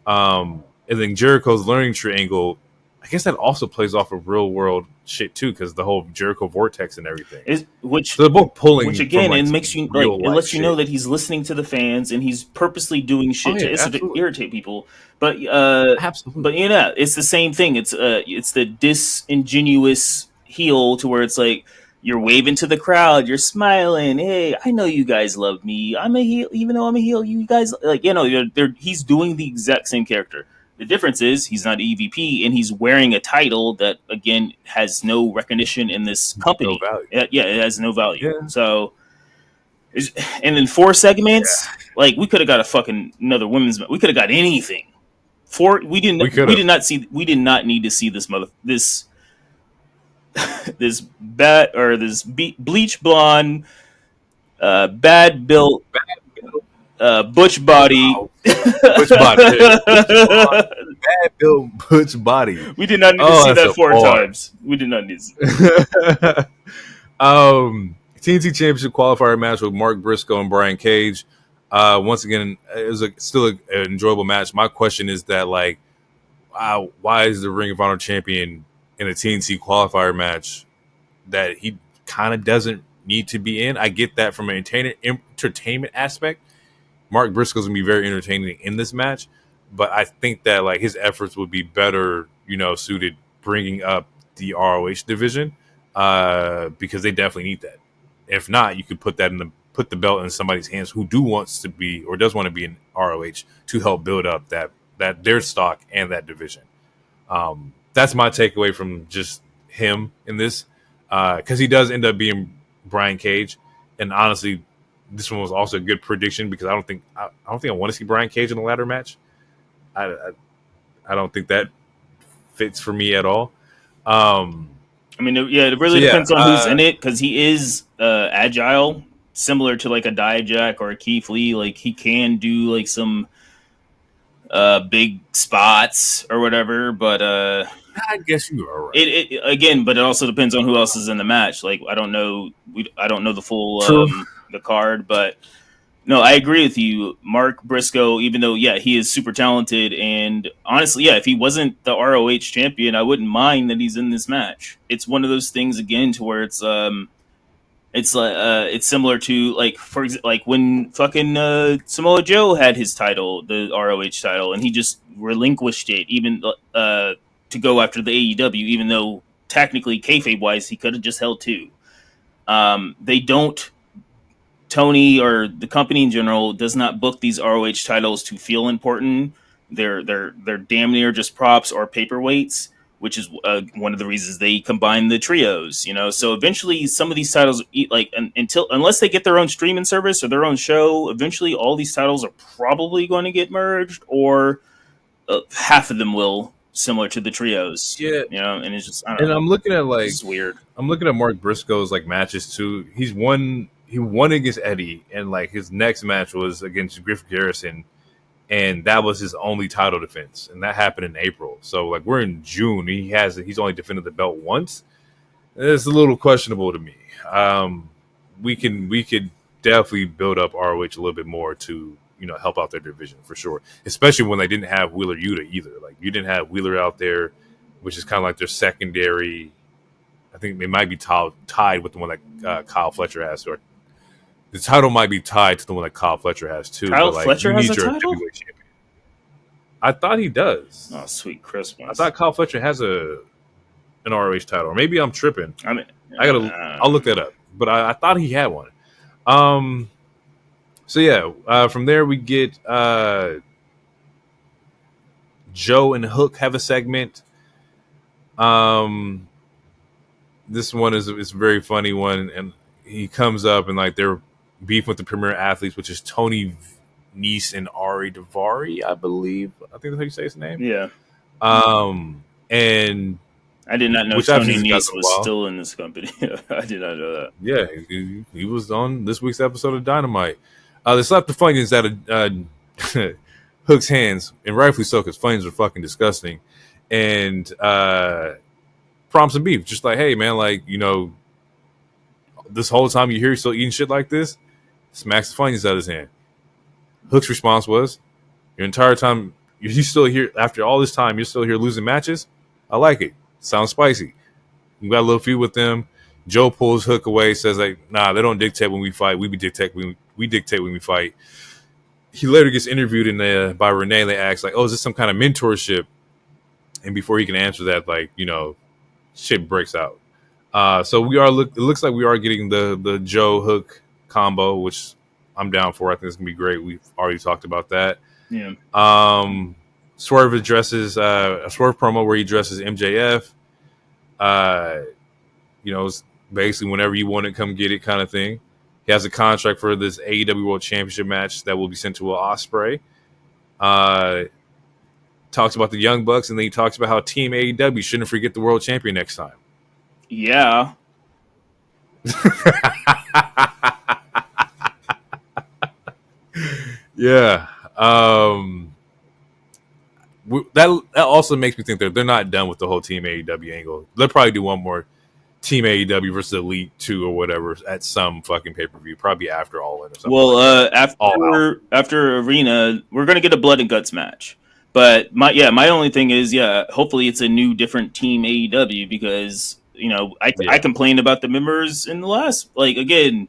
And then Jericho's learning tree angle, I guess that also plays off of real world shit too, because the whole Jericho vortex and everything. So they're both pulling, which again, from, like, it makes you like it lets you know that he's listening to the fans and he's purposely doing shit to irritate people. But absolutely. But it's the same thing. It's the disingenuous heel to where it's like you're waving to the crowd, you're smiling. Hey, I know you guys love me. I'm a heel, even though I'm a heel. You guys like he's doing the exact same character. The difference is he's not EVP and he's wearing a title that again has no recognition in this company. No value. It has no value. Yeah. So, and then 4 segments, like we could have got a fucking another women's. We could have got anything. We did not need to see this this bleach blonde, bad built, butch body. Butch body. Bad built butch body. We did not need to see that 4 times. We did not need to see that. TNT Championship qualifier match with Mark Briscoe and Brian Cage. Once again, it was still an enjoyable match. My question is that, like, why is the Ring of Honor champion in a TNT qualifier match that he kind of doesn't need to be in? I get that from an entertainment aspect. Mark Briscoe's going to be very entertaining in this match, but I think that like his efforts would be better, suited bringing up the ROH division because they definitely need that. If not, you could put the belt in somebody's hands who does want to be in ROH to help build up that their stock and that division. That's my takeaway from just him in this because he does end up being Brian Cage, and honestly, this one was also a good prediction because I don't think I want to see Brian Cage in the ladder match. I don't think that fits for me at all. I mean, it really depends on who's in it because he is agile, similar to like a Dijak or a Keith Lee. Like he can do like some big spots or whatever, but I guess you are right. But it also depends on who else is in the match. Like I don't know the full the card, but no, I agree with you, Mark Briscoe. Even though he is super talented, and honestly, if he wasn't the ROH champion, I wouldn't mind that he's in this match. It's one of those things again to where it's similar to like like when fucking Samoa Joe had his title, the ROH title, and he just relinquished it even to go after the AEW, even though technically kayfabe wise he could have just held 2. They don't. Tony or the company in general does not book these ROH titles to feel important. They're damn near just props or paperweights, which is one of the reasons they combine the trios. So eventually some of these titles unless they get their own streaming service or their own show, eventually all these titles are probably going to get merged, or half of them will, similar to the trios. Yeah, and it's just I don't know. I'm looking at like it's weird. I'm looking at Mark Briscoe's like matches too. He won against Eddie, and like his next match was against Griff Garrison, and that was his only title defense, and that happened in April. So like we're in June, he's only defended the belt once. It's a little questionable to me. We could definitely build up ROH a little bit more to help out their division for sure, especially when they didn't have Wheeler Yuta either. Like you didn't have Wheeler out there, which is kind of like their secondary. I think it might be tied with the one that Kyle Fletcher has, or the title might be tied to the one that Kyle Fletcher has too. Kyle Fletcher has a title? I thought he does. Oh, sweet Christmas! I thought Kyle Fletcher has an ROH title, or maybe I'm tripping. I mean, I'll look that up. But I thought he had one. So yeah, from there we get Joe and Hook have a segment. Um, this one is a very funny one, and he comes up and like they're beef with the premier athletes, which is Tony Nese and Ari Daivari, I believe. I think that's how you say his name. Yeah. And I did not know which I've Tony seen these guys Nese in a was while. still in this company. I did not know that. Yeah, he was on this week's episode of Dynamite. They slapped the Funyuns out of Hook's hands, and rightfully so, because Funyuns are fucking disgusting. And prompts some beef, just like, hey man, like this whole time you here, you're still eating shit like this. Smacks the Funyuns out of his hand. Hook's response was, your entire time, you still here after all this time, you're still here losing matches. I like it. Sounds spicy. We got a little feud with them. Joe pulls Hook away, says like, "Nah, they don't dictate when we fight. We dictate when we fight." He later gets interviewed by Renee. They ask like, "Oh, is this some kind of mentorship?" And before he can answer that, like shit breaks out. So we are it looks like we are getting the Joe Hook combo, which I'm down for. I think it's gonna be great. We've already talked about that. Yeah. Swerve addresses a Swerve promo where he addresses MJF. It's basically whenever you want it, come get it kind of thing. He has a contract for this AEW World Championship match that will be sent to Ospreay. Talks about the Young Bucks, and then he talks about how Team AEW shouldn't forget the World Champion next time. Yeah. Yeah. That also makes me think that they're not done with the whole Team AEW angle. They'll probably do one more Team AEW versus Elite 2 or whatever at some fucking pay-per-view, probably after All In or something. Well, like after Arena, we're gonna get a blood and guts match. But my only thing is, hopefully it's a new, different Team AEW because I complained about the members in the last, like, again,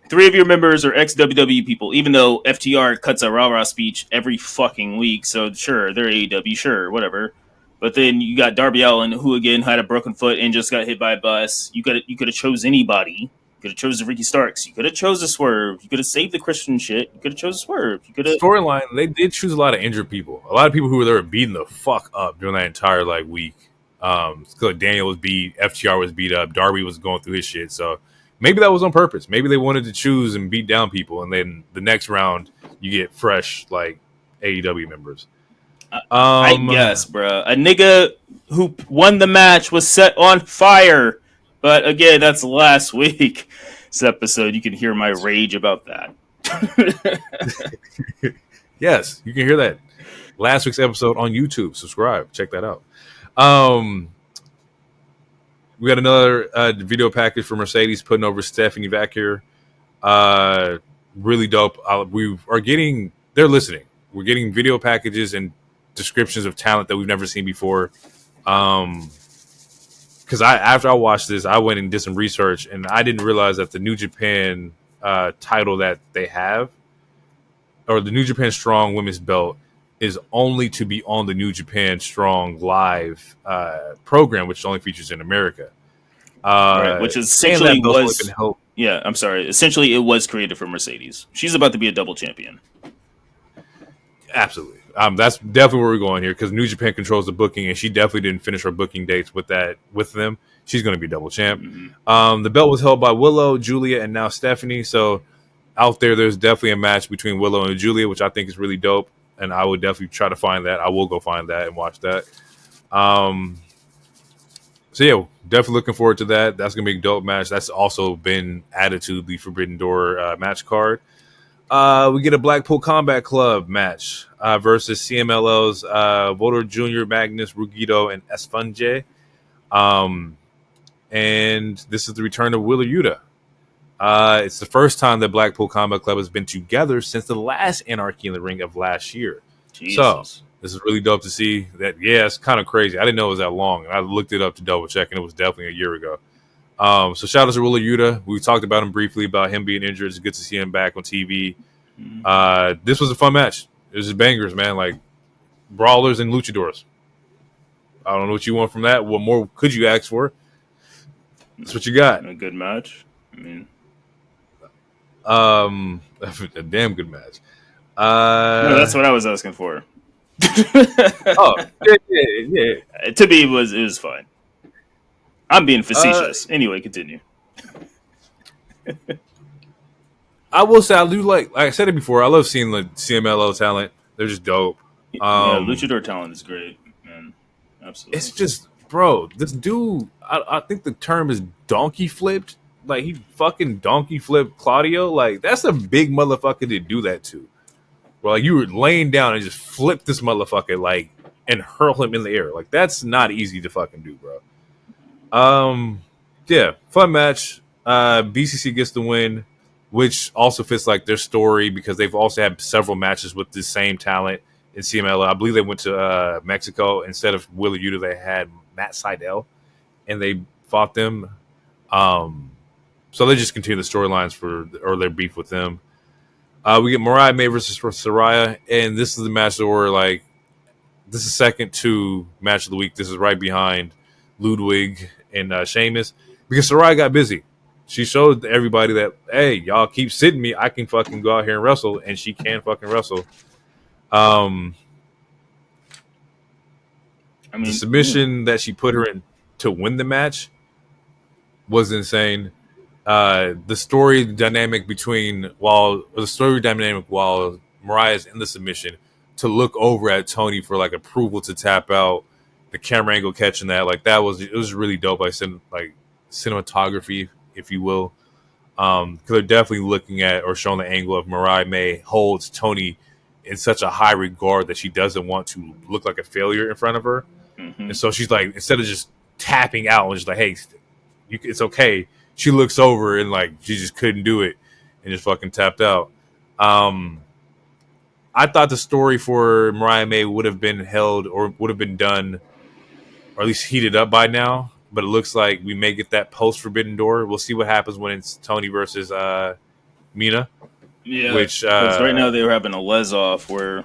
3 of your members are ex WWE people, even though FTR cuts a rah-rah speech every fucking week. So sure, they're AEW, sure, whatever. But then you got Darby Allin, who again had a broken foot and just got hit by a bus. You could have chose anybody. You could have chose the Ricky Starks. You could have chose a Swerve. You could have saved the Christian shit. You could have chose a Swerve. You could have storyline. They did choose a lot of injured people. A lot of people who were there beating the fuck up during that entire week. Daniel was beat, FTR was beat up, Darby was going through his shit. So maybe that was on purpose. Maybe they wanted to choose and beat down people, and then the next round you get fresh AEW members. I guess, bro. A nigga who won the match was set on fire. But again, that's last week's episode. You can hear my rage about that. Yes, you can hear that. Last week's episode on YouTube. Subscribe. Check that out. We got another video package for Mercedes putting over Stephanie back here. Really dope. They're listening. We're getting video packages and descriptions of talent that we've never seen before. Because after I watched this, I went and did some research, and I didn't realize that the New Japan title that they have, or the New Japan Strong Women's Belt, is only to be on the New Japan Strong live program, which only features in America. Right, which essentially was... Yeah, I'm sorry. Essentially, it was created for Mercedes. She's about to be a double champion. Absolutely. That's definitely where we're going here, because New Japan controls the booking, and she definitely didn't finish her booking dates with them. She's going to be double champ. Mm-hmm. The belt was held by Willow, Julia, and now Stephanie. So out there's definitely a match between Willow and Julia, which I think is really dope, and I would definitely try to find that. I will go find that and watch that. So yeah, definitely looking forward to that. That's going to be a dope match. That's also been added to the Forbidden Door match card. We get a Blackpool Combat Club match versus CMLL's Voter Jr., Magnus, Rugito, and Esfange. And this is the return of Wheeler Yuta. It's the first time that Blackpool Combat Club has been together since the last Anarchy in the Ring of last year. Jesus. So this is really dope to see that. Yeah, it's kind of crazy. I didn't know it was that long. I looked it up to double check, and it was definitely a year ago. So shout out to Wheeler Yuta. We talked about him briefly, about him being injured. It's good to see him back on TV. This was a fun match. It was just bangers, man. Like brawlers and luchadors. I don't know what you want from that. What more could you ask for? That's what you got. A good match. I mean, A damn good match. No, that's what I was asking for. Oh, yeah. To me, it was fine. I'm being facetious. Anyway, continue. I will say I do like I said it before. I love seeing the CMLL talent. They're just dope. Yeah, luchador talent is great, man. Absolutely. It's just, bro, this dude. I think the term is donkey flipped. Like he fucking donkey flipped Claudio. Like that's a big motherfucker to do that to. Bro, like you were laying down and just flip this motherfucker like and hurl him in the air. Like that's not easy to fucking do, bro. Yeah, fun match. BCC gets the win, which also fits like their story because they've also had several matches with the same talent in CMLL. I believe they went to Mexico instead of Wheeler Yuta. They had Matt Sydal, and they fought them. So they just continue the storylines or their beef with them. We get Mariah May versus Saraya, and this is the match that we're like, this is second to match of the week. This is right behind Ludwig and Sheamus because Saraya got busy. She showed everybody that, hey, y'all keep sitting me. I can fucking go out here and wrestle, and she can fucking wrestle. The submission that she put her in to win the match was insane. The story dynamic while Mariah's in the submission to look over at Tony for like approval to tap out, the camera angle catching that, like it was really dope. Like cinematography, if you will, because they're definitely looking at or showing the angle of Mariah May holds Tony in such a high regard that she doesn't want to look like a failure in front of her, and so she's like, instead of just tapping out and just like, hey, it's okay. She looks over and like she just couldn't do it and just fucking tapped out. I thought the story for Mariah May would have been held or would have been done or at least heated up by now, but it looks like we may get that post Forbidden Door. We'll see what happens when it's Tony versus Mina. Yeah, which right now they were having a les off where,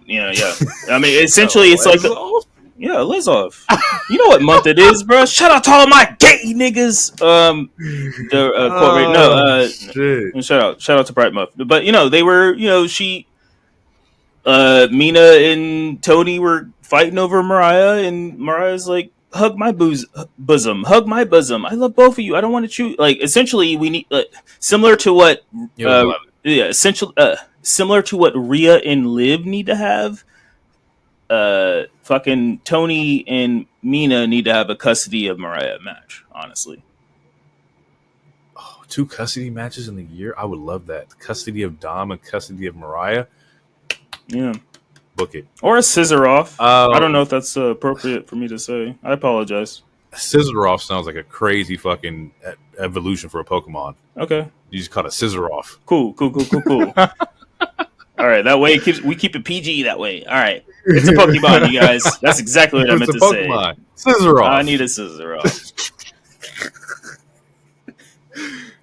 yeah. I mean, essentially it's like les off. You know what month it is, bro? Shout out to all my gay niggas. Shout out to Bright Muff. But they were, Mina and Tony were fighting over Mariah, and Mariah's like, hug my bosom, hug my bosom. I love both of you. I don't want to choose. Like, essentially, we need similar to what, similar to what Rhea and Liv need to have. Fucking Tony and Mina need to have a custody of Mariah match. Honestly, 2 custody matches in the year. I would love that. Custody of Dom and custody of Mariah. Yeah. Book it. Or a scissor off. I don't know if that's appropriate for me to say. I apologize. Scissor off sounds like a crazy fucking evolution for a Pokemon. Okay. You just call it scissor off. Cool. All right, that way we keep it PG that way. All right. It's a Pokemon, you guys. That's exactly what I meant to say. Scissor off. I need a scissor off.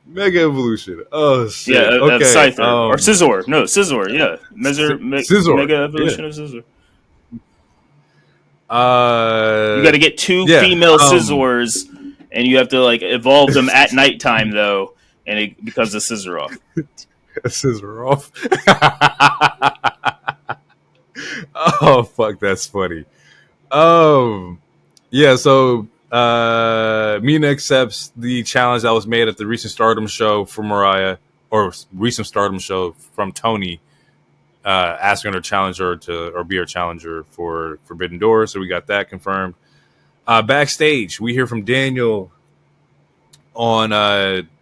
Mega Evolution. Oh shit. Yeah, okay. Scyther. Or Scizor. No, Scizor, yeah. Scizor. Mega Evolution of Scizor. You got to get 2 female Scizors, and you have to like evolve them at nighttime though, and it becomes a scissor off. A scissor off. Oh fuck, that's funny. Yeah, so Mina accepts the challenge that was made at the recent Stardom show for Mariah, or recent Stardom show from Tony, asking her to challenge her or be her challenger for Forbidden Door. So we got that confirmed. Backstage, we hear from Daniel on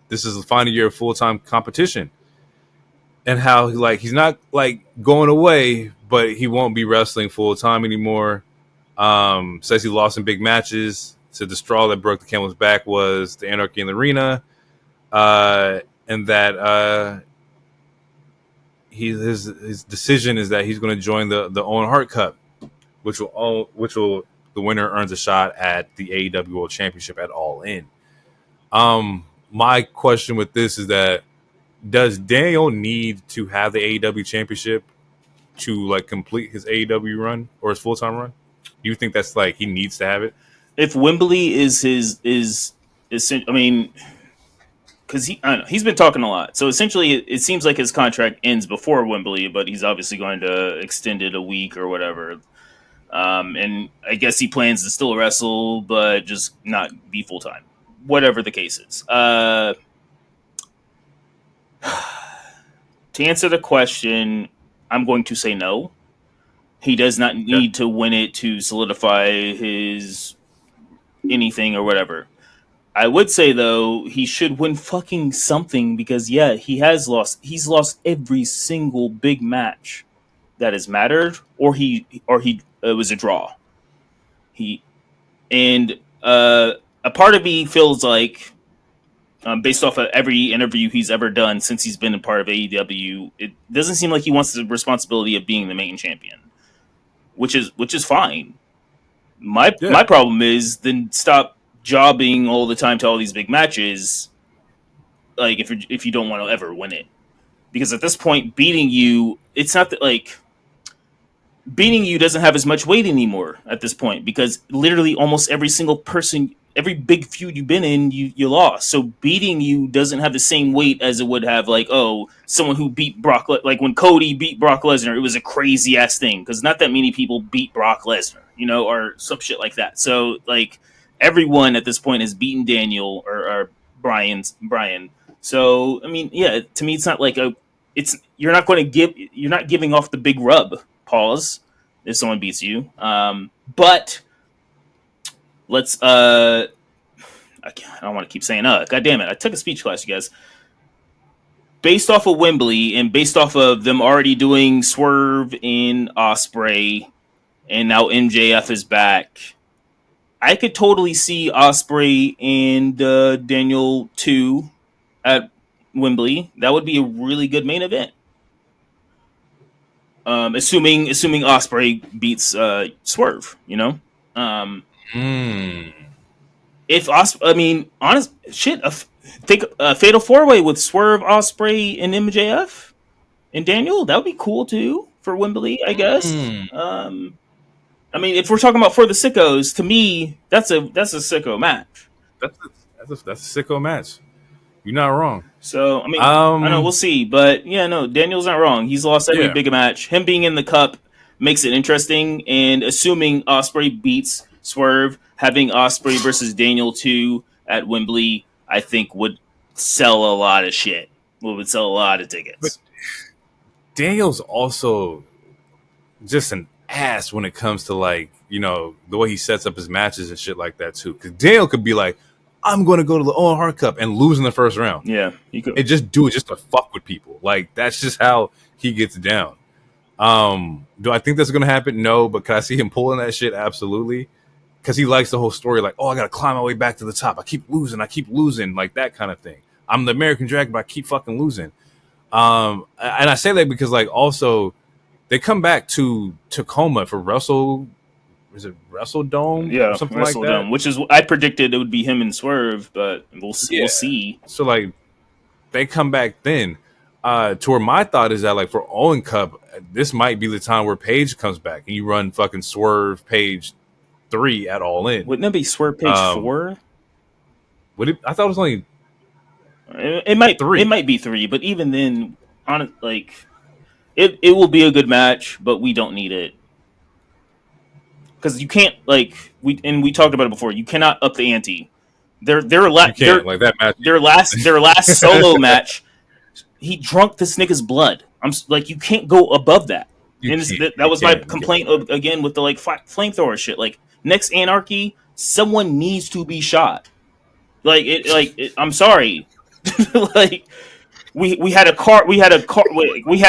this is the final year of full-time competition, and how he's not like going away, but he won't be wrestling full-time anymore. Says he lost in big matches. So the straw that broke the camel's back was the Anarchy in the Arena, and that his decision is that he's going to join the Owen Hart Cup, which will the winner earns a shot at the AEW World Championship at All In. My question with this is that, does Daniel need to have the AEW Championship to like complete his AEW run or his full-time run? Do you think that's like he needs to have it? If Wembley is I mean, because I don't know, he's been talking a lot. So essentially, it seems like his contract ends before Wembley, but he's obviously going to extend it a week or whatever. And I guess he plans to still wrestle, but just not be full time. Whatever the case is. To answer the question, I'm going to say no. He does not need to win it to solidify his anything or whatever. I would say though he should win fucking something because he has lost. He's lost every single big match that has mattered, or he it was a draw. He and a part of me feels like, based off of every interview he's ever done since he's been a part of AEW, it doesn't seem like he wants the responsibility of being the main champion, which is fine. My problem is then stop jobbing all the time to all these big matches. Like if you don't want to ever win it, because at this point, beating you, it's not that like beating you doesn't have as much weight anymore at this point because literally almost every single person, every big feud you've been in, you lost. So beating you doesn't have the same weight as it would have like, oh, someone who beat Brock, like when Cody beat Brock Lesnar, it was a crazy ass thing because not that many people beat Brock Lesnar, or some shit like that. So like everyone at this point has beaten Daniel or Brian. So I mean, yeah, to me, it's not like you're not giving off the big rub. Pause if someone beats you. But let's I don't want to keep saying God damn it. I took a speech class, you guys. Based off of Wembley and based off of them already doing Swerve in Osprey and now MJF is back, I could totally see Osprey and Daniel 2 at Wembley. That would be a really good main event. Assuming Osprey beats Swerve, If honest shit, think a fatal 4-way with Swerve, Osprey, and MJF and Daniel, that would be cool too for Wembley, I guess. If we're talking about for the Sickos, to me, that's a sicko match. That's a sicko match. You're not wrong. So, I know we'll see. But, Daniel's not wrong. He's lost every big match. Him being in the cup makes it interesting. And assuming Osprey beats Swerve, having Osprey versus Daniel 2 at Wembley, I think would sell a lot of shit. Would sell a lot of tickets. But Daniel's also just an ass when it comes to, like, the way he sets up his matches and shit like that, too. Because Daniel could be like, I'm going to go to the Owen Hart Cup and lose in the first round. Yeah, he could. And just do it just to fuck with people. Like, that's just how he gets down. Do I think that's going to happen? No, but can I see him pulling that shit? Absolutely. Because he likes the whole story, like, oh, I got to climb my way back to the top. I keep losing, like that kind of thing. I'm the American Dragon, but I keep fucking losing. And I say that because, like, also, they come back to Tacoma for is it Wrestle Dome? Yeah, or something Wrestle like that? Dome, which is I predicted it would be him and Swerve, but we'll see. So like they come back then. To where my thought is that like for Owen Cup, this might be the time where Paige comes back and you run fucking Swerve Paige 3 at All In. Wouldn't that be Swerve Paige 4? Would it? I thought it was only it might 3. It might be 3, but even then, it will be a good match, but we don't need it. Because you can't we talked about it before. You cannot up the ante. Their that match. Their last solo match, he drunk this nigga's blood. I'm like, you can't go above that. That was my complaint again with the flamethrower shit. Like next Anarchy, someone needs to be shot. I'm sorry, like. We had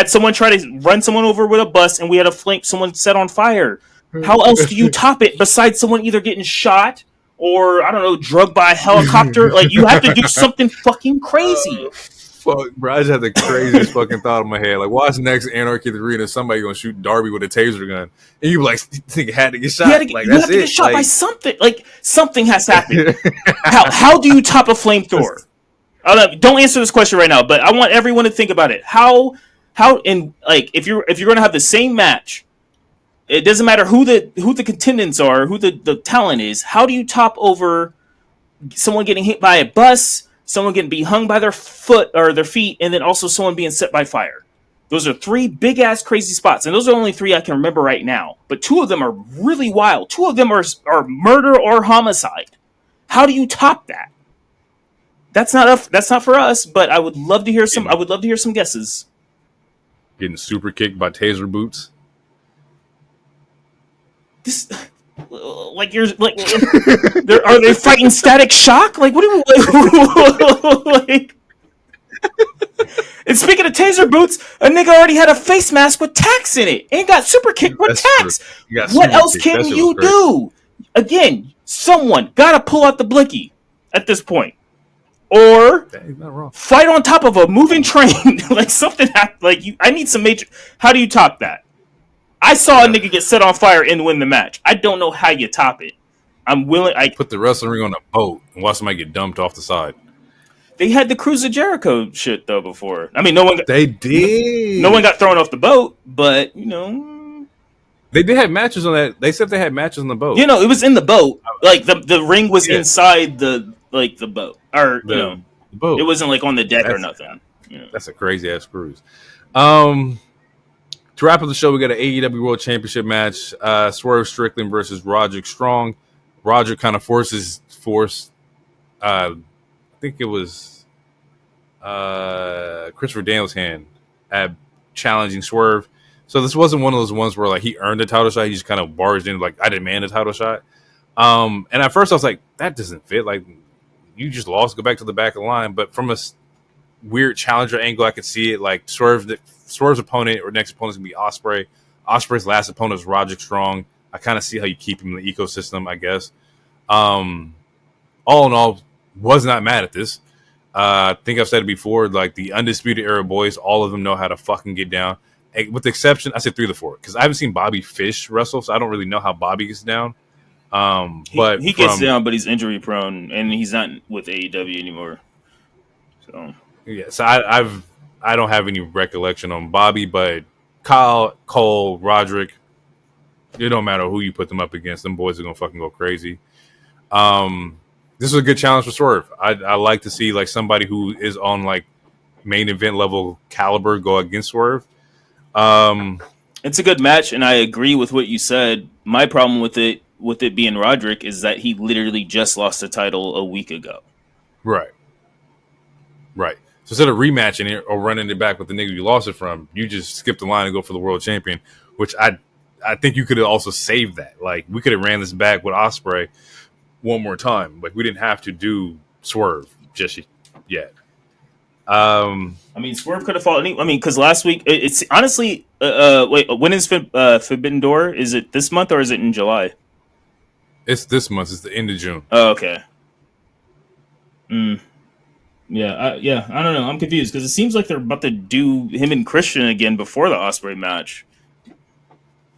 someone try to run someone over with a bus, and we had someone set on fire. How else do you top it besides someone either getting shot or, I don't know, drugged by a helicopter? Like, you have to do something fucking crazy. Fuck, bro, I just had the craziest fucking thought in my head. Like, watch next Anarchy at the Arena, somebody gonna shoot Darby with a taser gun, and you be like, think it had to get shot. You have to get shot by something. Like, something has happened. How do you top a flamethrower? Don't answer this question right now, but I want everyone to think about it. How if you're gonna have the same match, it doesn't matter who the contendants are, who the talent is. How do you top over someone getting hit by a bus, someone getting be hung by their foot or their feet, and then also someone being set by fire. Those are 3 big ass crazy spots, and those are only 3 I can remember right now. But 2 of them are really wild. 2 of them are murder or homicide. How do you top that? That's not for us. But I would love to hear some. I would love to hear some guesses. Getting super kicked by taser boots. This, like you're like, are they fighting Static Shock? Like what do we like? And speaking of taser boots, a nigga already had a face mask with tacks in it and got super kicked with tacks. What else can you do? Again, someone gotta pull out the blicky at this point, or fight on top of a moving train. Like something happened. Like I need some major. How do you top that? I saw a nigga get set on fire and win the match. I don't know how you top it. I'm willing. I put the wrestling ring on a boat and watch somebody get dumped off the side. They had the Cruise of Jericho shit though before. I mean, no one. They did. No one got thrown off the boat, but you know, they did have matches on that. They said they had matches on the boat. You know, it was in the boat. Like the ring was inside the boat, or the boat. It wasn't like on the deck or nothing. You know. That's a crazy ass cruise. To wrap up the show, we got an AEW World Championship match. Swerve Strickland versus Roderick Strong. Roderick kind of forced. I think it was Christopher Daniels' hand at challenging Swerve. So this wasn't one of those ones where like he earned a title shot. He just kind of barged in like, I demand a title shot. And at first I was like, that doesn't fit. Like you just lost. Go back to the back of the line. But from a weird challenger angle, I could see it. Like Swerve's opponent or next opponent is going to be Ospreay. Ospreay's last opponent is Roderick Strong. I kind of see how you keep him in the ecosystem, I guess. All in all, was not mad at this. I think I've said it before, like the Undisputed Era boys, all of them know how to fucking get down. With the exception, I said 3 of the 4, because I haven't seen Bobby Fish wrestle, so I don't really know how Bobby gets down. But he gets down, but he's injury prone, and he's not with AEW anymore. So yeah, so I don't have any recollection on Bobby, but Kyle, Cole, Roderick, it don't matter who you put them up against, them boys are gonna fucking go crazy. This is a good challenge for Swerve. I like to see like somebody who is on like main event level caliber go against Swerve. It's a good match, and I agree with what you said. My problem with it being Roderick is that he literally just lost the title a week ago. Right. So instead of rematching it or running it back with the nigga you lost it from, you just skip the line and go for the world champion, which I think you could have also saved that. Like we could have ran this back with Ospreay one more time. Like we didn't have to do Swerve just yet. I mean, Swerve could have fought. Because last week it's honestly. Wait, when is Forbidden Door? Is it this month or is it in July? It's this month. It's the end of June. Oh, okay. Yeah, I don't know. I'm confused because it seems like they're about to do him and Christian again before the Ospreay match.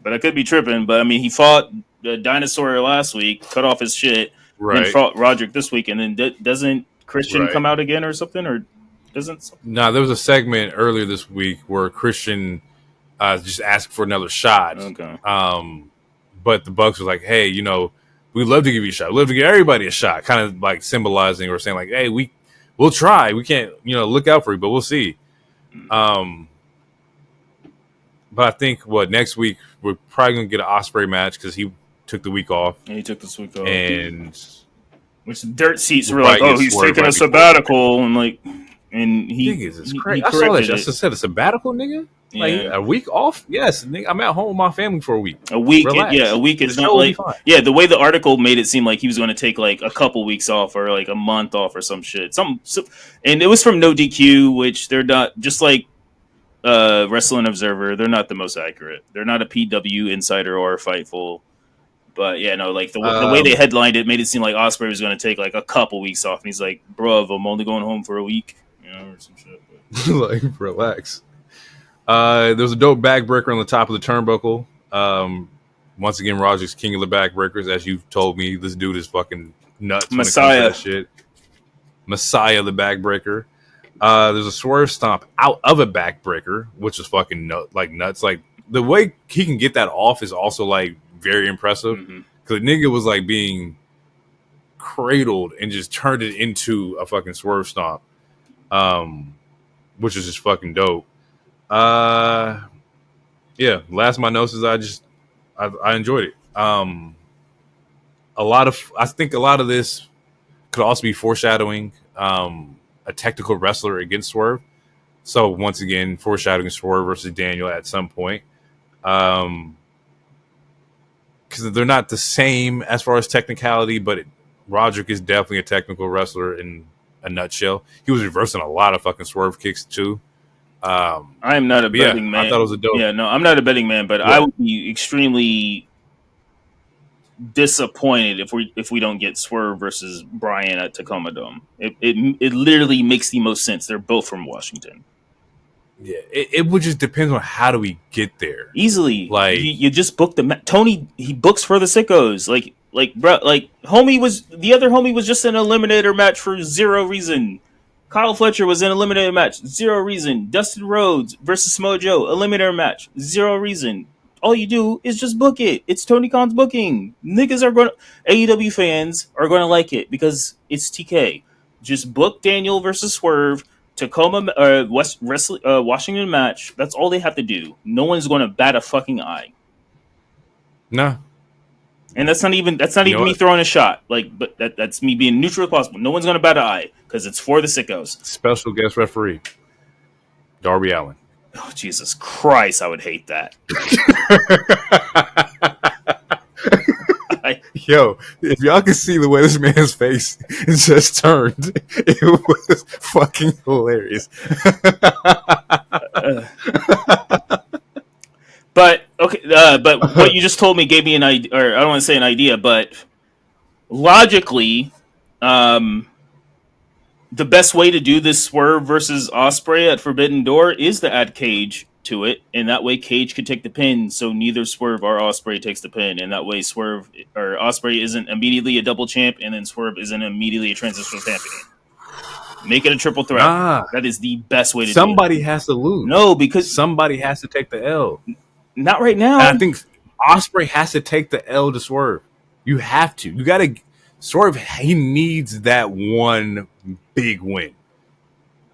But I could be tripping. But I mean, he fought the Dinosaur last week, cut off his shit, and fought Roderick this week, and then doesn't Christian come out again or something, or doesn't? No, there was a segment earlier this week where Christian just asked for another shot. Okay. But the Bucks was like, hey, you know, we'd love to give you a shot. We'd love to give everybody a shot, kind of like symbolizing or saying like, hey, we'll try. We can't, look out for you, but we'll see. But I think next week we're probably gonna get an Ospreay match because he took the week off. Yeah, he took this week off, and which some dirt seats were like, "Oh, he's taking a sabbatical," and he it's crazy. I saw that. I just said a sabbatical, nigga. Like a week off? Yes, nigga, I'm at home with my family for a week. A week, a week is not like the way the article made it seem like he was going to take like a couple weeks off or like a month off or some shit. And it was from No DQ, which they're not just like. Wrestling Observer, they're not the most accurate. They're not a PW Insider or a Fightful, but like the way they headlined it made it seem like Ospreay was going to take like a couple weeks off, and he's like, "Bruv, I'm only going home for a week," or some shit. Like, relax. There was a dope backbreaker on the top of the turnbuckle. Once again, Roger's king of the backbreakers, as you told me. This dude is fucking nuts. Messiah, that shit. Messiah, the backbreaker. There's a swerve stomp out of a backbreaker, which is fucking nuts. Like the way he can get that off is also like very impressive. Because the nigga was like being cradled and just turned it into a fucking swerve stomp, which is just fucking dope. Yeah. Last of my notes is I enjoyed it. I think a lot of this could also be foreshadowing a technical wrestler against Swerve. So once again, foreshadowing Swerve versus Daniel at some point. Because they're not the same as far as technicality, but Roderick is definitely a technical wrestler in a nutshell. He was reversing a lot of fucking Swerve kicks too. I am not a betting man. I thought it was a dope. Yeah, no, I'm not a betting man, but I would be extremely disappointed if we don't get Swerve versus Bryan at Tacoma Dome. It literally makes the most sense. They're both from Washington. Yeah, it would just depend on how do we get there. Easily, like you just book Tony. He books for the Sickos. Bro, the other homie was just in an eliminator match for zero reason. Kyle Fletcher was in an eliminator match, zero reason. Dustin Rhodes versus Mojo, eliminator match, zero reason. All you do is just book it. It's Tony Khan's booking. AEW fans are going to like it because it's TK. Just book Daniel versus Swerve, Tacoma, Washington match. That's all they have to do. No one's going to bat a fucking eye. No. And that's not even me throwing a shot. But that's me being neutral as possible. No one's going to bat an eye because it's for the Sickos. Special guest referee, Darby Allin. Oh, Jesus Christ, I would hate that. Yo, if y'all can see the way this man's face just turned, it was fucking hilarious. But what you just told me gave me an idea, or I don't want to say an idea, but logically, the best way to do this Swerve versus Ospreay at Forbidden Door is to add Cage to it, and that way Cage could take the pin, so neither Swerve or Ospreay takes the pin, and that way Swerve or Ospreay isn't immediately a double champ, and then Swerve isn't immediately a transitional champion. Make it a triple threat. That is the best way to do it. Somebody has to lose. No, because somebody has to take the L. Not right now. And I think Ospreay has to take the L to Swerve. You have to. You got to. Swerve, he needs that one big win.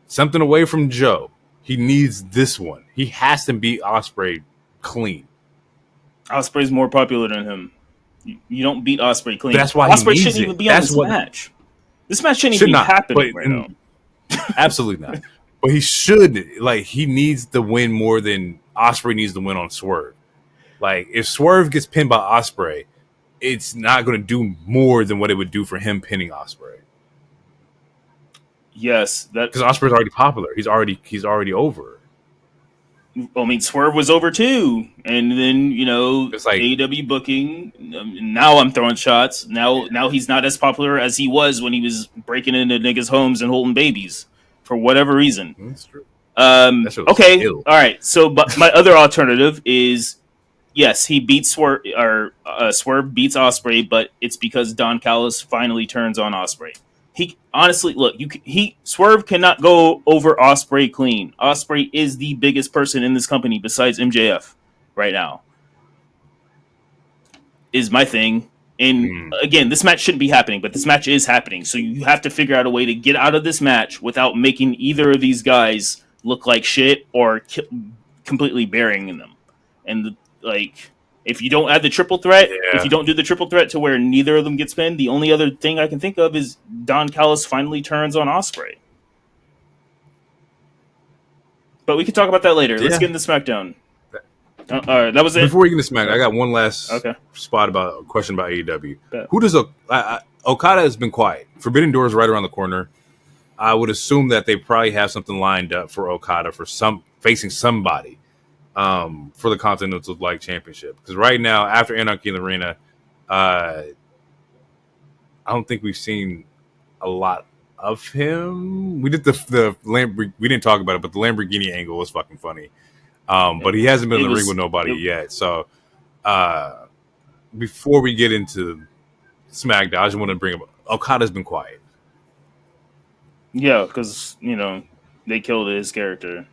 Something away from Joe. He needs this one. He has to beat Ospreay clean. Ospreay's more popular than him. You don't beat Ospreay clean. But that's why Ospreay he needs shouldn't even be on this match. This match shouldn't even be happening right now. Absolutely not. But he should. He needs to win more than Ospreay needs to win on Swerve. If Swerve gets pinned by Ospreay, it's not going to do more than what it would do for him pinning Ospreay. Yes, because Ospreay's already popular. He's already over. I mean, Swerve was over too, and then it's AEW booking. Now I'm throwing shots. Now he's not as popular as he was when he was breaking into niggas' homes and holding babies for whatever reason. That's true. Okay, all right. So, but my other alternative is, yes, he beats Swerve, or Swerve beats Ospreay, but it's because Don Callis finally turns on Ospreay. He honestly, look, Swerve cannot go over Ospreay clean. Ospreay is the biggest person in this company besides MJF right now. Is my thing. And again, this match shouldn't be happening, but this match is happening. So you have to figure out a way to get out of this match without making either of these guys look like shit or completely burying them. And if you don't add the triple threat, if you don't do the triple threat to where neither of them gets pinned, the only other thing I can think of is Don Callis finally turns on Ospreay. But we can talk about that later. Yeah. Let's get into SmackDown. All right, that was it. Before we get into SmackDown, I got one last question about AEW. Who does Okada has been quiet. Forbidden Door is right around the corner. I would assume that they probably have something lined up for Okada for facing somebody. For the Continental Championship, because right now after Anarchy in the Arena, I don't think we've seen a lot of him. We did the we didn't talk about it, but the Lamborghini angle was fucking funny. But he hasn't been in the ring with nobody yet. So before we get into SmackDown, I just want to bring up Okada's been quiet. Yeah, because they killed his character.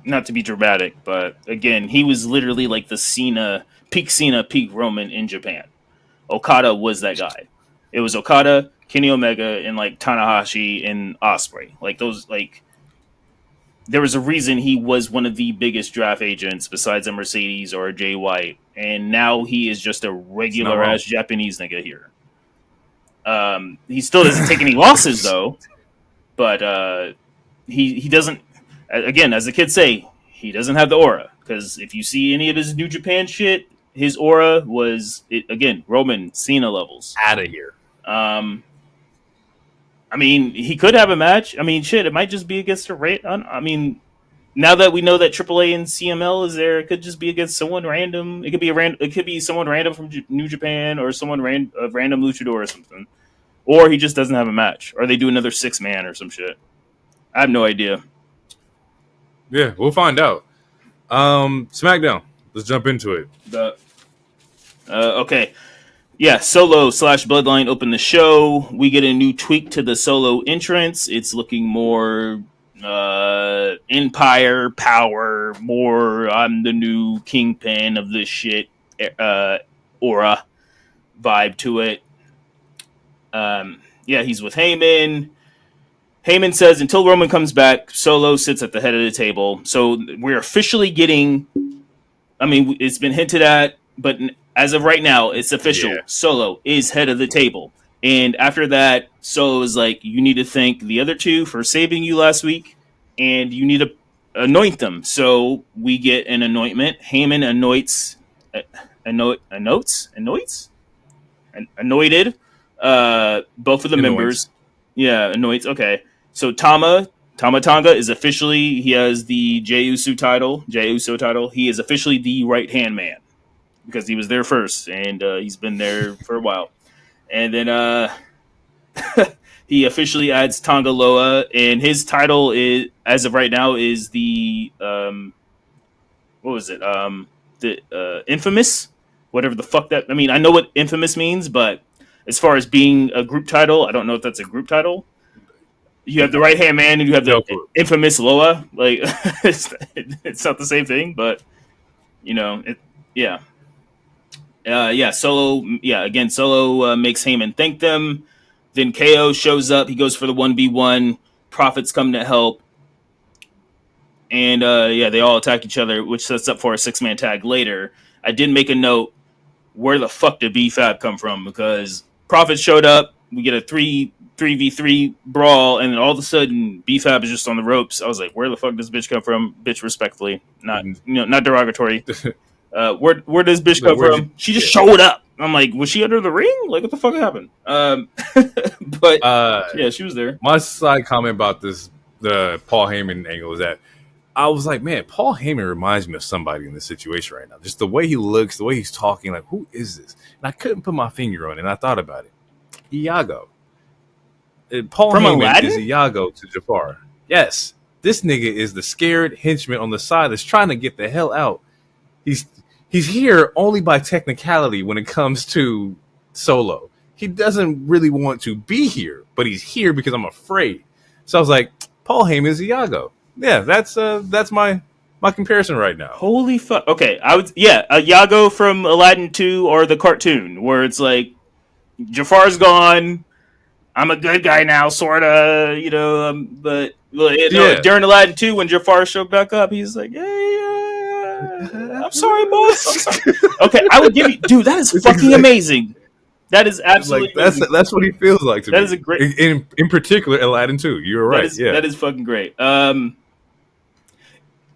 Not to be dramatic, but again, he was literally like the Cena, peak Roman in Japan. Okada was that guy. It was Okada, Kenny Omega, and like Tanahashi and Ospreay. Like those, like there was a reason he was one of the biggest draft agents besides a Mercedes or a Jay White, and now he is just a It's not regular wrong. ass Japanese nigga here. He still doesn't take any losses though, but he doesn't. Again, as the kids say, he doesn't have the aura. Because if you see any of his New Japan shit, his aura was again Roman Cena levels. Out of here. I mean, he could have a match. I mean, shit, it might just be against a rate. I mean, now that we know that AAA and CML is there, it could just be against someone random. It could be It could be someone random from New Japan or someone a random luchador or something. Or he just doesn't have a match, or they do another 6-man or some shit. I have no idea. Yeah, we'll find out. Smackdown. Let's jump into it. Okay. Yeah, Solo / Bloodline open the show. We get a new tweak to the Solo entrance. It's looking more Empire power, more I'm the new kingpin of this shit aura vibe to it. Yeah, he's with Heyman. Heyman says until Roman comes back, Solo sits at the head of the table. So we're officially getting. I mean, it's been hinted at, but as of right now, it's official. Yeah. Solo is head of the table. And after that, Solo is like, you need to thank the other two for saving you last week, and you need to anoint them. So we get an anointment. Heyman anointed both of the members. Yeah, anoints. Okay. So Tama Tonga is officially, he has the Jey Uso title. He is officially the right-hand man because he was there first, and he's been there for a while. And then he officially adds Tonga Loa, and his title is, as of right now, is the what was it? The infamous, whatever the fuck that. I mean, I know what infamous means, but as far as being a group title, I don't know if that's a group title. You have the right hand man, and you have the infamous Loa. Like it's not the same thing, but you know, yeah. Solo. Yeah, again, Solo makes Heyman thank them. Then KO shows up. He goes for the 1v1. Profits come to help, and they all attack each other, which sets up for a 6-man tag later. I did make a note. Where the fuck did B-Fab come from? Because Profits showed up. We get a 3v3 brawl, and then all of a sudden B-Fab is just on the ropes. I was like, where the fuck does bitch come from? Bitch, respectfully, not not derogatory. Where does bitch come from? She just showed up. I'm like, was she under the ring? Like, what the fuck happened? But yeah, she was there. My side comment about the Paul Heyman angle is that I was like, man, Paul Heyman reminds me of somebody in this situation right now. Just the way he looks, the way he's talking, like, who is this? And I couldn't put my finger on it, and I thought about it. Iago. Paul From Heyman Aladdin? is Iago to Jafar. Yes. This nigga is the scared henchman on the side that's trying to get the hell out. He's here only by technicality when it comes to Solo. He doesn't really want to be here, but he's here because I'm afraid. So I was like, Paul Heyman is Iago. Yeah, that's my comparison right now. Holy fuck. Okay, Iago from Aladdin 2 or the cartoon, where it's like, Jafar's gone, I'm a good guy now, sorta, but during Aladdin 2, when Jafar showed back up, he's like, hey, I'm sorry, boss. I'm sorry. Okay, I would give you, dude, that is fucking amazing. That is absolutely that's what he feels like to me. That is a great, in particular, Aladdin 2. You're right. That is fucking great. Bro.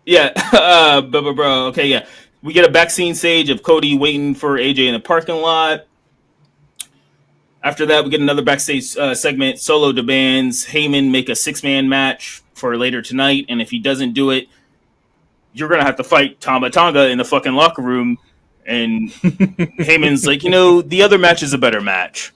Okay, yeah. We get a backscene stage of Cody waiting for AJ in the parking lot. After that, we get another backstage segment. Solo demands Heyman make a 6-man match for later tonight, and if he doesn't do it, you're gonna have to fight Tama Tonga in the fucking locker room. And Heyman's like, the other match is a better match.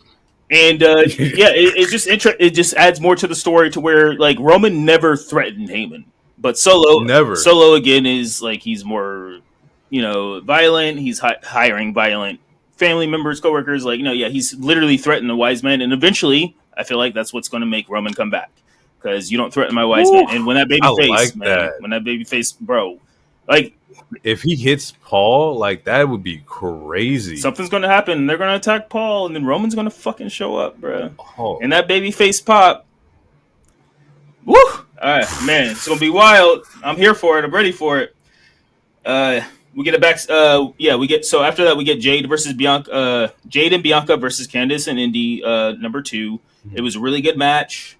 And it just adds more to the story to where like Roman never threatened Heyman. But Solo again is like, he's more, violent. He's hiring violent family members, coworkers. Like, he's literally threatened the wise men. And eventually, I feel like that's what's going to make Roman come back, because you don't threaten my wise men. And when that baby face, bro, Like, if he hits Paul, like that would be crazy. something's going to happen. They're going to attack Paul, and then Roman's going to fucking show up, bro. Oh, And that baby face pop. Woo! All right, man, it's going to be wild. I'm here for it. I'm ready for it. We get it back. We get so after that we get Jade versus Bianca. Jade and Bianca versus Candice and Indy. Number 2. It was a really good match.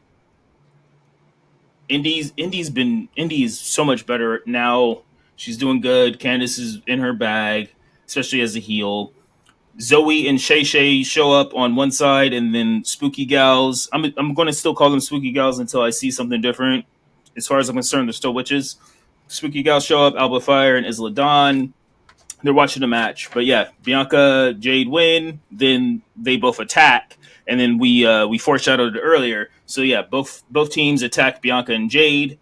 Indy is so much better now. She's doing good. Candice is in her bag, especially as a heel. Zoe and Shay Shay show up on one side, and then Spooky Gals. I'm going to still call them Spooky Gals until I see something different. As far as I'm concerned, they're still witches. Spooky Gals show up. Alba Fire and Isla Dawn. They're watching the match, but yeah, Bianca, Jade win. Then they both attack, and then we foreshadowed it earlier. So yeah, both teams attack Bianca and Jade,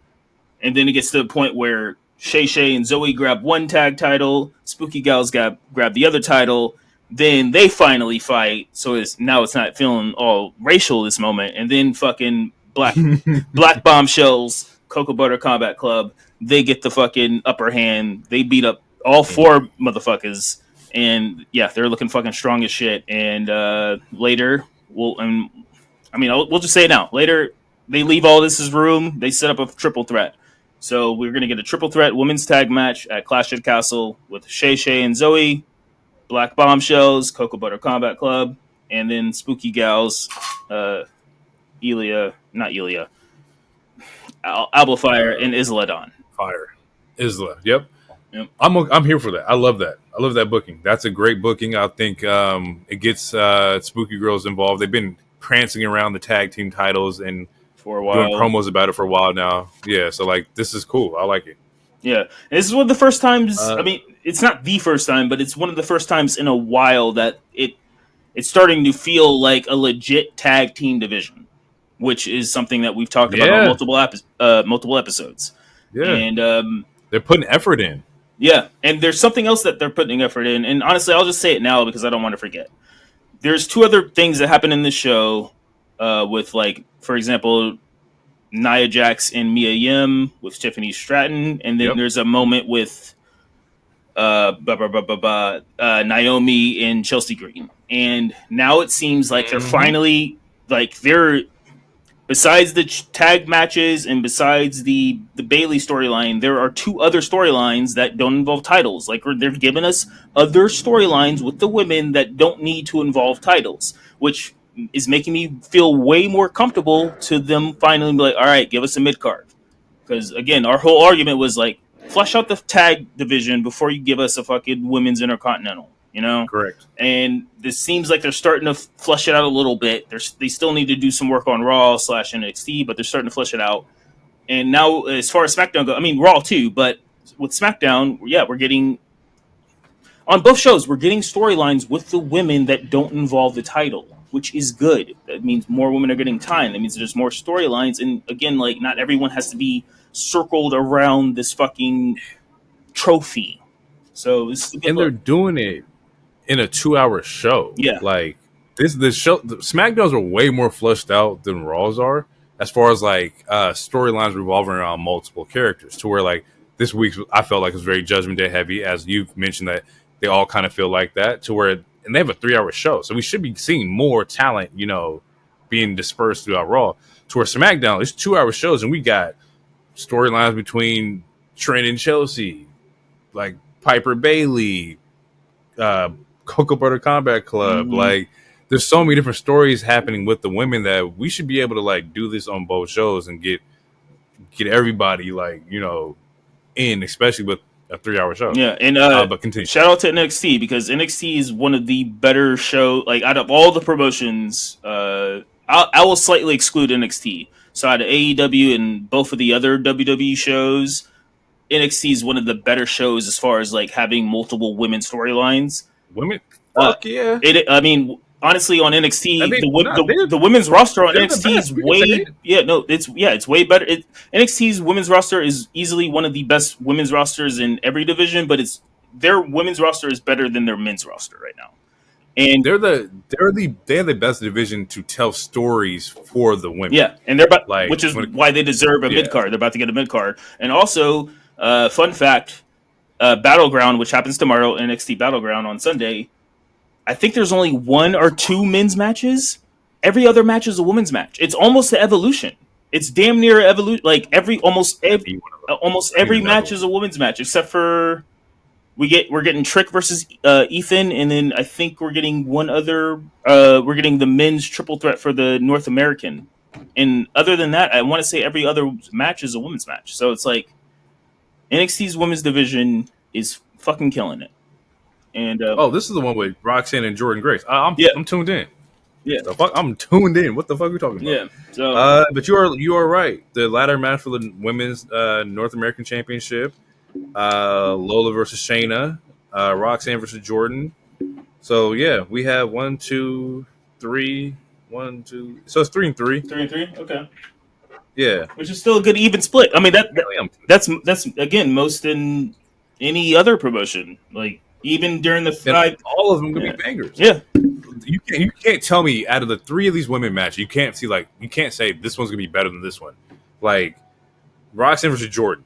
and then it gets to the point where Shay Shay and Zoe grab one tag title, Spooky Gals grab the other title. Then they finally fight, so it's not feeling all racial this moment. And then fucking Black Bombshells, Cocoa Butter Combat Club, they get the fucking upper hand. They beat up all 4 motherfuckers, and yeah, they're looking fucking strong as shit. And later, we'll just say it now. Later, they leave all this as room. They set up a triple threat. So we're gonna get a triple threat women's tag match at Clash of the Castle with Shay Shay and Zoe, Black Bombshells, Cocoa Butter Combat Club, and then Spooky Gals, Alba Fire, and Isla Dawn. Fire, Isla. Yep. I'm here for that. I love that. I love that booking. That's a great booking. I think it gets Spooky Girls involved. They've been prancing around the tag team titles and for a while, doing promos about it for a while now. Yeah, so like this is cool. I like it. Yeah, and this is one of the first times. It's not the first time, but it's one of the first times in a while that it's starting to feel like a legit tag team division, which is something that we've talked about on multiple episodes. Yeah, and they're putting effort in. Yeah, and there's something else that they're putting effort in, and honestly, I'll just say it now because I don't want to forget. There's 2 other things that happen in this show, with like, for example, Nia Jax and Mia Yim with Tiffany Stratton, and then there's a moment with Naomi and Chelsea Green. And now it seems like they're finally besides the tag matches and besides the Bayley storyline, there are 2 other storylines that don't involve titles. Like, they're giving us other storylines with the women that don't need to involve titles, which is making me feel way more comfortable to them finally be like, all right, give us a mid-card. Because, again, our whole argument was like, flesh out the tag division before you give us a fucking women's intercontinental, you know? Correct. And this seems like they're starting to flesh it out a little bit. They still need to do some work on Raw / NXT, but they're starting to flesh it out. And now, as far as SmackDown goes, I mean, Raw too, but with SmackDown, yeah, we're getting... On both shows, we're getting storylines with the women that don't involve the title, which is good. That means more women are getting time. That means there's more storylines. And again, like, not everyone has to be circled around this fucking trophy. So they're doing it in a 2-hour show. Yeah, like the SmackDowns are way more fleshed out than Raws are, as far as like storylines revolving around multiple characters. To where like this week, I felt like it was very Judgment Day heavy, as you've mentioned that they all kind of feel like that. To where, and they have a 3-hour show, so we should be seeing more talent, being dispersed throughout Raw. To where SmackDown, it's 2-hour shows, and we got storylines between Trent and Chelsea, like Piper Bayley, Cocoa Butter Combat Club. Like, there's so many different stories happening with the women that we should be able to like do this on both shows and get everybody like in, especially with a 3-hour show. Yeah, and but continue. Shout out to NXT, because NXT is one of the better show. Like, out of all the promotions, I will slightly exclude NXT. So out of AEW and both of the other WWE shows, NXT is one of the better shows as far as like having multiple women storylines. Women, fuck yeah. Honestly, on NXT, the women's roster on NXT is it's way better. NXT's women's roster is easily one of the best women's rosters in every division, but their women's roster is better than their men's roster right now. And they have the best division to tell stories for the women. Yeah, and they're about, which is why they deserve a mid card. They're about to get a mid card. And also, fun fact: Battleground, which happens tomorrow, NXT Battleground on Sunday, I think there's only 1 or 2 men's matches. Every other match is a women's match. It's almost the Evolution. It's damn near Evolution. Like almost every match is a women's match, except for we're getting Trick versus Ethan, and then I think we're getting one other. We're getting the men's triple threat for the North American. And other than that, I want to say every other match is a women's match. So it's like NXT's women's division is fucking killing it. And this is the one with Roxanne and Jordan Grace. I'm tuned in. Yeah, the fuck, I'm tuned in. What the fuck are we talking about? Yeah, so but you are right. The ladder match for the women's North American Championship, Lola versus Shayna, Roxanne versus Jordan. So yeah, we have 1, 2, 3, 1, 2. So it's 3 and 3. 3 and 3. Okay. Yeah, which is still a good even split. I mean that's again most in any other promotion. Like even during the fight, all of them gonna be bangers. Yeah. You can't tell me out of the 3 of these women matches, you can't say this one's gonna be better than this one. Like Roxanne versus Jordan,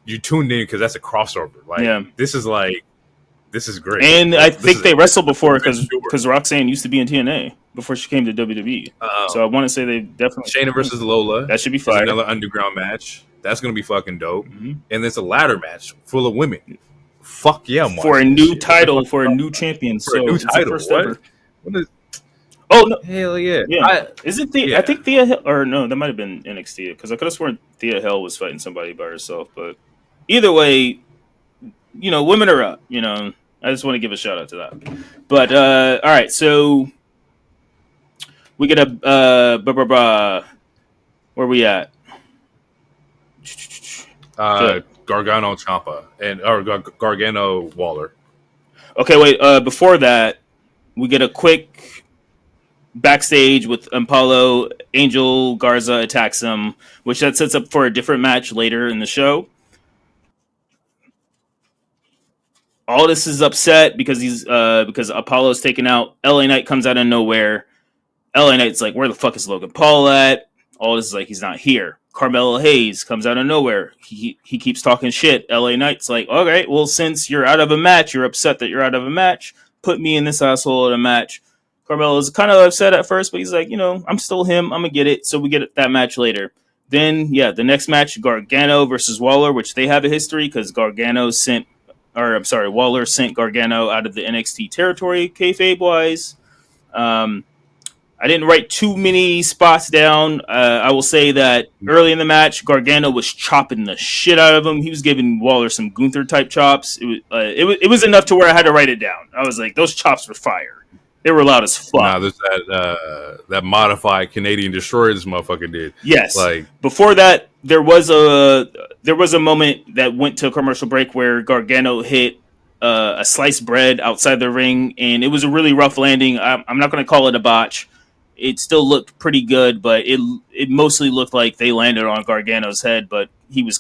you tuned in because that's a crossover. Like this is great. And I think they wrestled before because Roxanne used to be in TNA before she came to WWE. So I want to say they definitely Shayna versus Lola. That should be fire. Another underground match. That's gonna be fucking dope. Mm-hmm. And it's a ladder match full of women. Fuck yeah, I'm for a new title for a new champion. For a new title. First ever. What is? Oh no! Hell yeah! Is it the? Yeah. I think Thea Hill, or no, that might have been NXT because I could have sworn Thea Hill was fighting somebody by herself. But either way, women are up. I just want to give a shout out to that. But all right, so we get a where we at? Gargano Ciampa or Gargano Waller. Okay, wait. Before that, we get a quick backstage with Apollo. Angel Garza attacks him, which that sets up for a different match later in the show. Aldis is upset because Apollo's taken out. LA Knight comes out of nowhere. LA Knight's like, where the fuck is Logan Paul at? Aldis is like, he's not here. Carmelo Hayes comes out of nowhere. He keeps talking shit. LA Knight's like, okay, well, since you're out of a match, you're upset that you're out of a match, put me and this asshole in a match. Carmelo's kind of upset at first, but he's like, I'm still him. I'm going to get it. So we get that match later. Then, the next match, Gargano versus Waller, which they have a history because Waller sent Gargano out of the NXT territory, kayfabe-wise. I didn't write too many spots down. I will say that early in the match, Gargano was chopping the shit out of him. He was giving Waller some Gunther-type chops. It was enough to where I had to write it down. I was like, those chops were fire. They were loud as fuck. Nah, there's that modified Canadian Destroyer this motherfucker did. Yes. Like before that, there was a moment that went to a commercial break where Gargano hit a sliced bread outside the ring, and it was a really rough landing. I'm not going to call it a botch. It still looked pretty good, but it mostly looked like they landed on Gargano's head, but he was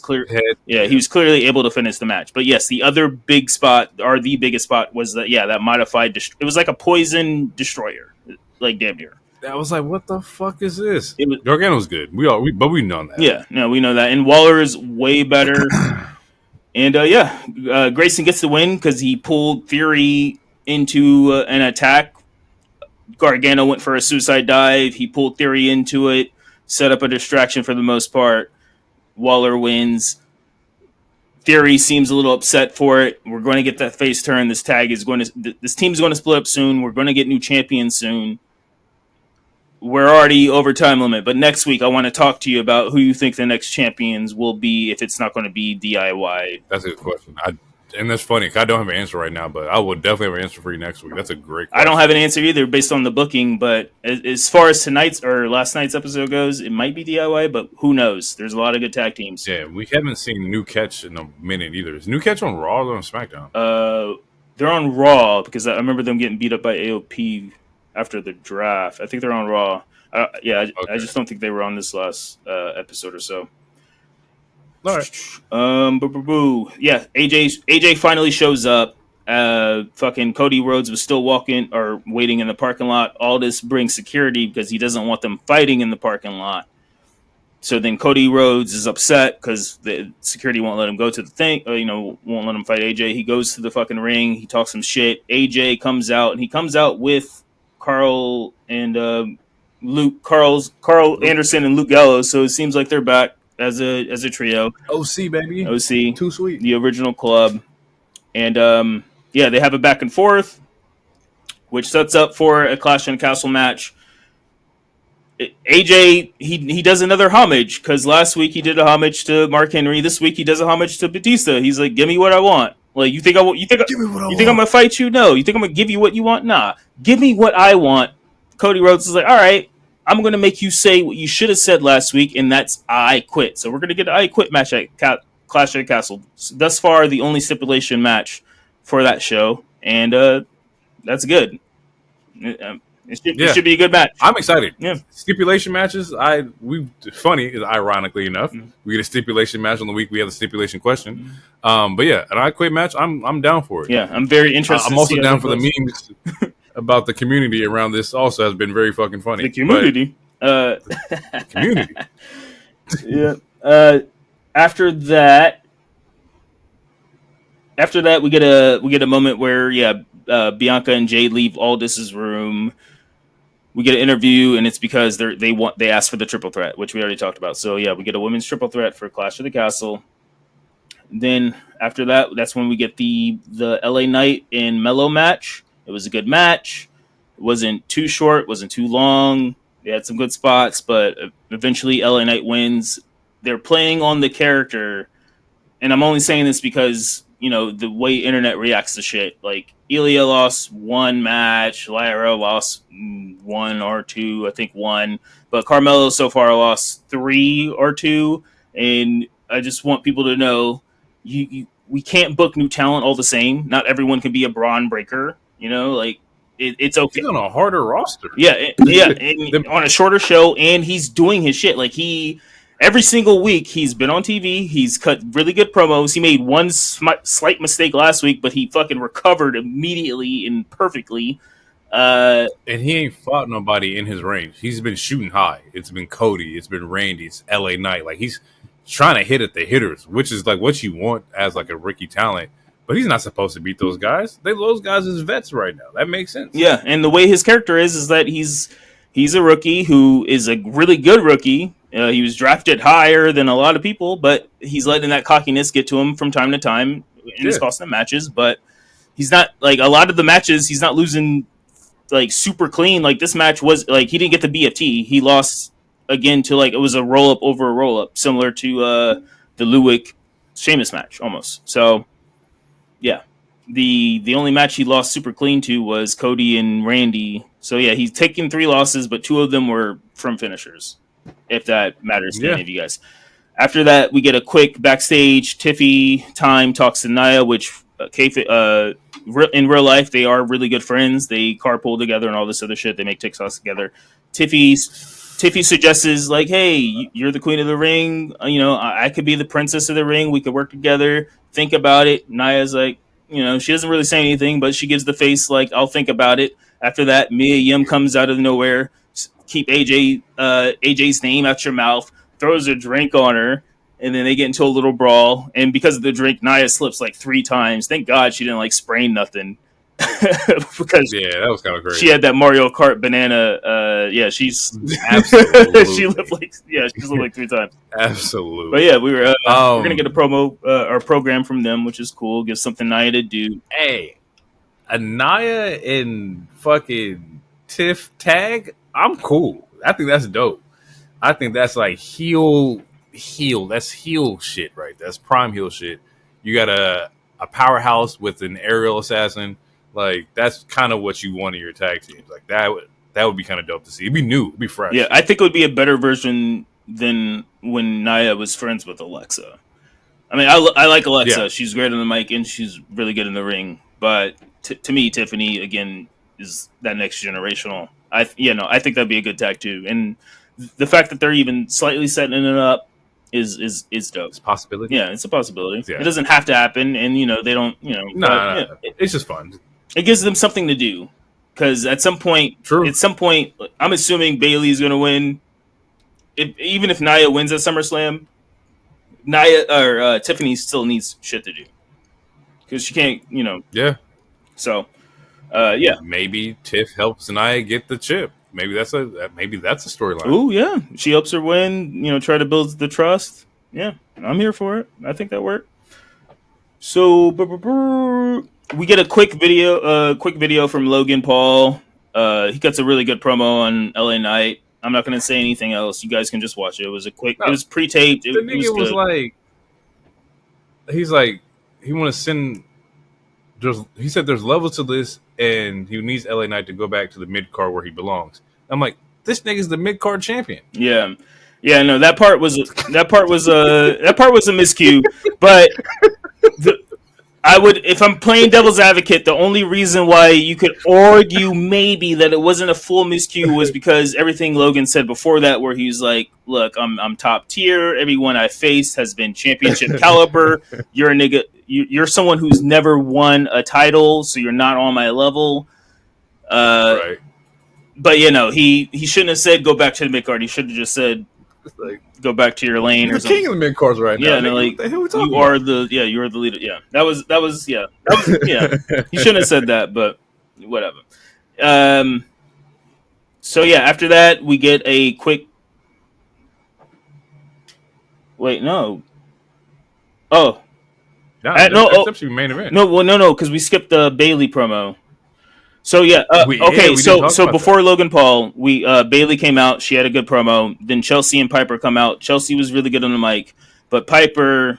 he was clearly able to finish the match. But yes, the other big spot, or the biggest spot, was that modified. It was like a poison destroyer, like damn near. I was like, what the fuck is this? Gargano's good. But we know that. Yeah, no, we know that. And Waller is way better. And Grayson gets the win because he pulled Theory into an attack. Gargano went for a suicide dive. He pulled Theory into it, set up a distraction for the most part. Waller wins. Theory seems a little upset for it. We're going to get that face turn. This team's going to split up soon. We're going to get new champions soon. We're already over time limit, but next week I want to talk to you about who you think the next champions will be if it's not going to be DIY. That's a good question. And that's funny because I don't have an answer right now, but I will definitely have an answer for you next week. That's a great question. I don't have an answer either based on the booking, but as far as tonight's or last night's episode goes, it might be DIY, but who knows? There's a lot of good tag teams. Yeah, we haven't seen New Catch in a minute either. Is New Catch on Raw or on SmackDown? They're on Raw because I remember them getting beat up by AOP after the draft. I think they're on Raw. Okay. I just don't think they were on this last episode or so. All right. Yeah, AJ finally shows up. Fucking Cody Rhodes was still waiting in the parking lot. Aldis brings security because he doesn't want them fighting in the parking lot. So then Cody Rhodes is upset because the security won't let him go to the thing, won't let him fight AJ. He goes to the fucking ring. He talks some shit. AJ comes out, and he comes out with Carl and Carl Anderson and Luke Gallows. So it seems like they're back as a trio. OC baby, OC, too sweet. the original club, and they have a back and forth, which sets up for a Clash in the Castle match. AJ he does another homage because last week he did a homage to Mark Henry. This week he does a homage to Batista. He's like, "Give me what I want." Like, you think I'm gonna fight you? No. You think I'm gonna give you what you want? Nah. Give me what I want. Cody Rhodes is like, "All right, I'm gonna make you say what you should have said last week, and that's I quit." So we're gonna get an I quit match at Clash at the Castle. Thus far, the only stipulation match for that show, and that's good. It should be a good match. I'm excited. Yeah. Stipulation matches. Funny, ironically enough, we get a stipulation match on the week. We have the stipulation question. But yeah, an I quit match. I'm down for it. Yeah, I'm very interested. I'm also down for the memes about the community around this. Also, has been very fucking funny. The community. Community. Yeah. After that, we get a moment where Bianca and Jade leave Aldis's room. We get an interview, and it's because they asked for the triple threat, which we already talked about. So yeah, we get a women's triple threat for Clash of the Castle. Then after that, that's when we get the LA Knight and Mello match. It was a good match. It wasn't too short, wasn't too long. They had some good spots, but eventually LA Knight wins. They're playing on the character, and I'm only saying this because the way internet reacts to shit. Like, Ilya lost one match, Lyra lost one or two, I think one, but Carmelo so far lost 3 or 2, and I just want people to know we can't book new talent all the same. Not everyone can be a Bron Breaker, it's okay. He's on a harder roster. Yeah, and on a shorter show, and he's doing his shit. Like, every single week, he's been on TV. He's cut really good promos. He made one slight mistake last week, but he fucking recovered immediately and perfectly. And he ain't fought nobody in his range. He's been shooting high. It's been Cody. It's been Randy. It's LA Knight. Like, he's trying to hit at the hitters, which is like what you want as like a rookie talent. But he's not supposed to beat those guys. Those guys is vets right now. That makes sense. Yeah, and the way his character is that he's a rookie who is a really good rookie. He was drafted higher than a lot of people, but he's letting that cockiness get to him from time to time, and it's costing him matches. But he's not, like, a lot of the matches, he's not losing like super clean. Like, this match was like, he didn't get the BFT. He lost again to, like, it was a roll up over a roll up, similar to the Lewick Sheamus match almost. So yeah, the only match he lost super clean to was Cody and Randy. So yeah, he's taken 3 losses, but 2 of them were from finishers, if that matters to any of you guys. After that, we get a quick backstage Tiffy time talks to Nia, which in real life they are really good friends. They carpool together and all this other shit. They make TikToks together. Tiffy suggests, like, hey, you're the queen of the ring. I could be the princess of the ring. We could work together. Think about it. Nia's like, she doesn't really say anything, but she gives the face like, I'll think about it. After that, Mia Yim comes out of nowhere. Keep AJ's name out your mouth. Throws a drink on her, and then they get into a little brawl. And because of the drink, Nia slips like 3 times. Thank God she didn't like sprain nothing. Because that was kind of crazy. She had that Mario Kart banana. She's absolutely. She lived like 3 times. Absolutely. But yeah, we're gonna get a promo or program from them, which is cool. Gives something Nia to do. Hey, a Nia and fucking Tiff tag. I'm cool. I think that's dope. I think that's like heel. That's heel shit, right? That's prime heel shit. You got a powerhouse with an aerial assassin. Like, that's kind of what you want in your tag teams. Like, that would be kind of dope to see. It'd be new. It'd be fresh. Yeah, I think it would be a better version than when Nia was friends with Alexa. I mean, I like Alexa. Yeah. She's great on the mic, and she's really good in the ring. But to me, Tiffany, again, is that next generational. I think that'd be a good tag, too. And the fact that they're even slightly setting it up is dope. It's a possibility. Yeah, it's a possibility. Yeah. It doesn't have to happen, and they don't. No, it's just fun. It gives them something to do, because at some point, I'm assuming Bayley's going to win. even if Nia wins at SummerSlam, Nia or Tiffany still needs shit to do because she can't, Yeah. So, yeah. Maybe Tiff helps Nia get the chip. Maybe that's a storyline. Ooh, yeah. She helps her win. Try to build the trust. Yeah, I'm here for it. I think that worked. So we get a quick video from Logan Paul. He cuts a really good promo on LA Knight. I'm not going to say anything else. You guys can just watch it. It was it was pre-taped. The It was nigga was good. like, he's like, he want to send. He said there's levels to this, and he needs LA Knight to go back to the mid card where he belongs. I'm like, this nigga's the mid card champion. Yeah. No, that part was a miscue. But I would, if I'm playing devil's advocate, the only reason why you could argue maybe that it wasn't a full miscue was because everything Logan said before that, where he's like, "Look, I'm top tier. Everyone I faced has been championship caliber. You're a nigga. You're someone who's never won a title, so you're not on my level." Right. But he shouldn't have said go back to the mid card. He should have just said go back to your lane. You're the king of the mid cards right now. Yeah, no, like you are the leader. Yeah, that was yeah. He shouldn't have said that, but whatever. So yeah, after that we get a quick. Wait, no. Oh, that's your main event. No, because we skipped the Bailey promo. So yeah, so before that. Logan Paul, Bailey came out. She had a good promo. Then Chelsea and Piper come out. Chelsea was really good on the mic, but Piper,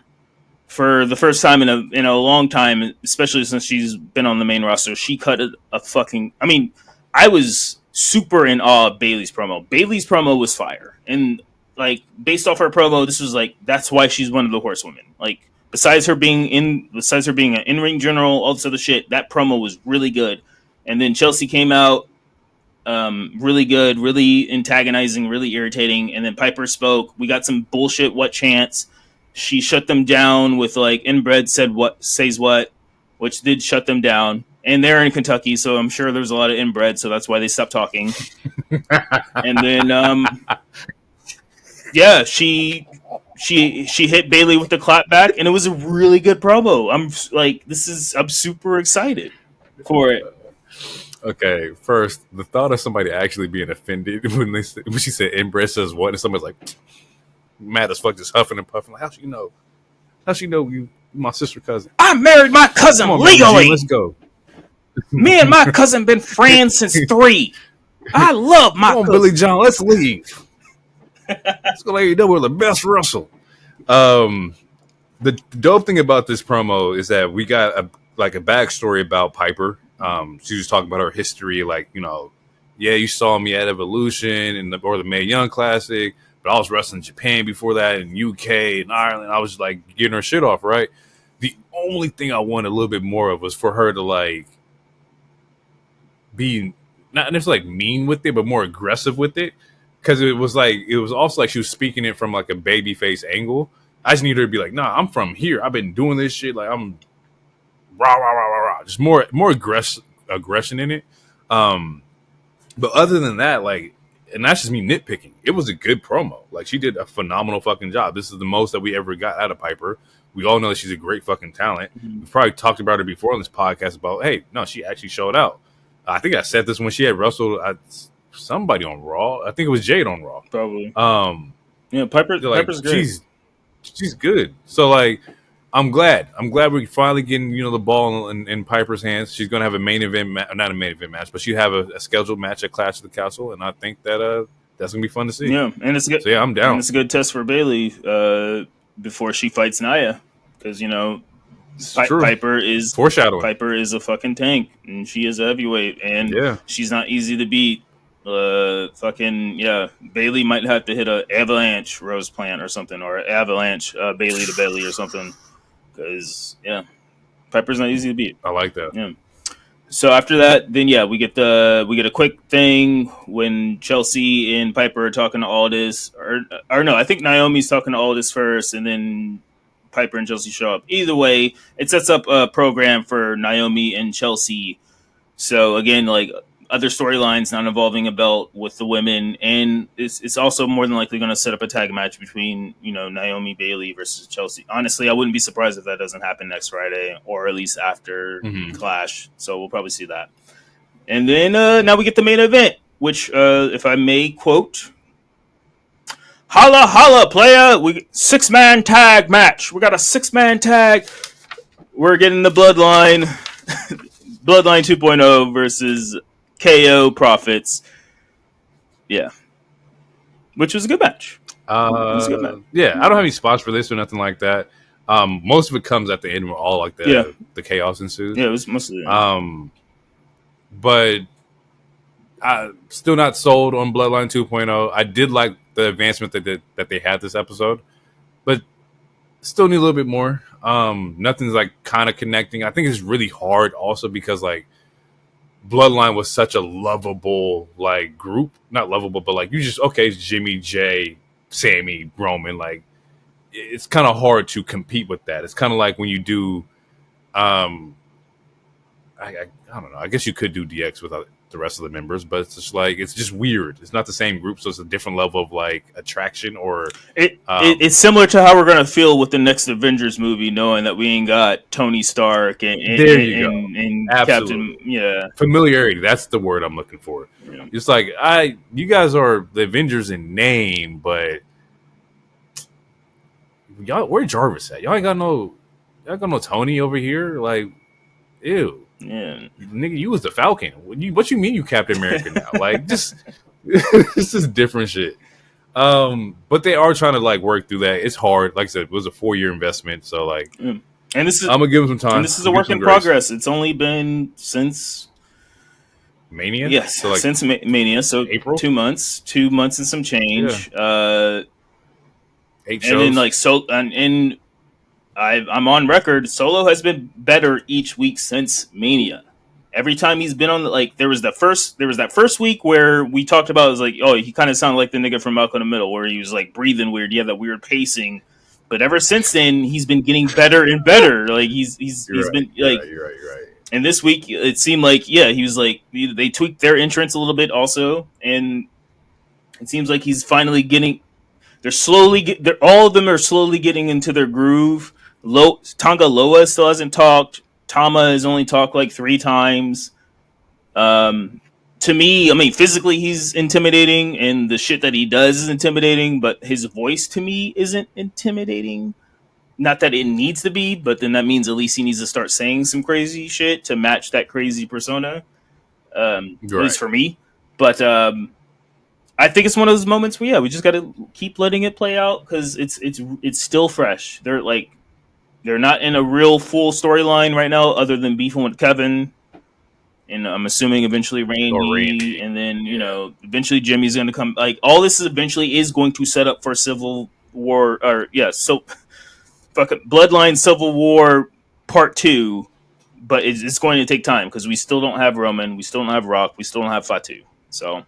for the first time in a long time, especially since she's been on the main roster, she cut a fucking. I mean, I was super in awe of Bailey's promo. Bailey's promo was fire, and like based off her promo, this was like that's why she's one of the horsewomen. Like besides her being an in-ring general, all this other shit, that promo was really good. And then Chelsea came out really good, really antagonizing, really irritating. And then Piper spoke. We got some bullshit what chance. She shut them down with like inbred says what, which did shut them down. And they're in Kentucky, so I'm sure there's a lot of inbred, so that's why they stopped talking. And then yeah, she hit Bailey with the clap back, and it was a really good promo. I'm super excited for it. Okay, first, the thought of somebody actually being offended when she said inbred says what, and somebody's like mad as fuck, just huffing and puffing. Like, how she know? How she know you my sister cousin? I married my cousin legally. Let's go. Me and my cousin been friends since 3. I love my cousin. Billy John, let's leave. Let's go let you know we're the best wrestle. The dope thing about this promo is that we got a backstory about Piper. She was talking about her history, like, yeah, you saw me at Evolution or the Mae Young Classic, but I was wrestling in Japan before that, in UK and Ireland. I was like getting her shit off, right? The only thing I wanted a little bit more of was for her to like be not necessarily like mean with it, but more aggressive with it, because it was also like she was speaking it from like a babyface angle. I just need her to be like, nah, I'm from here. I've been doing this shit. Like I'm rah rah rah rah rah. Just more aggression in it. But other than that, like, and that's just me nitpicking. It was a good promo. Like she did a phenomenal fucking job. This is the most that we ever got out of Piper. We all know that she's a great fucking talent. Mm-hmm. We've probably talked about her before on this podcast about, hey, no, she actually showed out. I think I said this when she had wrestled somebody on Raw. I think it was Jade on Raw. Probably. Yeah, Piper's great. She's good. So like, I'm glad we're finally getting the ball in Piper's hands. She's gonna have a main event, not a main event match, but she'll have a scheduled match at Clash of the Castle, and I think that that's gonna be fun to see. Yeah, and it's good. So yeah, I'm down. And it's a good test for Bailey before she fights Nia, because Piper is foreshadowing. Piper is a fucking tank, and she is a heavyweight, and she's not easy to beat. Bailey might have to hit a avalanche Rose Plant or something, or avalanche Bailey to Bailey or something, because Piper's not easy to beat. I like that. Yeah. So after that, then we get a quick thing when Chelsea and Piper are talking to Aldis, or no, I think Naomi's talking to Aldis first, and then Piper and Chelsea show up. Either way, it sets up a program for Naomi and Chelsea. So again, like, other storylines not involving a belt with the women, and it's also more than likely going to set up a tag match between Naomi Bailey versus Chelsea. Honestly, I wouldn't be surprised if that doesn't happen next Friday, or at least after Clash. So we'll probably see that. And then now we get the main event, which, if I may quote, "Holla holla, playa! We 6-man tag match. We got a 6-man tag. We're getting the Bloodline." Bloodline 2.0 versus KO Profits. Yeah. Which was a good match. Yeah, I don't have any spots for this or nothing like that. Most of it comes at the end where all like the chaos ensues. Yeah, it was mostly but I'm still not sold on Bloodline 2.0. I did like the advancement that they had this episode, but still need a little bit more. Nothing's like kind of connecting. I think it's really hard also because like Bloodline was such a lovable like group, not lovable, but like you just it's Jimmy, Jay, Sammy, Roman. Like it's kind of hard to compete with that. It's kind of like when you do, I don't know. I guess you could do DX without the rest of the members, but it's just like it's just weird. It's not the same group, so it's a different level of like attraction. Or it's similar to how we're gonna feel with the next Avengers movie, knowing that we ain't got Tony Stark and Captain. Yeah, familiarity. That's the word I'm looking for. Yeah. It's like you guys are the Avengers in name, but y'all, where Jarvis at? Y'all got no Tony over here. Like, ew. Yeah, nigga, you was the Falcon. What you mean you Captain America now? Like, just this is different shit. But they are trying to like work through that. It's hard. Like I said, it was a 4-year investment. So like, and this is I'm gonna give them some time. And this is a work in progress. It's only been since Mania. Yes, so like since Mania. So April, 2 months, 2 months and some change. Yeah. 8 shows. And then like I'm on record. Solo has been better each week since Mania. Every time he's been on, there was that first week where we talked about, it was like, oh, he kind of sounded like the nigga from Malcolm in the Middle, where he was like breathing weird. He had that weird pacing. But ever since then, he's been getting better and better. Like he's been like, you're right. And this week, it seemed like, he was like, they tweaked their entrance a little bit also, and it seems like he's finally getting. All of them are slowly getting into their groove. Tonga Loa still hasn't talked. Tama has only talked like 3 times. To me, I mean, physically he's intimidating, and the shit that he does is intimidating, but his voice to me isn't intimidating. Not that it needs to be, but then that means at least he needs to start saying some crazy shit to match that crazy persona. At least for me. But I think it's one of those moments where we just got to keep letting it play out, because it's still fresh. They're not in a real full storyline right now, other than beefing with Kevin, and I'm assuming eventually Randy. And then eventually Jimmy's going to come. Like, all this eventually is going to set up for Civil War, Bloodline Civil War Part 2, but it's going to take time because we still don't have Roman, we still don't have Rock, we still don't have Fatu. So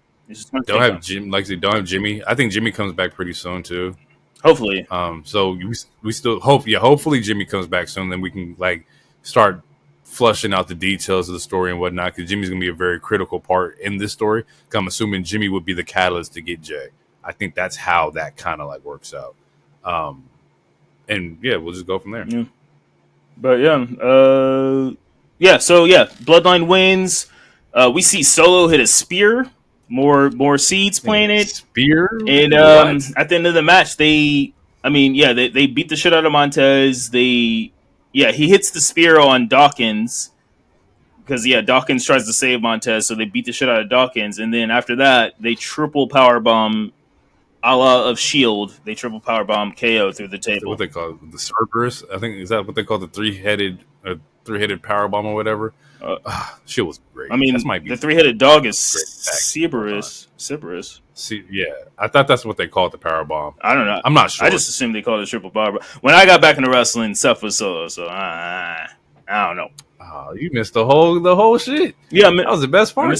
don't have Jim, like they don't have Jimmy. I think Jimmy comes back pretty soon too. Hopefully. So we still hope. Yeah, hopefully Jimmy comes back soon. Then we can like start flushing out the details of the story and whatnot. Because Jimmy's gonna be a very critical part in this story. I'm assuming Jimmy would be the catalyst to get Jay. I think that's how that kind of like works out. And we'll just go from there. Yeah. But Bloodline wins. We see Solo hit a spear. More seeds planted. Spear. And at the end of the match, they beat the shit out of Montez. He hits the spear on Dawkins because Dawkins tries to save Montez, so they beat the shit out of Dawkins. And then after that, they triple powerbomb a la of Shield. They triple powerbomb KO through the table. What they call it? The Cerberus? I think, is that what they call the three-headed powerbomb or whatever? Shield was great. I mean, the 3-headed dog is Cerberus. I thought that's what they called the powerbomb. I don't know. I'm not sure. I just assumed they called it triple powerbomb. When I got back into wrestling, Seth was Solo, so I don't know. Oh, you missed the whole shit. Yeah, that was the best part. I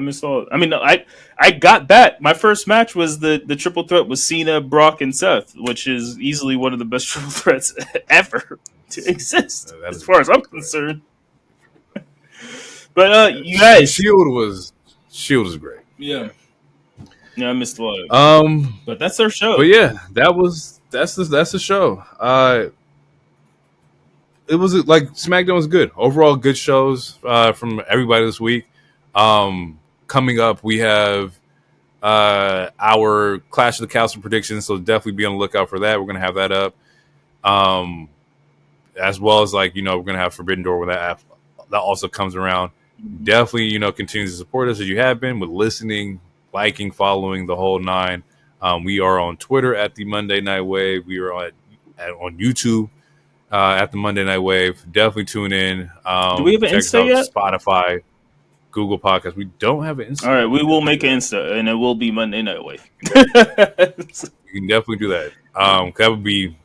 missed all. I mean, I got back. My first match was the triple threat with Cena, Brock, and Seth, which is easily one of the best triple threats ever to exist, as far as I'm concerned. But you guys, Shield was Shield is great. Yeah, I missed a lot. But that's our show. But yeah, that's the show. It was like SmackDown was good. Overall, good shows from everybody this week. Coming up, we have our Clash of the Castle predictions, so definitely be on the lookout for that. We're gonna have that up, as well as we're gonna have Forbidden Door when that also comes around. Definitely, continue to support us as you have been with listening, liking, following the whole nine. We are on Twitter at the Monday Night Wave. We are on YouTube at the Monday Night Wave. Definitely tune in. Do we have an check Insta us out, yet? Spotify, Google Podcasts. We don't have an Insta. All right, we will make an Insta, and it will be Monday Night Wave. You can definitely do that. That would be,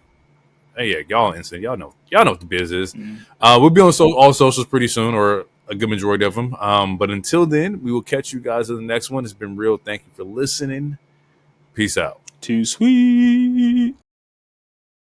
hey, yeah, y'all on Insta. Y'all know what the biz is. We'll be on all socials pretty soon, or a good majority of them. But until then, we will catch you guys in the next one. It's been real. Thank you for listening. Peace out. Too sweet.